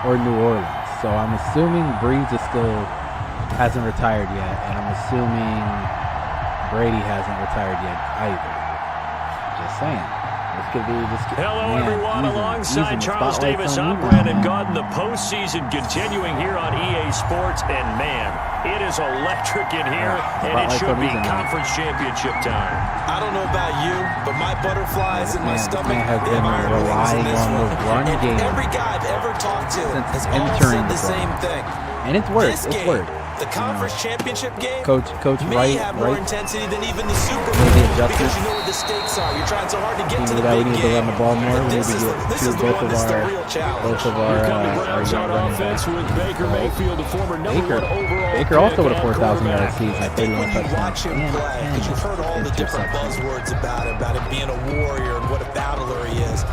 or New Orleans. So I'm assuming Breeze hasn't retired yet, and I'm assuming Brady hasn't retired yet either. Just saying. Hello, everyone. Alongside Charles Davis, I'm Brandon Gaudin. The postseason continuing here on EA Sports, and man, it is electric in here, and it should be conference championship time. I don't know about you, but my butterflies in my stomach, man has they been have iron wings in relying this on one. the run And game every guy I've ever talked to has all entering said the the same thing. And it's worked. This It's game, worked. the conference championship game, Coach may have more Wright. intensity than even the Super Maybe Bowl adjustments. because you know what the stakes are. You're trying so hard to get to the that we big need to run game. the ball more. But We need this to is get the both one of that's the our real challenge. Browns young on running offense backs. with Baker Mayfield, the former number one overall Baker also pick with a and 4,000 yard quarterback. season. I think when you 31 watch him touchdowns. play, because you've heard all the different buzzwords about him being a warrior and what a battler he is.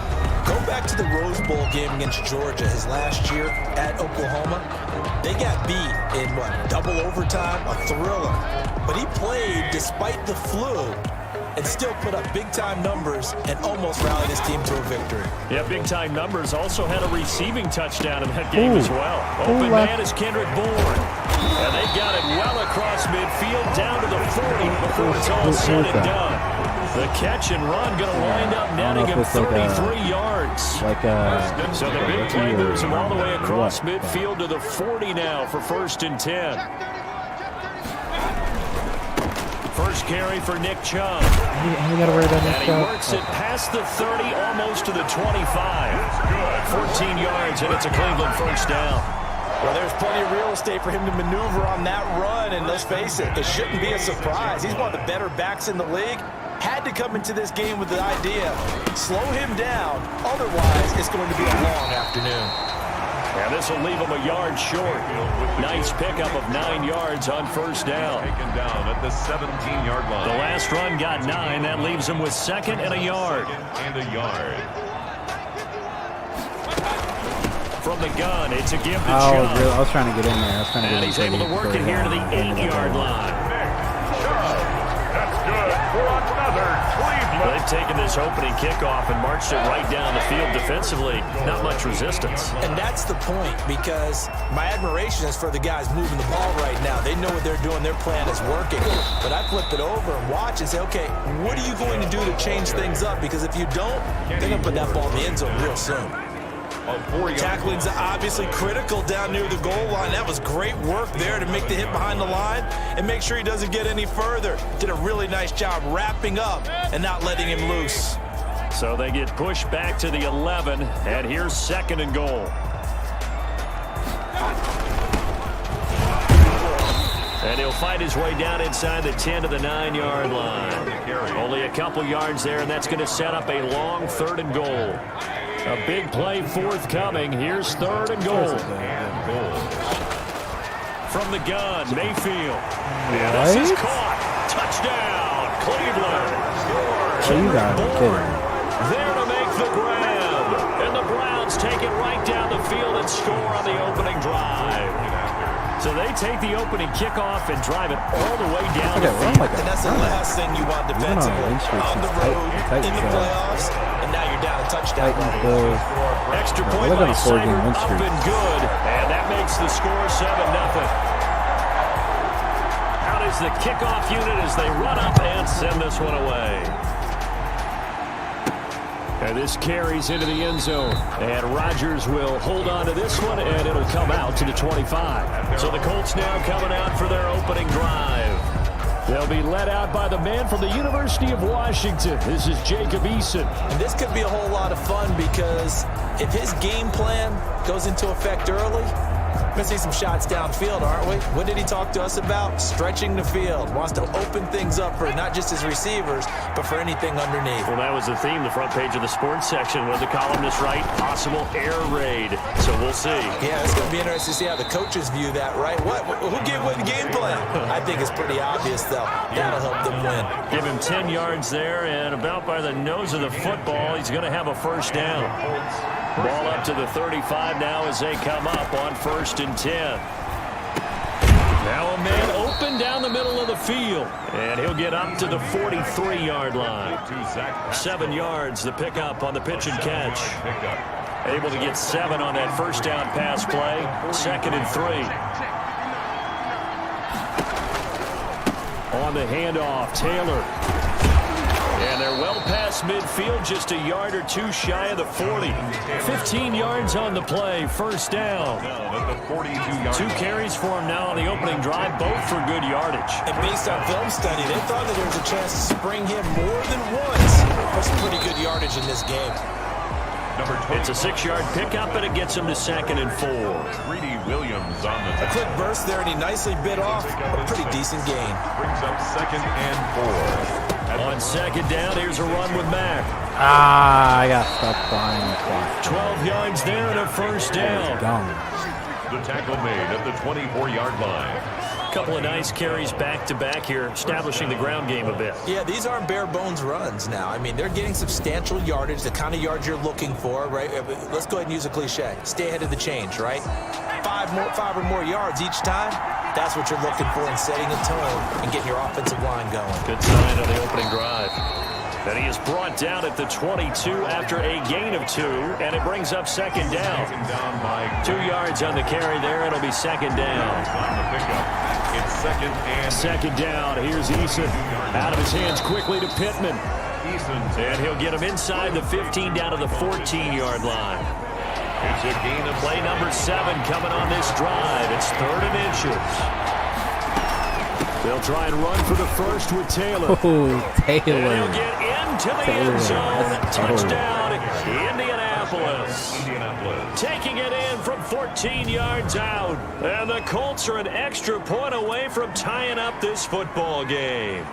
Go back to the Rose Bowl game against Georgia his last year at Oklahoma. They got beat in, double overtime? A thriller. But he played despite the flu and still put up big-time numbers and almost rallied his team to a victory. Yeah, big-time numbers. Also had a receiving touchdown in that game as well. Open man is Kendrick Bourne. And they got it well across midfield, down to the 40 before it's all said and done. The catch and run going to wind up netting him 33 yards. So the big play moves him all the way across midfield to the 40 now for 1st and 10. First carry for Nick Chubb. And he works it past the 30, almost to the 25. 14 yards, and it's a Cleveland first down. Well, there's plenty of real estate for him to maneuver on that run, and let's face it, it shouldn't be a surprise. He's one of the better backs in the league. Had to come into this game with the idea, slow him down, otherwise it's going to be a long afternoon. And this will leave him a yard short. Nice pickup of 9 yards on first down. Taken down at the 17-yard line. The last run got 9. That leaves him with 2nd and a yard. And a yard. From the gun, it's a give to Oh, Chubb. really? I was trying to get in there. I was trying to get And in he's able to work it here to the 8-yard line. That's good for another Cleveland. They've taken this opening kickoff and marched it right down the field defensively. Not much resistance. And that's the point, because my admiration is for the guys moving the ball right now. They know what they're doing. Their plan is working. But I flip it over and watch and say, okay, what are you going to do to change things up? Because if you don't, they're going to put that ball in the end zone real soon. Tackling's obviously critical down near the goal line. That was great work there to make the hit behind the line and make sure he doesn't get any further. Did a really nice job wrapping up and not letting him loose. So they get pushed back to the 11, and here's 2nd and goal. And he'll fight his way down inside the 10 to the 9-yard line. Only a couple yards there, and that's going to set up a long 3rd and goal. A big play forthcoming. Here's 3rd and goal. From the gun, Mayfield. And this is caught. Touchdown, Cleveland. There to make the grab. And the Browns take it right down the field and score on the opening drive. So they take the opening kickoff and drive it all the way down the field. And that's the last thing you want defensively. On the road, in the playoffs, and now you're down a touchdown. Extra point by Simon, up and good. And that makes the score 7-0. Out is the kickoff unit as they run up and send this one away. And this carries into the end zone. And Rodgers will hold on to this one, and it'll come out to the 25. So the Colts now coming out for their opening drive. They'll be led out by the man from the University of Washington. This is Jacob Eason. And this could be a whole lot of fun, because if his game plan goes into effect early, we're going to see some shots downfield, aren't we? What did he talk to us about? Stretching the field. Wants to open things up for not just his receivers, but for anything underneath. Well, that was the theme, the front page of the sports section, where the columnist write possible air raid. So we'll see. Yeah, it's going to be interesting to see how the coaches view that, right? Who gave away the game plan? I think it's pretty obvious, though. That'll help them win. Give him 10 yards there, and about by the nose of the football, he's going to have a first down. Ball up to the 35 now as they come up on 1st and 10. Now a man open down the middle of the field, and he'll get up to the 43-yard line. 7 yards, the pickup on the pitch and catch. Able to get 7 on that first down pass play. 2nd and 3. On the handoff, Taylor. And they're well past midfield, just a yard or two shy of the 40. 15 yards on the play, first down. 2 carries for him now on the opening drive, both for good yardage. And based on film study, they thought that there was a chance to spring him more than once for some pretty good yardage in this game. It's a 6-yard pickup, and it gets him to 2nd and 4. Greedy Williams on the A quick burst there, and he nicely bit off a pretty decent gain. brings up 2nd and 4. On 2nd down, here's a run with Mack. I got stuck behind the clock. 12 yards there and a first down. The tackle made at the 24-yard line. Couple of nice carries back-to-back here, establishing the ground game a bit. Yeah, these aren't bare-bones runs now. I mean, they're getting substantial yardage, the kind of yards you're looking for, right? Let's go ahead and use a cliche. Stay ahead of the change, right? 5 or more yards each time. That's what you're looking for in setting a tone and getting your offensive line going. Good sign on the opening drive. And he is brought down at the 22 after a gain of 2, and it brings up 2nd down. 2 yards on the carry there. It'll be 2nd down. On the pickup, it's 2nd and 2nd down. Here's Eason. Out of his hands quickly to Pittman. And he'll get him inside the 15 down to the 14-yard line. It's a gain of play number 7 coming on this drive. It's 3rd and inches. They'll try and run for the first with Taylor. Oh, Taylor. And he'll get into the end zone. Touchdown, Indianapolis. Taking it in from 14 yards out. And the Colts are an extra point away from tying up this football game.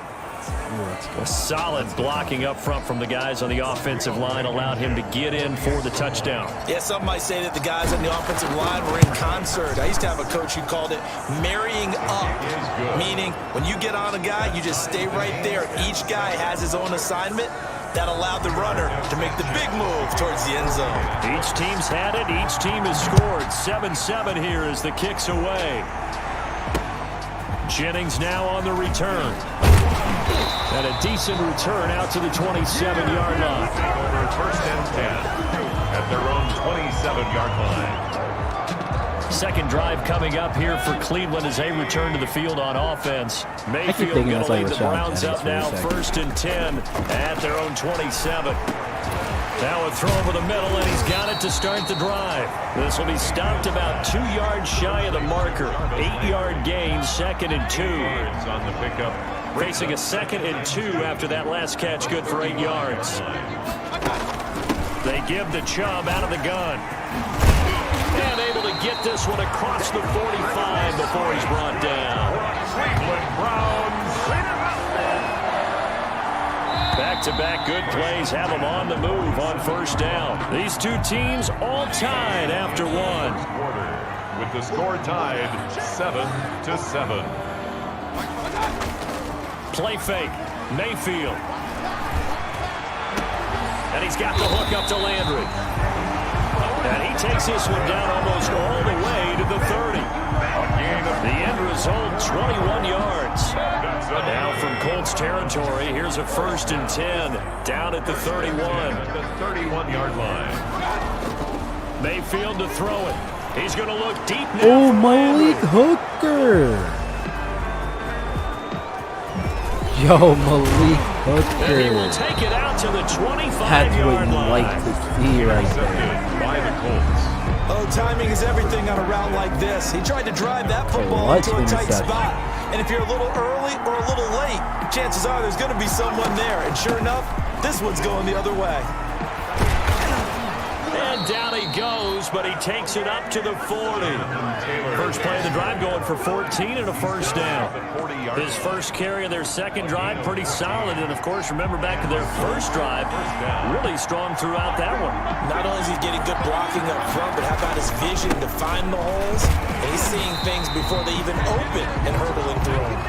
Solid blocking up front from the guys on the offensive line allowed him to get in for the touchdown. Yeah, some might say that the guys on the offensive line were in concert. I used to have a coach who called it marrying up, meaning when you get on a guy, you just stay right there. Each guy has his own assignment. That allowed the runner to make the big move towards the end zone. Each team's had it. Each team has scored. 7-7 here as the kick's away. Jennings now on the return. And a decent return out to the 27-yard line. Over first and 10 at their own 27-yard line. Second drive coming up here for Cleveland as they return to the field on offense. Mayfield going to lead the Browns up now, first and 10 at their own 27. Now a throw over the middle, and he's got it to start the drive. This will be stopped about 2 yards shy of the marker. 8-yard gain, 2nd and 2. On the pickup. Facing a 2nd and 2 after that last catch, good for 8 yards. They give the Chubb out of the gun. And able to get this one across the 45 before he's brought down. Cleveland Browns. Back-to-back good plays have them on the move on first down. These two teams all tied after one. With the score tied 7-7. Play fake. Mayfield. And he's got the hook up to Landry. And he takes this one down almost all the way to the 30. The end result, 21 yards. Now from Colts territory, here's a first and 10 down at the 31. The 31-yard line. Mayfield to throw it. He's going to look deep now. Oh, Malik Hooker. And Yo, Malik he will Hooker. take it out to the 25-yard That's what you line. like to see right there. By the Colts. Oh, timing is everything on a route like this. He tried to drive that football Clutch into a tight interception. spot. And if you're a little early or a little late, chances are there's going to be someone there. And sure enough, this one's going the other way. And down he goes, but he takes it up to the 40. First play of the drive going for 14 and a first down. His first carry of their second drive, pretty solid. And, of course, remember back to their first drive, really strong throughout that one. Not only is he getting good blocking up front, but how about his vision to find the holes? And he's seeing things before they even open and hurdling through them.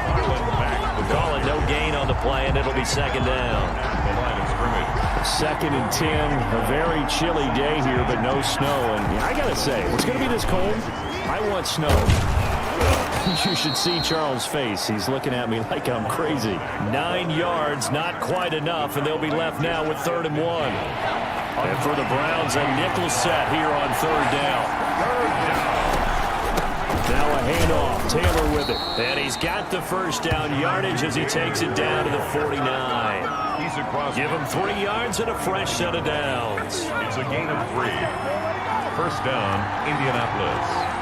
We'll call it no gain on the play, and it'll be second down. The line of scrimmage. 2nd and 10, a very chilly day here, but no snow. And I got to say, it's going to be this cold. I want snow. You should see Charles' face. He's looking at me like I'm crazy. 9 yards, not quite enough, and they'll be left now with 3rd and 1. And for the Browns, a nickel set here on 3rd down. Now a handoff, Taylor with it. And he's got the first down yardage as he takes it down to the 49. He's across. Give him 3 yards and a fresh set of downs. It's a gain of 3. First down, Indianapolis.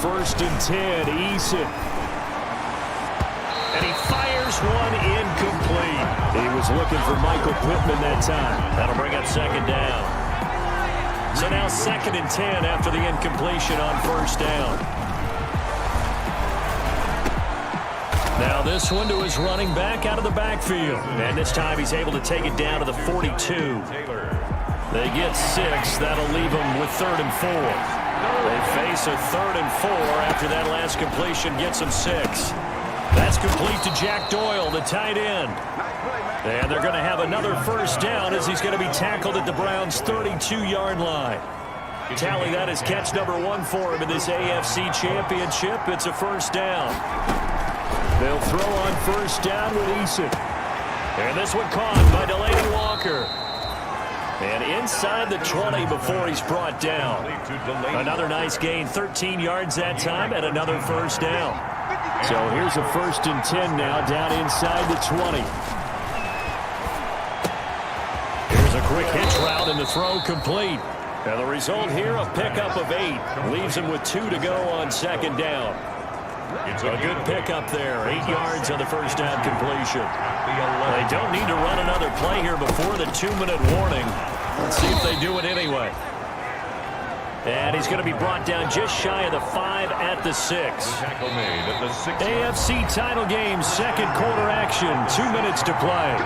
First and 10, Eason. And he fires one incomplete. He was looking for Michael Pittman that time. That'll bring up second down. So now 2nd and 10 after the incompletion on first down. Now this one to his running back out of the backfield. And this time he's able to take it down to the 42. They get 6. That'll leave them with 3rd and 4. They face a 3rd and 4 after that last completion gets them 6. That's complete to Jack Doyle, the tight end. And they're going to have another first down as he's going to be tackled at the Browns' 32-yard line. Tally that is catch number 1 for him in this AFC Championship. It's a first down. They'll throw on first down with Eason. And this one caught by Delaney Walker. And inside the 20 before he's brought down. Another nice gain, 13 yards that time, and another first down. So here's a 1st and 10 now, down inside the 20. Here's a quick hitch route, and the throw complete. And the result here, a pickup of 8. Leaves him with 2 to go on 2nd down. It's a good pickup there. 8 yards on the first down completion. They don't need to run another play here before the 2-minute warning. Let's see if they do it anyway. And he's going to be brought down just shy of the 5 at the 6. Tackle made at the 6. AFC title game, second quarter action, 2 minutes to play.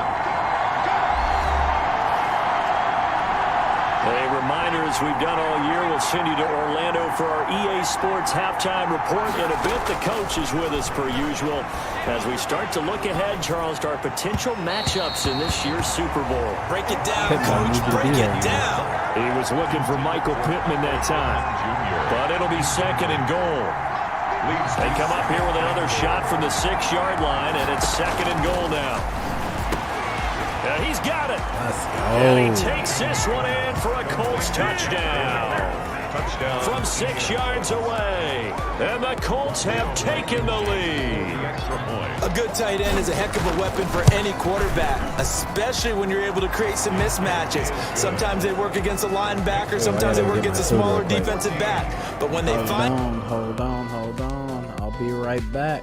A reminder, as we've done all year, we'll send you to Orlando for our EA Sports halftime report. In a bit, the coach is with us per usual as we start to look ahead, Charles, to our potential matchups in this year's Super Bowl. Break it down, Coach. Break it down. He was looking for Michael Pittman that time, but it'll be second and goal. They come up here with another shot from the 6-yard line, and it's second and goal now. Yeah, he's got it. Let's go. And he takes this one in for a Colts touchdown. From 6 yards away. And the Colts have taken the lead. A good tight end is a heck of a weapon for any quarterback, especially when you're able to create some mismatches. Sometimes they work against a linebacker, sometimes they work against a smaller defensive back. But when they find... Hold on. I'll be right back.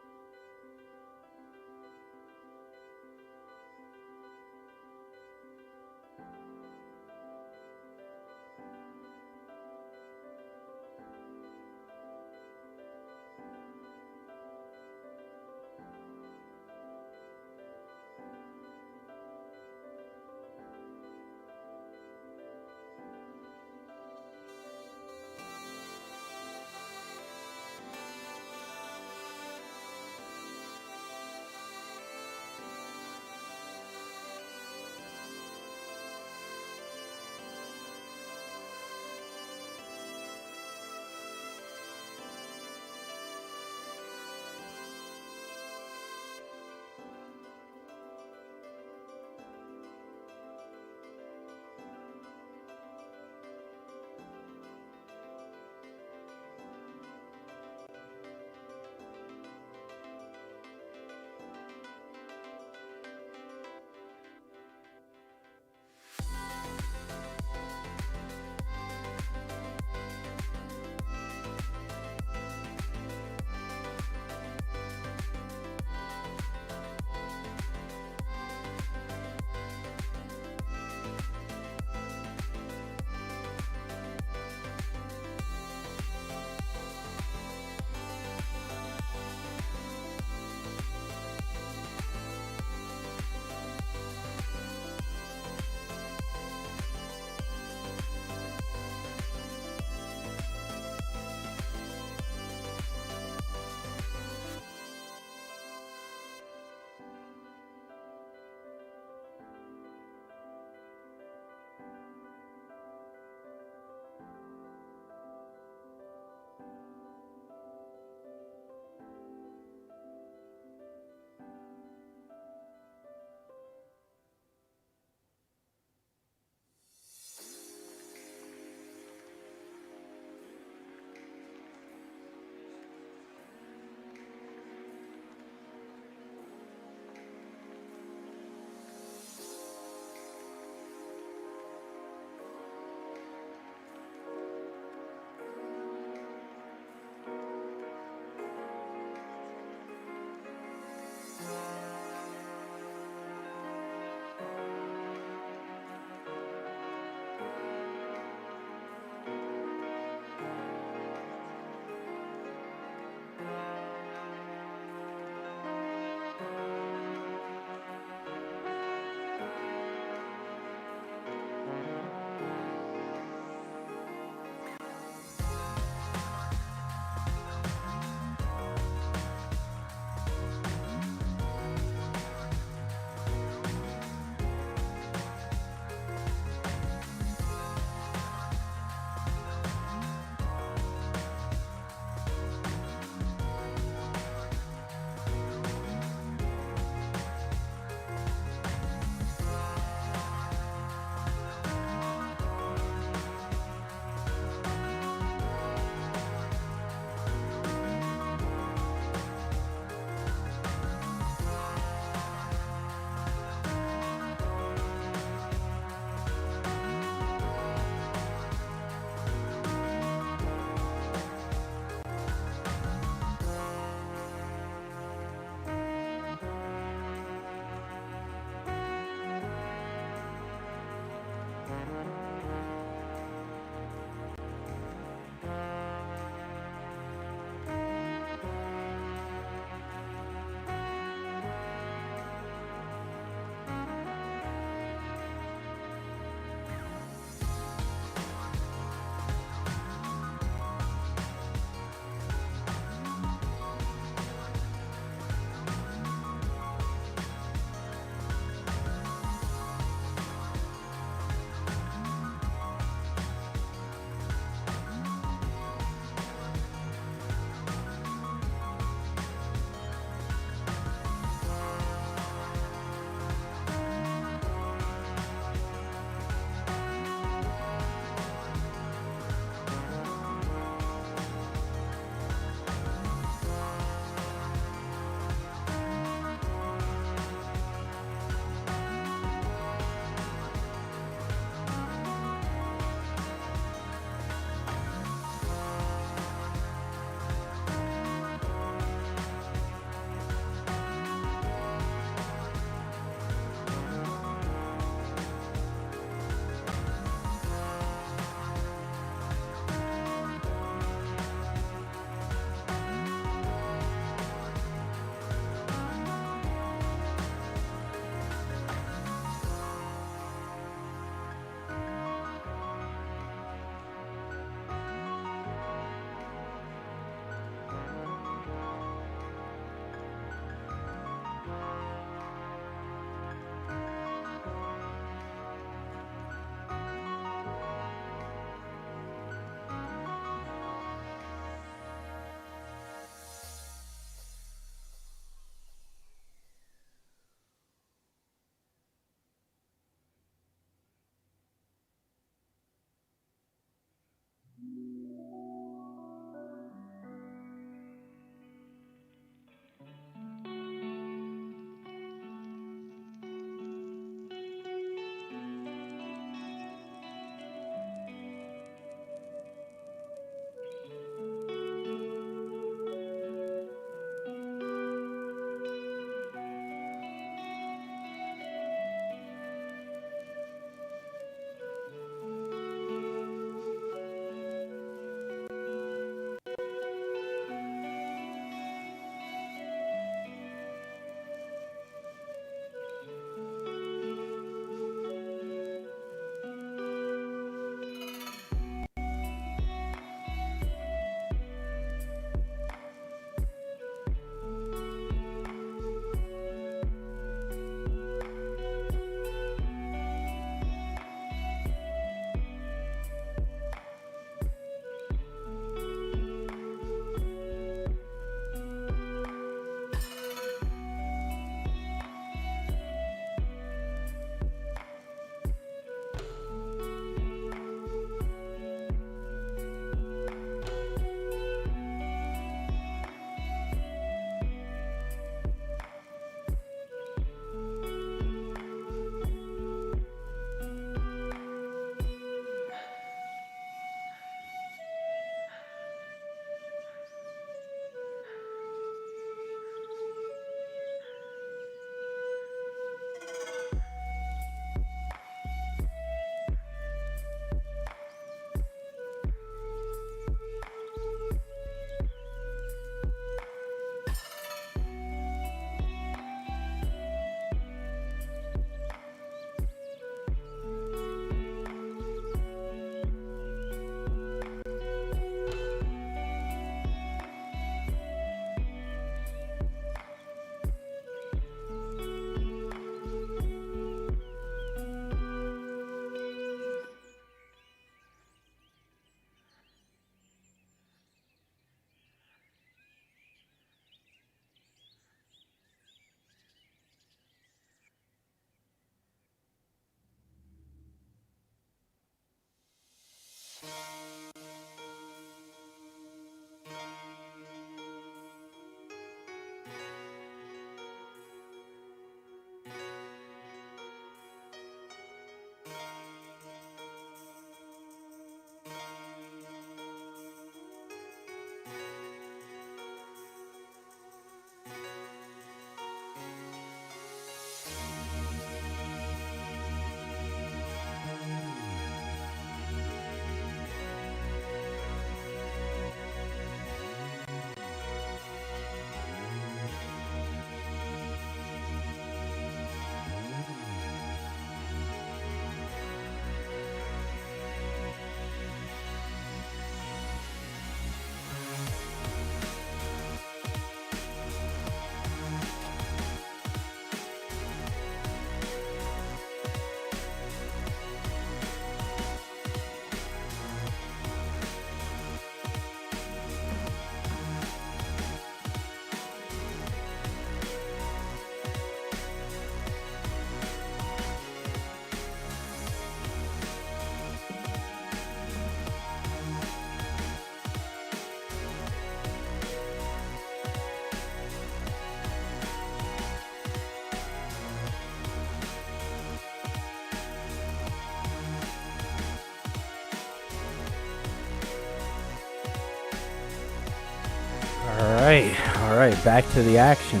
All right, back to the action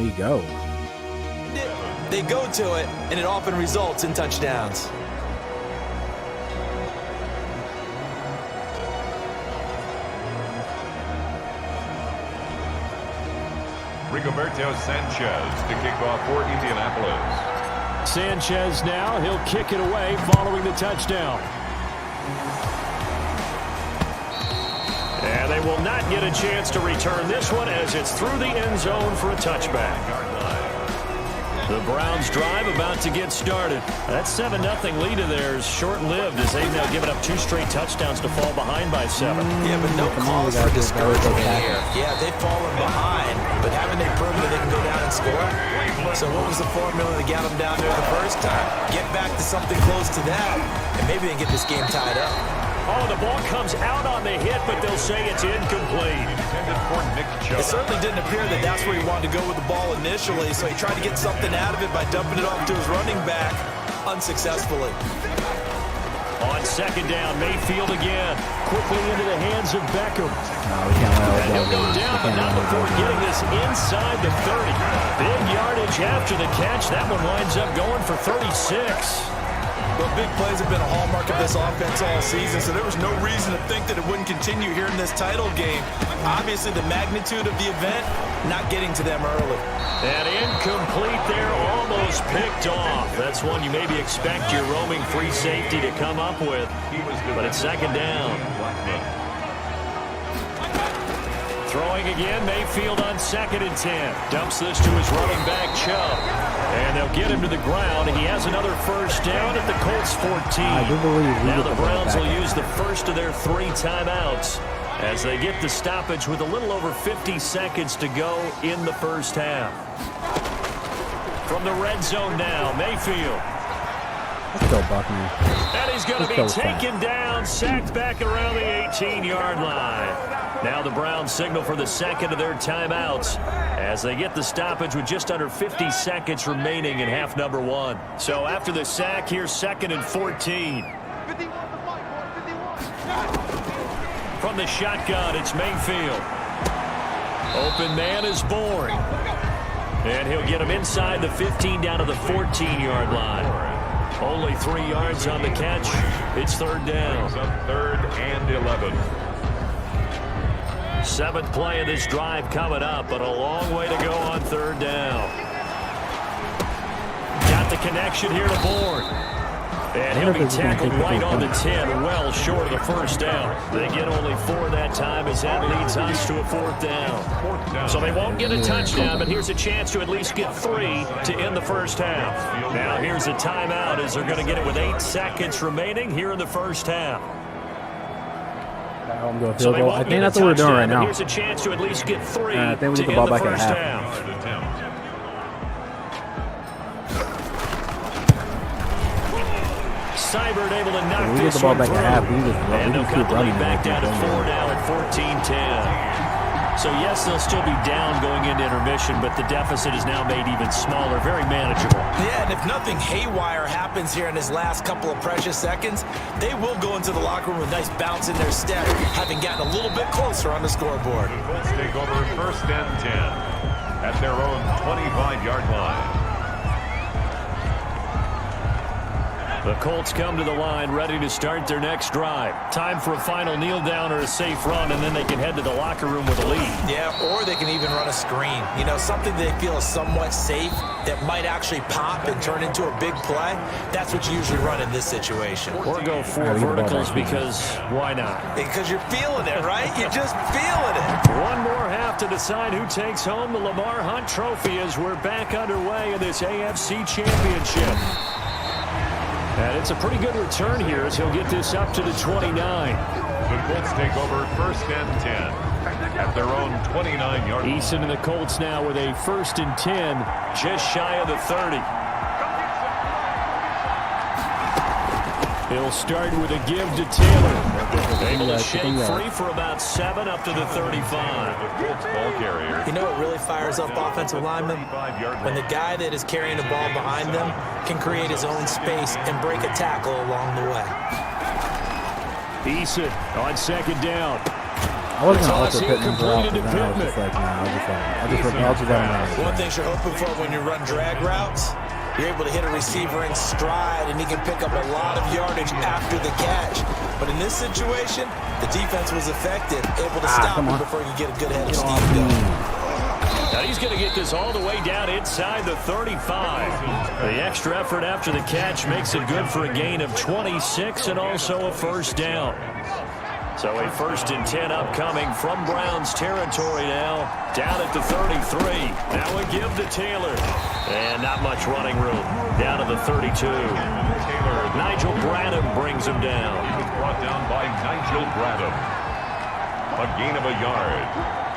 we go. They go to it, and it often results in touchdowns. Rigoberto Sanchez to kick off for Indianapolis. Sanchez now, he'll kick it away following the touchdown. And they will not get a chance to return this one as it's through the end zone for a touchback. The Browns drive about to get started. That 7-0 lead of theirs short-lived as they've now given up 2 straight touchdowns to fall behind by 7. Yeah, but no cause for discouragement here. Yeah, they've fallen behind, but haven't they proven that they can go down and score? So what was the formula to get them down there the first time? Get back to something close to that, and maybe they can get this game tied up. Oh, the ball comes out on the hit, but they'll say it's incomplete. It certainly didn't appear that that's where he wanted to go with the ball initially, so he tried to get something out of it by dumping it off to his running back unsuccessfully. On second down, Mayfield again. Quickly into the hands of Beckham. And he'll go down, but not before getting this inside the 30. Big yardage after the catch. That one winds up going for 36. Well, big plays have been a hallmark of this offense all season, so there was no reason to think that it wouldn't continue here in this title game. Obviously, the magnitude of the event, not getting to them early. And incomplete there, almost picked off. That's one you maybe expect your roaming free safety to come up with, but it's second down. Throwing again, Mayfield on 2nd and 10. Dumps this to his running back, Chubb. And they'll get him to the ground. He has another first down at the Colts 14. I do believe now the Browns will use the first of their 3 timeouts as they get the stoppage with a little over 50 seconds to go in the first half. From the red zone now, Mayfield. Let's go, Buckner. And he's going to be taken down, sacked back around the 18-yard line. Now the Browns signal for the second of their timeouts as they get the stoppage with just under 50 seconds remaining in half number 1. So after the sack, here's 2nd and 14. From the shotgun, it's Mayfield. Open man is Bourne. And he'll get him inside the 15 down to the 14-yard line. Only 3 yards on the catch. It's third down. 3rd and 11. 7th play of this drive coming up, but a long way to go on third down. Got the connection here to Bourne. And he'll be tackled right on the 10, well short of the first down. They get only 4 that time as that leads us to a 4th down. So they won't get a touchdown, but here's a chance to at least get 3 to end the first half. Now here's a timeout as they're going to get it with 8 seconds remaining here in the first half. So I think that's what we're doing right now. Here's a chance to at least get 3 I think we to get the ball end the back at first half. half. Seibert able to knock we get this the ball one back through. at half. We And they'll just cut keep the running. lead back down to 4 now at 14-10. So yes, they'll still be down going into intermission, but the deficit is now made even smaller, very manageable. Yeah, and if nothing haywire happens here in his last couple of precious seconds, they will go into the locker room with a nice bounce in their step, having gotten a little bit closer on the scoreboard. The Colts take over 1st and 10 at their own 25-yard line. The Colts come to the line ready to start their next drive. Time for a final kneel down or a safe run, and then they can head to the locker room with a lead. Yeah, or they can even run a screen. You know, something they feel is somewhat safe that might actually pop and turn into a big play. That's what you usually run in this situation. Or go 4 verticals because why not? Because you're feeling it, right? You're just feeling it. One more half to decide who takes home the Lamar Hunt Trophy as we're back underway in this AFC Championship. And it's a pretty good return here as he'll get this up to the 29. The Colts take over 1st and 10 at their own 29-yard line. Eason and the Colts now with a 1st and 10, just shy of the 30. He'll start with a give to Taylor. Able to shake free for about 7 up to the 35. The Colts ball carrier. You know what really fires up offensive linemen? When the guy that is carrying the ball behind them can create his own space and break a tackle along the way. Eason on 2nd down. I wasn't going to alter Pittman for off, and then I was just like, nah, I'll just let him run. One thing you're hoping for when you run drag routes, you're able to hit a receiver in stride, and he can pick up a lot of yardage after the catch. But in this situation, the defense was effective, able to stop him before you get a good head of steam going. Now he's going to get this all the way down inside the 35. The extra effort after the catch makes it good for a gain of 26 and also a first down. So a 1st and 10 upcoming from Browns territory now, down at the 33. Now we give to Taylor. And not much running room, down to the 32. Nigel Bradham brings him down. He was brought down by Nigel Bradham. A gain of a yard.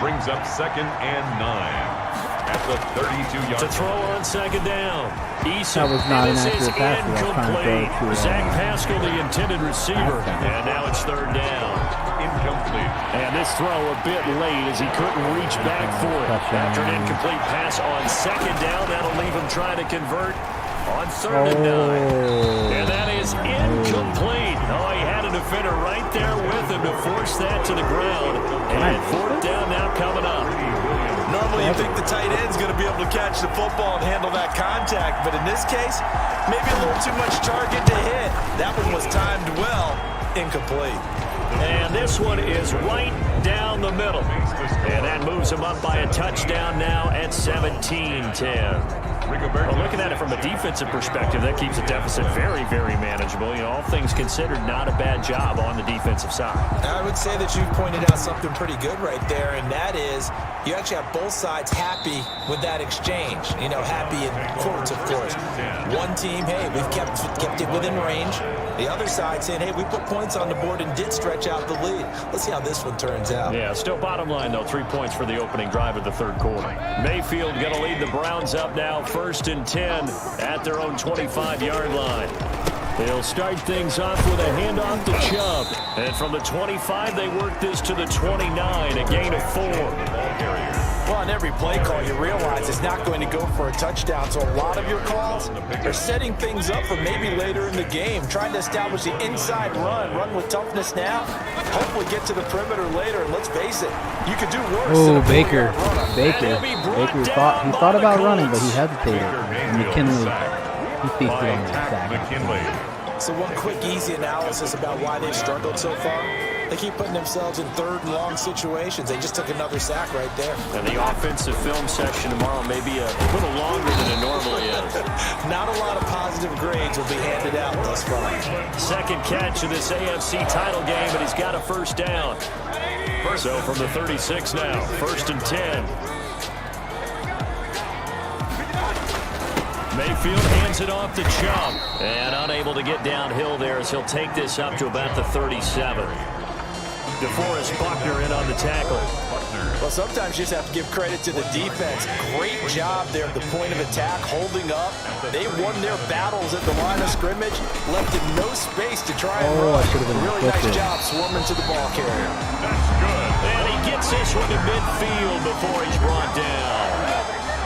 Brings up 2nd and 9 at the 32-yard to throw on 2nd down. Eason, that was not an accurate pass. incomplete. Zach Pascal, the intended receiver, and now it's 3rd down. Incomplete. And this throw a bit late as he couldn't reach back for it. After an incomplete pass on 2nd down, that'll leave him trying to convert on 3rd and 9. And that is incomplete. Oh, he had a defender right there with him to force that to the ground. And 4th down now coming up. Normally you think the tight end's going to be able to catch the football and handle that contact, but in this case, maybe a little too much target to hit. That one was timed well, incomplete. And this one is right down the middle. And that moves him up by a touchdown now at 17-10. Well, looking at it from a defensive perspective, that keeps the deficit very, very manageable. You know, all things considered, not a bad job on the defensive side. I would say that you've pointed out something pretty good right there, and that is you actually have both sides happy with that exchange. You know, happy in quotes, of course. One team, hey, we've kept it within range. The other side saying, hey, we put points on the board and did stretch out the lead. Let's see how this one turns out. Yeah, still bottom line, though, 3 points for the opening drive of the 3rd quarter. Mayfield going to lead the Browns up now, 1st and 10 at their own 25-yard line. They'll start things off with a handoff to Chubb. And from the 25, they work this to the 29, a gain of 4. Well, on every play call, you realize it's not going to go for a touchdown. So a lot of your calls are setting things up for maybe later in the game, trying to establish the inside run with toughness now, hopefully get to the perimeter later. And let's face it, you could do worse. Oh, Baker thought about running, but he hesitated. And McKinley, he feasted on the sack. So one quick, easy analysis about why they've struggled so far. They keep putting themselves in 3rd and long situations. They just took another sack right there. And the offensive film section tomorrow may be a little longer than it normally is. Not a lot of positive grades will be handed out thus far. 2nd catch of this AFC title game, and he's got a 1st down. So from the 36 now, 1st and 10. Mayfield hands it off to Chubb. And unable to get downhill there as he'll take this up to about the 37. DeForest Buckner in on the tackle. Well, sometimes you just have to give credit to the defense. Great job there at the point of attack, holding up. They won their battles at the line of scrimmage, left him no space to try and run. Really nice job swarming to the ball carrier. That's good. And he gets this one to midfield before he's brought down.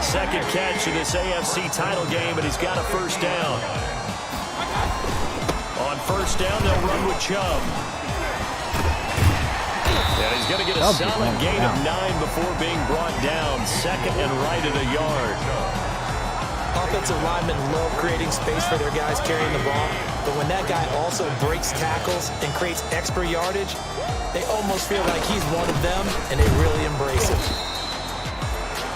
2nd catch of this AFC title game, and he's got a 1st down. On 1st down, they'll run with Chubb. And he's going to get a solid gain of 9 before being brought down. 2nd and right at a yard. Offensive linemen love creating space for their guys carrying the ball, but when that guy also breaks tackles and creates extra yardage, they almost feel like he's one of them, and they really embrace it.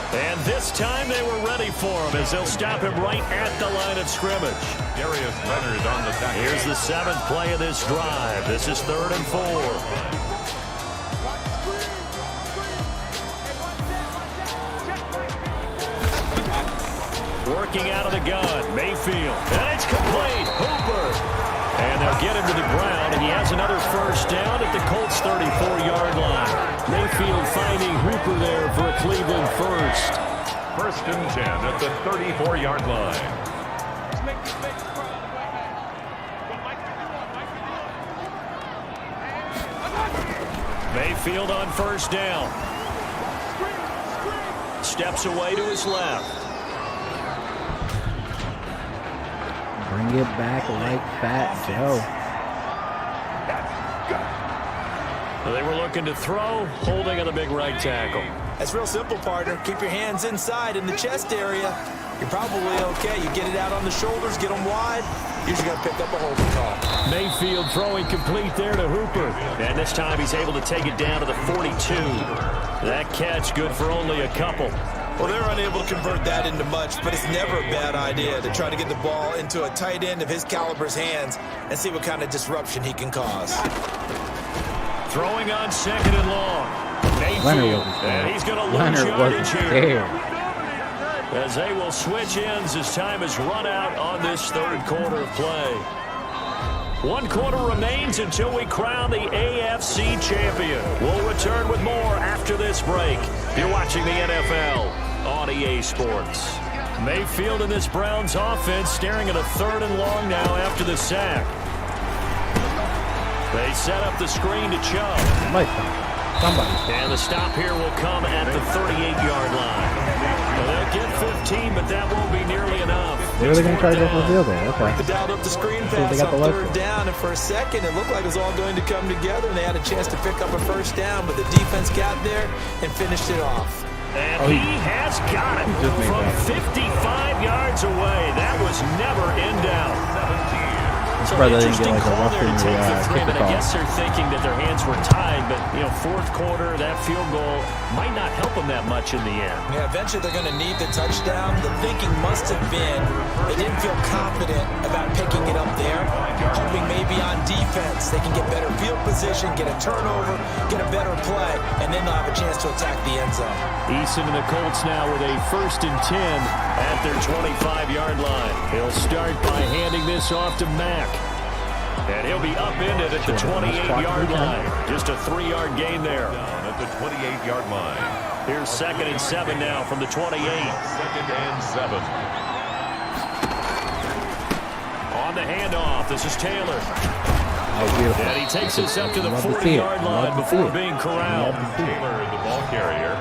And this time they were ready for him as they'll stop him right at the line of scrimmage. Darius Leonard on the tackle. Here's the 7th play of this drive. This is 3rd and 4. Working out of the gun, Mayfield. And it's complete. Hooper. And they'll get him to the ground, and he has another 1st down at the Colts' 34-yard line. Mayfield finding Hooper there for a Cleveland 1st. 1st and 10 at the 34-yard line. Mayfield on 1st down. Steps away to his left. Bring it back like Fat Joe. They were looking to throw, holding on the big right tackle. That's real simple, partner. Keep your hands inside in the chest area. You're probably okay. You get it out on the shoulders, get them wide. Usually going to pick up a holding call. Mayfield throwing complete there to Hooper. And this time he's able to take it down to the 42. That catch good for only a couple. Well, they're unable to convert that into much, but it's never a bad idea to try to get the ball into a tight end of his caliber's hands and see what kind of disruption he can cause. Throwing on 2nd and long. Mayfield, and he's going to lose yardage here. As they will switch ends as time has run out on this 3rd quarter of play. 1 quarter remains until we crown the AFC champion. We'll return with more after this break. You're watching the NFL on EA Sports. Mayfield in this Browns offense staring at a 3rd and long now after the sack. They set up the screen to Chubb. Somebody. And the stop here will come at the 38-yard line. Well, they'll get 15, but that won't be nearly enough. They're really going to try to go for the field goal. Okay. Dialed up the screen pass on 3rd down, and for a second it looked like it was all going to come together, and they had a chance to pick up a 1st down, but the defense got there and finished it off. And he has got it from 55 yards away. That was never in doubt. So interesting call there to take the 3, but I guess they're thinking that their hands were tied, but, you know, 4th quarter, that field goal might not help them that much in the end. Yeah, eventually they're going to need the touchdown. The thinking must have been they didn't feel confident about picking it up there, hoping maybe on defense they can get better field position, get a turnover, get a better play, and then they'll have a chance to attack the end zone. Eason and the Colts now with a 1st and 10 at their 25-yard line. He'll start by handing this off to Mack. And he'll be upended at the 28-yard line. Just a 3-yard gain there. Down at the 28-yard line. Here's 2nd and 7 now from the 28. 2nd and 7. On the handoff, this is Taylor. Oh, beautiful. And he takes this up to the 40-yard line before being corralled. Taylor, the ball carrier.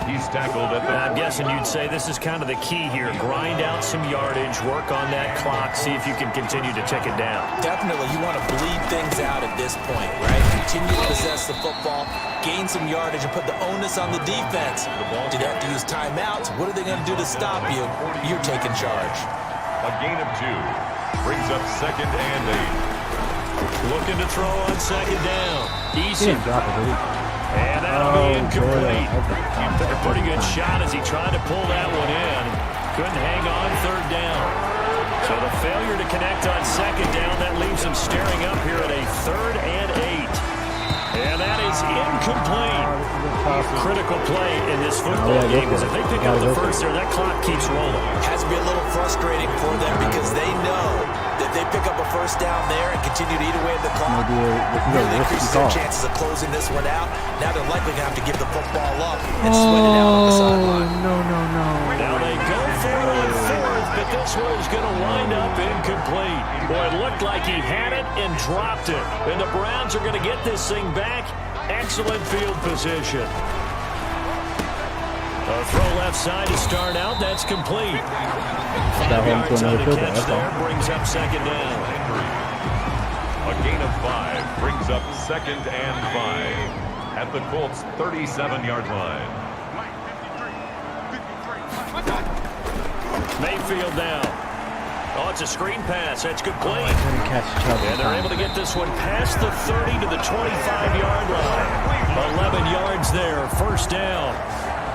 He's tackled at the... I'm guessing you'd say this is kind of the key here. Grind out some yardage, work on that clock, see if you can continue to tick it down. Definitely, you want to bleed things out at this point, right? Continue to possess the football, gain some yardage, and put the onus on the defense. Do they have to use timeouts? What are they going to do to stop you? You're taking charge. A gain of 2. Brings up 2nd and 8. Looking to throw on 2nd down. Eason. And that'll be incomplete. A pretty good shot as he tried to pull that one in. Couldn't hang on 3rd down. So the failure to connect on 2nd down, that leaves him staring up here at a 3rd and 8. And that is incomplete. Critical play in this football game because if they pick up the 1st there, that clock keeps rolling. It has to be a little frustrating for them because they know that they pick up a 1st down there and continue to eat away at the clock. Really increases their chances of closing this one out. Now they're likely going to have to give the football up and sweat it out on the sideline. No. Now they go for it on 4th, but this one is going to wind up incomplete. Boy, it looked like he had it and dropped it. And the Browns are going to get this thing back. Excellent field position. A throw left side to start out. That's complete. 5 yards on the catch there. Brings up 2nd down. A gain of 5 brings up 2nd and 5 at the Colts' 37-yard line. Mayfield down. Oh, it's a screen pass. That's complete. And they're able to get this one past the 30 to the 25-yard line. 11 yards there. 1st down.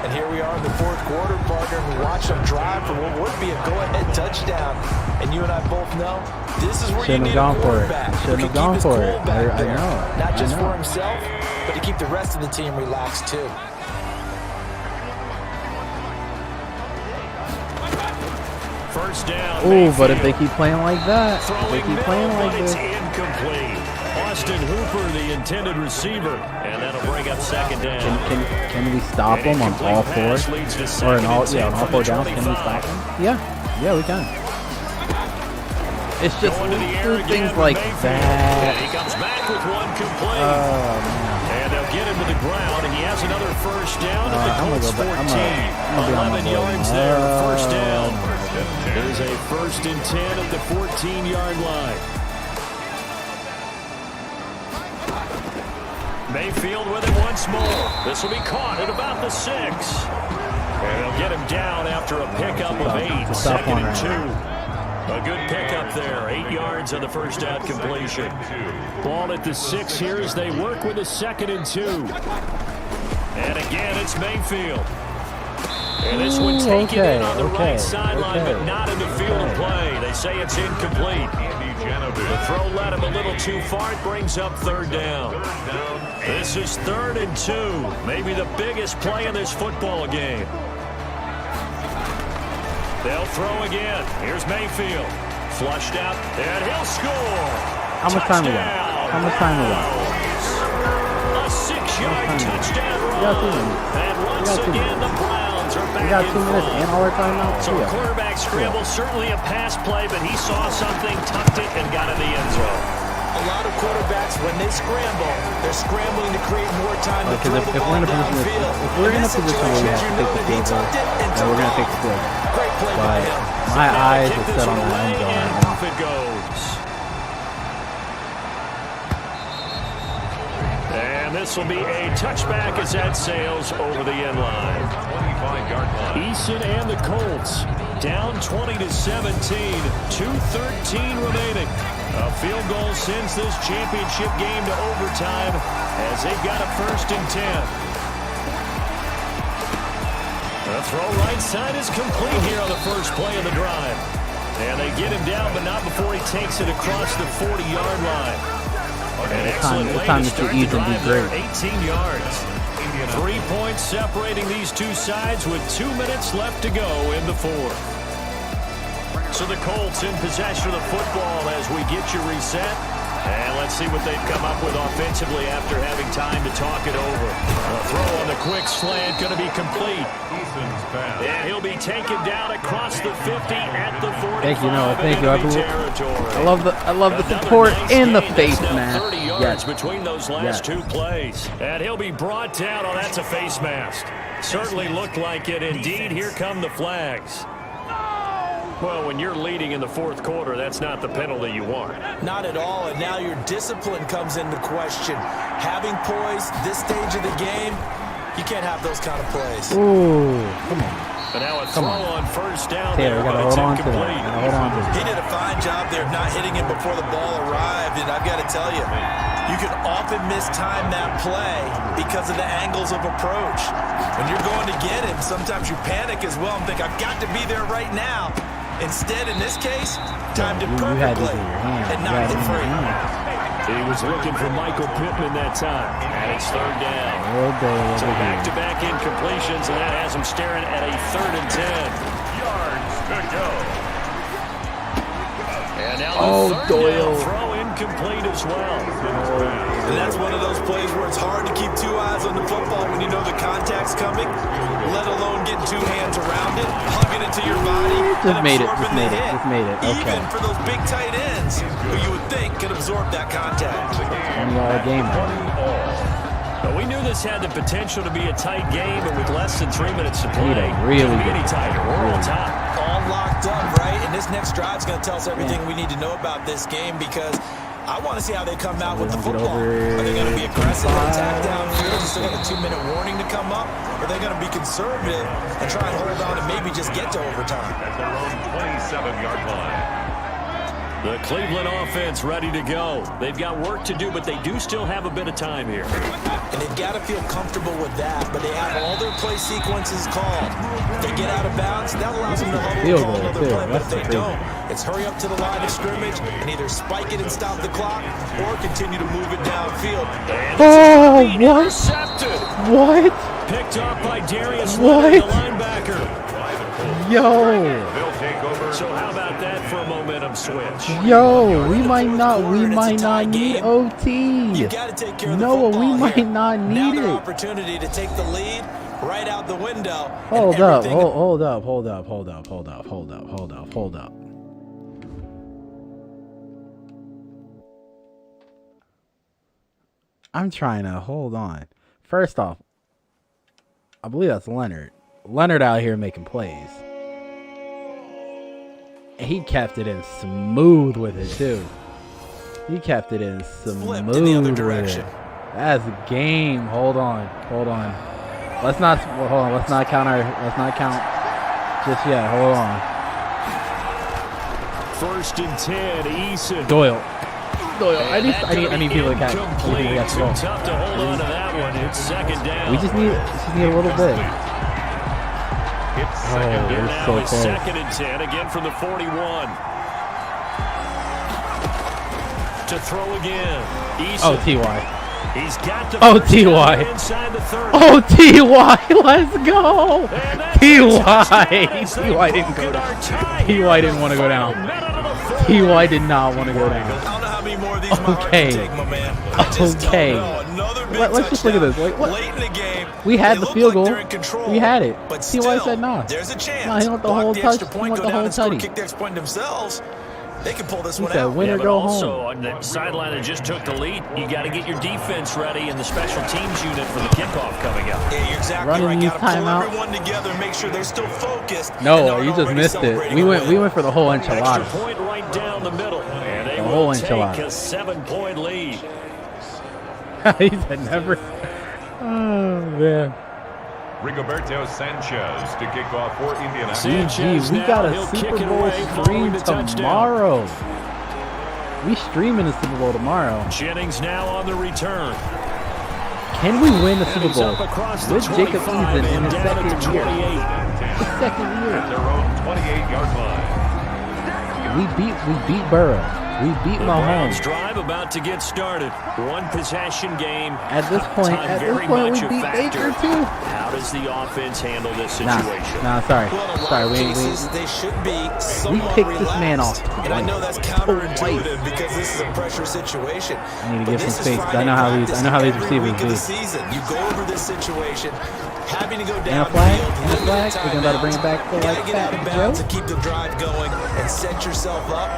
And here we are in the 4th quarter, partner. We watch them drive for what would be a go-ahead touchdown. And you and I both know this is where you need a quarterback who can keep his cool back there. Not just for himself, but to keep the rest of the team relaxed too. First down. Ooh, but if they keep playing like that, it's incomplete. Austin Hooper, the intended receiver, and that'll bring up 2nd down. Can we stop them on all 4? Or on all 4 downs? Can we stop them? Yeah, we can. It's just things like that. And he comes back with one complete. And they'll get him to the ground, and he has another 1st down at the Colts 14. 11 yards there, 1st down. There's a 1st and 10 at the 14-yard line. Mayfield with it once more. This will be caught at about the 6. And they'll get him down after a pickup of 8. 2nd and 2. A good pickup there. 8 yards on the first down completion. Ball at the 6 here as they work with a 2nd and 2. And again, it's Mayfield. And this one taken in on the right sideline, but not in the field of play. They say it's incomplete. The throw led him a little too far. It brings up 3rd down. This is 3rd and 2. Maybe the biggest play in this football game. They'll throw again. Here's Mayfield. Flushed out, and he'll score. How much time we got? How much time we got? A 6-yard touchdown run. And once again, the Browns are back. We got 2 minutes and all our time now. So a quarterback scramble, certainly a pass play, but he saw something, tucked it, and got in the end zone. A lot of quarterbacks, when they scramble, they're scrambling to create more time to throw the ball downfield. If we're in a position where we have to take the field goal, then we're going to take the field goal. Great play by him. My eyes are set on the end zone. And off it goes. And this will be a touchback as that sails over the end line. 25-yard line. Eason and the Colts down 20-17. 2:13 remaining. A field goal sends this championship game to overtime as they've got a 1st and 10. The throw right side is complete here on the first play of the drive. And they get him down, but not before he takes it across the 40-yard line. An excellent way to start the drive there, 18 yards. 3 points separating these two sides with 2 minutes left to go in the 4th. So the Colts in possession of the football as we get you reset. And let's see what they've come up with offensively after having time to talk it over. A throw on the quick slant going to be complete. And he'll be taken down across the 50 at the 45. Thank you, Noah. Thank you. I love the support in the face, man. 30 yards between those last 2 plays. And he'll be brought down. Oh, that's a face mask. Certainly looked like it. Indeed, here come the flags. Well, when you're leading in the 4th quarter, that's not the penalty you want. Not at all, and now your discipline comes into question. Having poise this stage of the game, you can't have those kind of plays. Ooh, come on. But now a throw on 1st down Taylor, there, gotta but it's hold on to incomplete. that. Hold on to that. He did a fine job there of not hitting him before the ball arrived, and I've got to tell you, you can often mistime that play because of the angles of approach. When you're going to get him, sometimes you panic as well and think, I've got to be there right now. Instead, in this case, timed it perfectly and not hit free. He was looking for Michael Pittman that time, and it's 3rd down. So back-to-back incompletions, and that has him staring at a 3rd and 10. Yards to go. And now the 3rd down throw incomplete as well. And that's one of those plays where it's hard to keep 2 eyes on the football when you know the contact's coming, let alone getting 2 hands around it, hugging it to your body, Just made it. Okay. Even for those big tight ends, who you would think could absorb that contact. Game. But we knew this had the potential to be a tight game, but with less than 3 minutes to play, really couldn't be any tighter. We're on top. All locked up, right? And this next drive's going to tell us everything we need to know about this game because I want to see how they come out with the football. Are they going to be aggressive and attack downfield and still got a 2-minute warning to come up? Or are they going to be conservative and try and hold on and maybe just get to overtime? At their own 27-yard line. The Cleveland offense ready to go. They've got work to do, but they do still have a bit of time here. And they've got to feel comfortable with that, but they have all their play sequences called. If they get out of bounds, that allows them to huddle and call another play, but if they don't, it's hurry up to the line of scrimmage and either spike it and stop the clock or continue to move it downfield. Oh, what? Intercepted. What? Picked up by Darius Leonard, the linebacker. Yo. So how about that for a momentum switch? Yo, we might not need OT. You got to take care of the Noah, football we might here. not need now their it. opportunity to take the lead right out the window. Hold up. I'm trying to hold on. First off, I believe that's Leonard. Leonard out here making plays. He kept it in smooth with it too. He kept it in smooth Flipped in the other direction. That's a game. Hold on. Let's not count just yet. Hold on. 1st and 10, Eason. Doyle. I need people to catch. Tough to hold on to that one. It's 2nd down. We just need a little bit. It's 2nd down. Now so it's close. 2nd and 10 again from the 41. To throw again. Eason. Oh, T.Y. He's got the T.Y. inside the 30. Oh, T.Y. Let's go. And that's T.Y. as they T.Y. didn't broken go our down. tie T.Y. here didn't want to go down. with 5 minutes of the fourth. T.Y. did not want to go down. I don't know how many more of these my heart Okay. can take, my man. I just Okay. don't know. Another big Let's just look at this. touchdown Like, what? late in the game. We had They the look field like goal. they're in control, We had it. But T.Y. still, said nah. there's a chance. Nah, he want the Block whole the extra touch. He point, want go the down whole and score, tutty. kick the extra point themselves. They can pull this He one said, out. win or But go also home. on the sideline that just took the lead, you got to get your defense ready and the special teams unit for the kickoff coming up. Yeah, you're exactly Running right. these Got to pull timeouts. everyone together and make sure they're still focused. and No, aren't you just already missed it. celebrating We a went win. for the whole Extra enchilada. point right down the middle, and they The will whole take enchilada. a 7-point lead. He said never. Oh man. Rigoberto Sanchez to kick off for Indianapolis. Sanchez GG, we now, got a he'll kick Super it Bowl away stream following the touchdown. tomorrow. We streaming the Super Bowl tomorrow. Jennings now on the return. Can we win the Super He's Bowl up across the with Jacob 25 Eason in and his down at the second year? 28. His second At year. their own 28-yard line. We beat Burrow. We beat The Browns Mahomes. drive about to get started. One possession game. At this point, Time very we much a beat factor. Baker too. How does the offense handle this Nah, situation? sorry. Well, in a lot Sorry, of we cases, they should be somewhat picked this man relaxed. off And I know twice. that's counterintuitive because this is a pressure situation. I need to But give some this is space, 'cause I Friday know how these practice every receivers week of do. the season. You go over this situation, having to go And a down flag? field, And a flag? We're gonna try to bring it back to you gotta like get out that, of bounds Joe? to keep the drive going and set yourself up.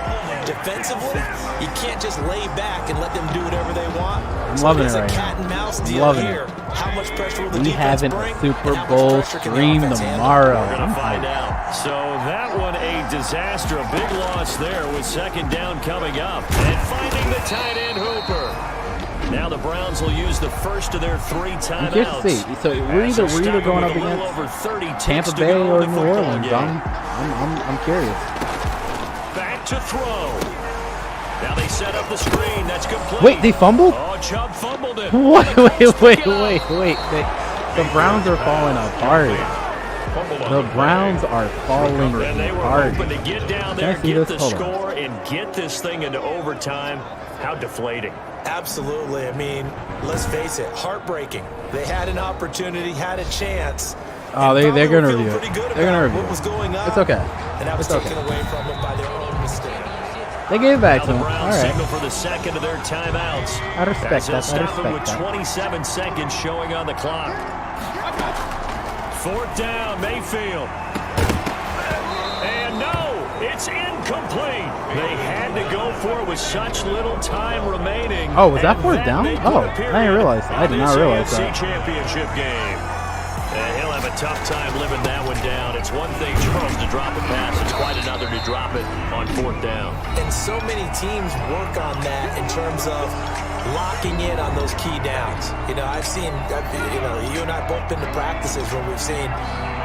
Defensively, you can't just lay back and let them do whatever they want. I'm loving it's it right a now. cat and mouse I'm deal loving here. How much pressure will the We defense having bring? a Super and how much Bowl pressure can the stream offense handle? tomorrow. We're going to find out. So that one a disaster. A big loss there with 2nd down coming up. And finding the tight end Hooper. Now the Browns will use the first of their 3 timeouts. You get to see. So we're either going up against over 30 Tampa ticks to Bay go or in the New football Orleans. game. I'm curious. Back to throw. Now they set up the screen. That's complete. Wait, they fumbled? Oh, Chubb fumbled it. Wait. The Browns are falling apart. The Browns are falling And they were apart. hoping to get down Can there, I see get this? the Hold on. score, and get this thing into overtime. How deflating. Absolutely. I mean, let's face it, heartbreaking. They had an opportunity, had a chance. Oh, and they're probably going to were review feeling it. pretty good They're going to about review what was it. going on. It's okay. And that was It's taken okay. away from them by their own mistake. They gave it back Now to the him. All Browns right. signal for the second of their timeouts. I respect As they'll that. I stop it with respect that. 27 seconds showing on the clock. 4th down, Mayfield. And no, it's incomplete. They had to go for it with such little time remaining. Oh, was that And 4th down? may put Oh, a I period didn't realize that. I did on not this realize AFC that. Championship game. And he'll have a tough time living that one down. It's one thing, Charles, to drop a pass. It's quite another to drop it on 4th down. And so many teams work on that in terms of locking in on those key downs. You know, you and I both been to practices where we've seen,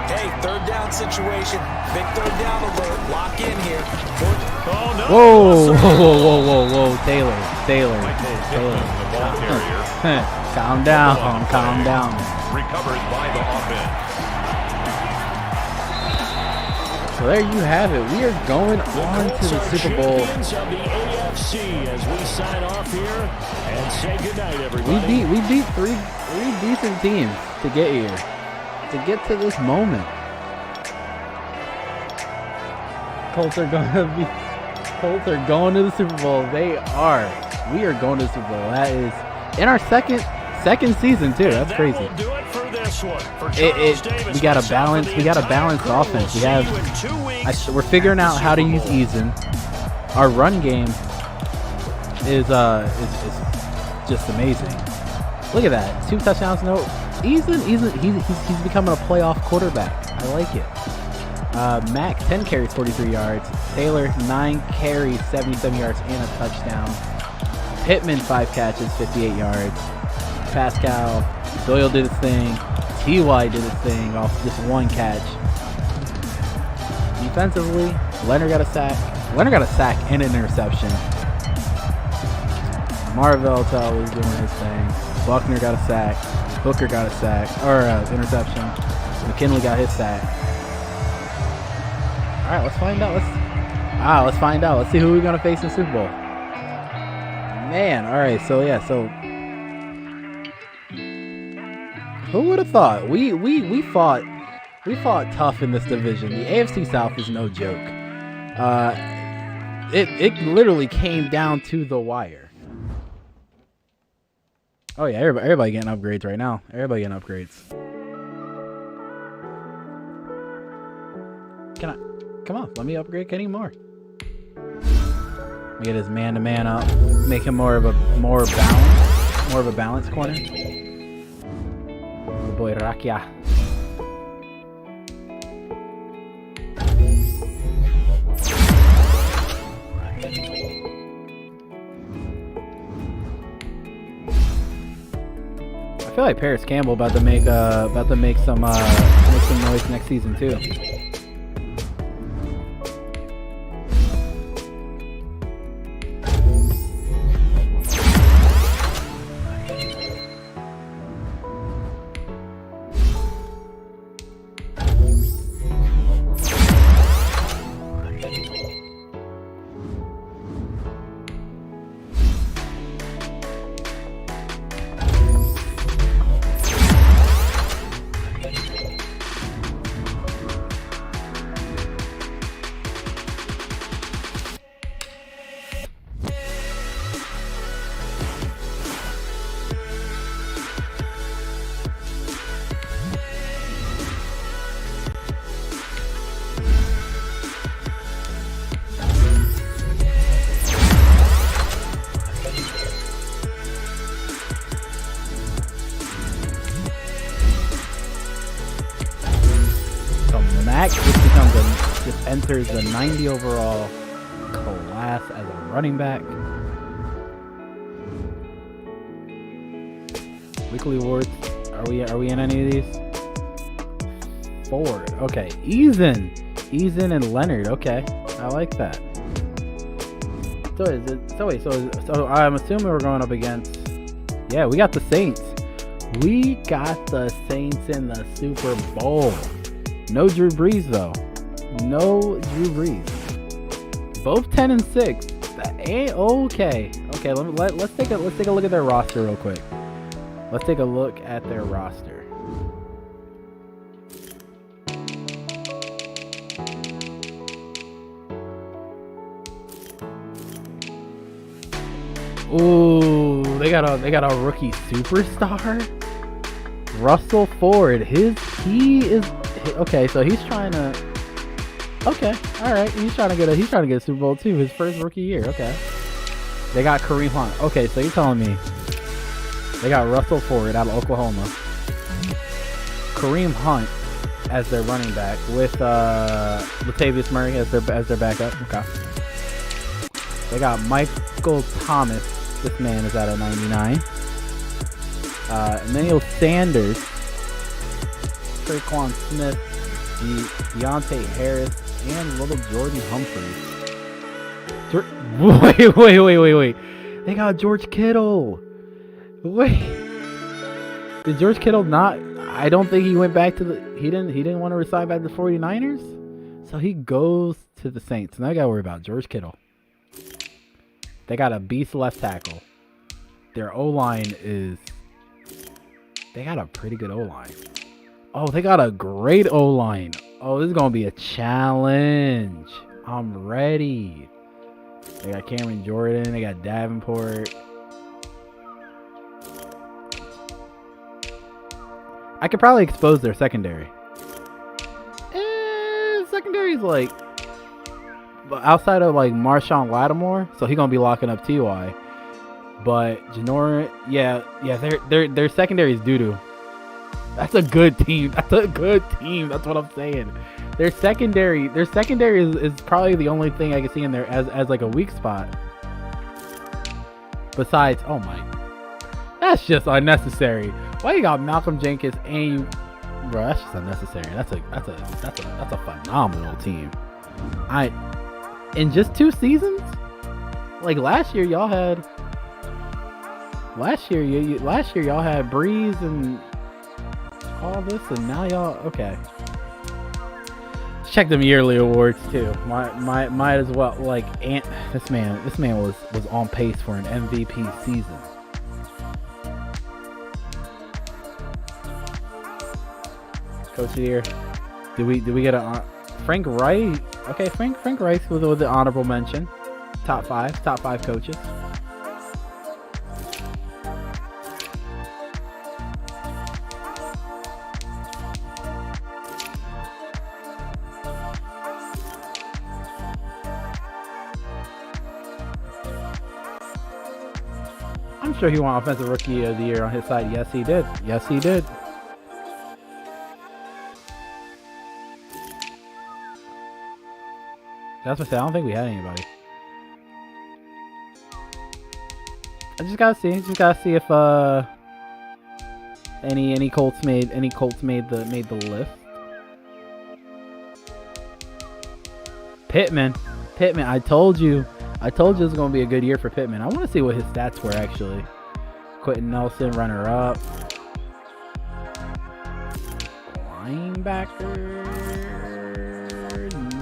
hey, 3rd down situation, big 3rd down alert, lock in here. Oh, no. Whoa. Taylor. Calm down. Recovered by the offense. So there you have it. We are going on to the Super Bowl. Champions of the AFC as we sign off here and say goodnight, everybody. We beat three decent teams to get here, to get to this moment. Colts are going to the Super Bowl. They are. We are going to the Super Bowl. That is in our second season too. That's crazy. That will do it for this one. For Charles Davis, We got a myself, balance. and the We got a entire balanced crew. offense. We We'll have. see you in 2 weeks We're figuring out how to use Eason. Our run game is just amazing. Look at that, 2 touchdowns. No, Eason. He's becoming a playoff quarterback. I like it. Mac 10 carries, 43 yards. Taylor 9 carries, 77 yards and a touchdown. Pittman 5 catches, 58 yards. Pascal. Doyle did his thing. Ty did his thing off just one catch. Defensively, Leonard got a sack. Leonard got a sack and an interception. Marvell was doing his thing. Buckner got a sack. Hooker got a sack or interception. McKinley got his sack. All right, let's find out. Let's find out. Let's see who we're gonna face in the Super Bowl. Man, all right. So yeah, so who would have thought? We fought tough in this division. The AFC South is no joke. It literally came down to the wire. Oh yeah, everybody getting upgrades right now. Everybody getting upgrades. Come on, let me upgrade Kenny more. Get his man-to-man up, make him more of a balanced corner. Oh boy, Rakia. I feel like Paris Campbell about to make some noise next season too. Just enters the 90 overall class as a running back. Weekly awards. Are we in any of these? Ford. Okay. Eason and Leonard. Okay. I like that. So I'm assuming we're going up against. Yeah, we got the Saints. We got the Saints in the Super Bowl. No Drew Brees though. No Drew Brees. Both 10-6. That ain't okay. Okay, let's take a look at their roster real quick. Let's take a look at their roster. Ooh, they got a rookie superstar. Russell Ford. He is okay. So he's trying to. Okay, all right. He's trying to get a Super Bowl too. His first rookie year. Okay. They got Kareem Hunt. Okay, so you're telling me they got Russell Ford out of Oklahoma, Kareem Hunt as their running back with Latavius Murray as their backup. Okay. They got Michael Thomas. This man is out of 99. Emmanuel Sanders, Traquan Smith, Deontay Harris, and little Jordan Humphries. Wait. They got George Kittle. Wait. Did George Kittle not? I don't think he went back to the. He didn't want to resign back to the 49ers. So he goes to the Saints. Now I gotta worry about George Kittle. They got a beast left tackle. Their O-line is. They got a pretty good O-line. Oh, they got a great O-line. Oh, this is going to be a challenge. I'm ready. They got Cameron Jordan. They got Davenport. I could probably expose their secondary. Secondary's like... outside of like Marshawn Lattimore, so he's going to be locking up T.Y. But Janoran, yeah, their secondary is doo-doo. That's a good team. That's what I'm saying. Their secondary is probably the only thing I can see in there as like a weak spot. Besides, oh my. That's just unnecessary. Why you got Malcolm Jenkins and you, bro? That's just unnecessary. That's a phenomenal team. In just 2 seasons, like last year y'all had Breeze and all this, and now y'all okay. Let's check them yearly awards too. Might as well, like, this man was on pace for an MVP season. Coach of the year. Did we get a Frank Wright? Okay, Frank Wright with the honorable mention. Top five coaches. I'm sure he won Offensive Rookie of the Year on his side. Yes, he did. Yes, he did. That's what I said. I don't think we had anybody. I just gotta see. If any Colts made the list. Pittman. I told you it was gonna be a good year for Pittman. I want to see what his stats were actually. Quentin Nelson, runner up. Linebacker.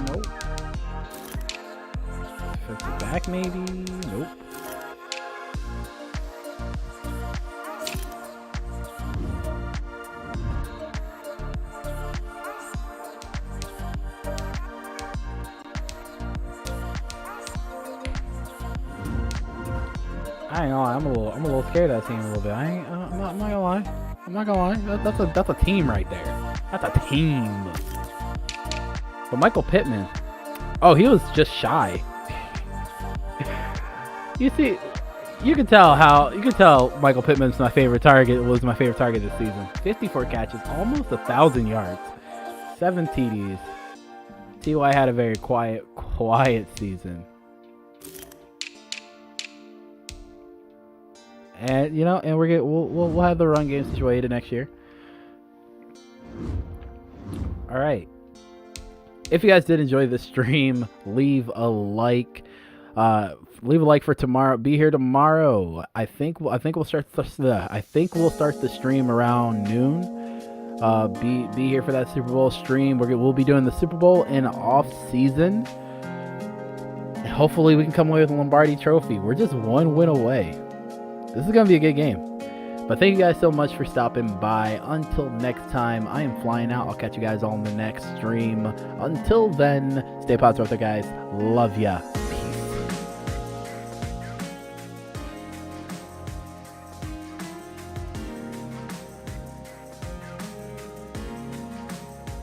Nope. Defensive back maybe. Nope. I ain't gonna lie, I'm a little scared of that team a little bit. I'm not gonna lie. That's a team right there. That's a team. But Michael Pittman, oh, he was just shy. You see, you can tell Michael Pittman's my favorite target. Was my favorite target this season. 54 catches, almost 1,000 yards, 7 TDs. T.Y. had a very quiet season. And we'll have the run game situated next year. All right. If you guys did enjoy the stream, leave a like. Leave a like for tomorrow. Be here tomorrow. I think we'll start the stream around noon. Be here for that Super Bowl stream. We'll be doing the Super Bowl in off season. And hopefully we can come away with a Lombardi Trophy. We're just one win away. This is going to be a good game. But thank you guys so much for stopping by. Until next time, I am flying out. I'll catch you guys all in the next stream. Until then, stay positive, guys. Love ya.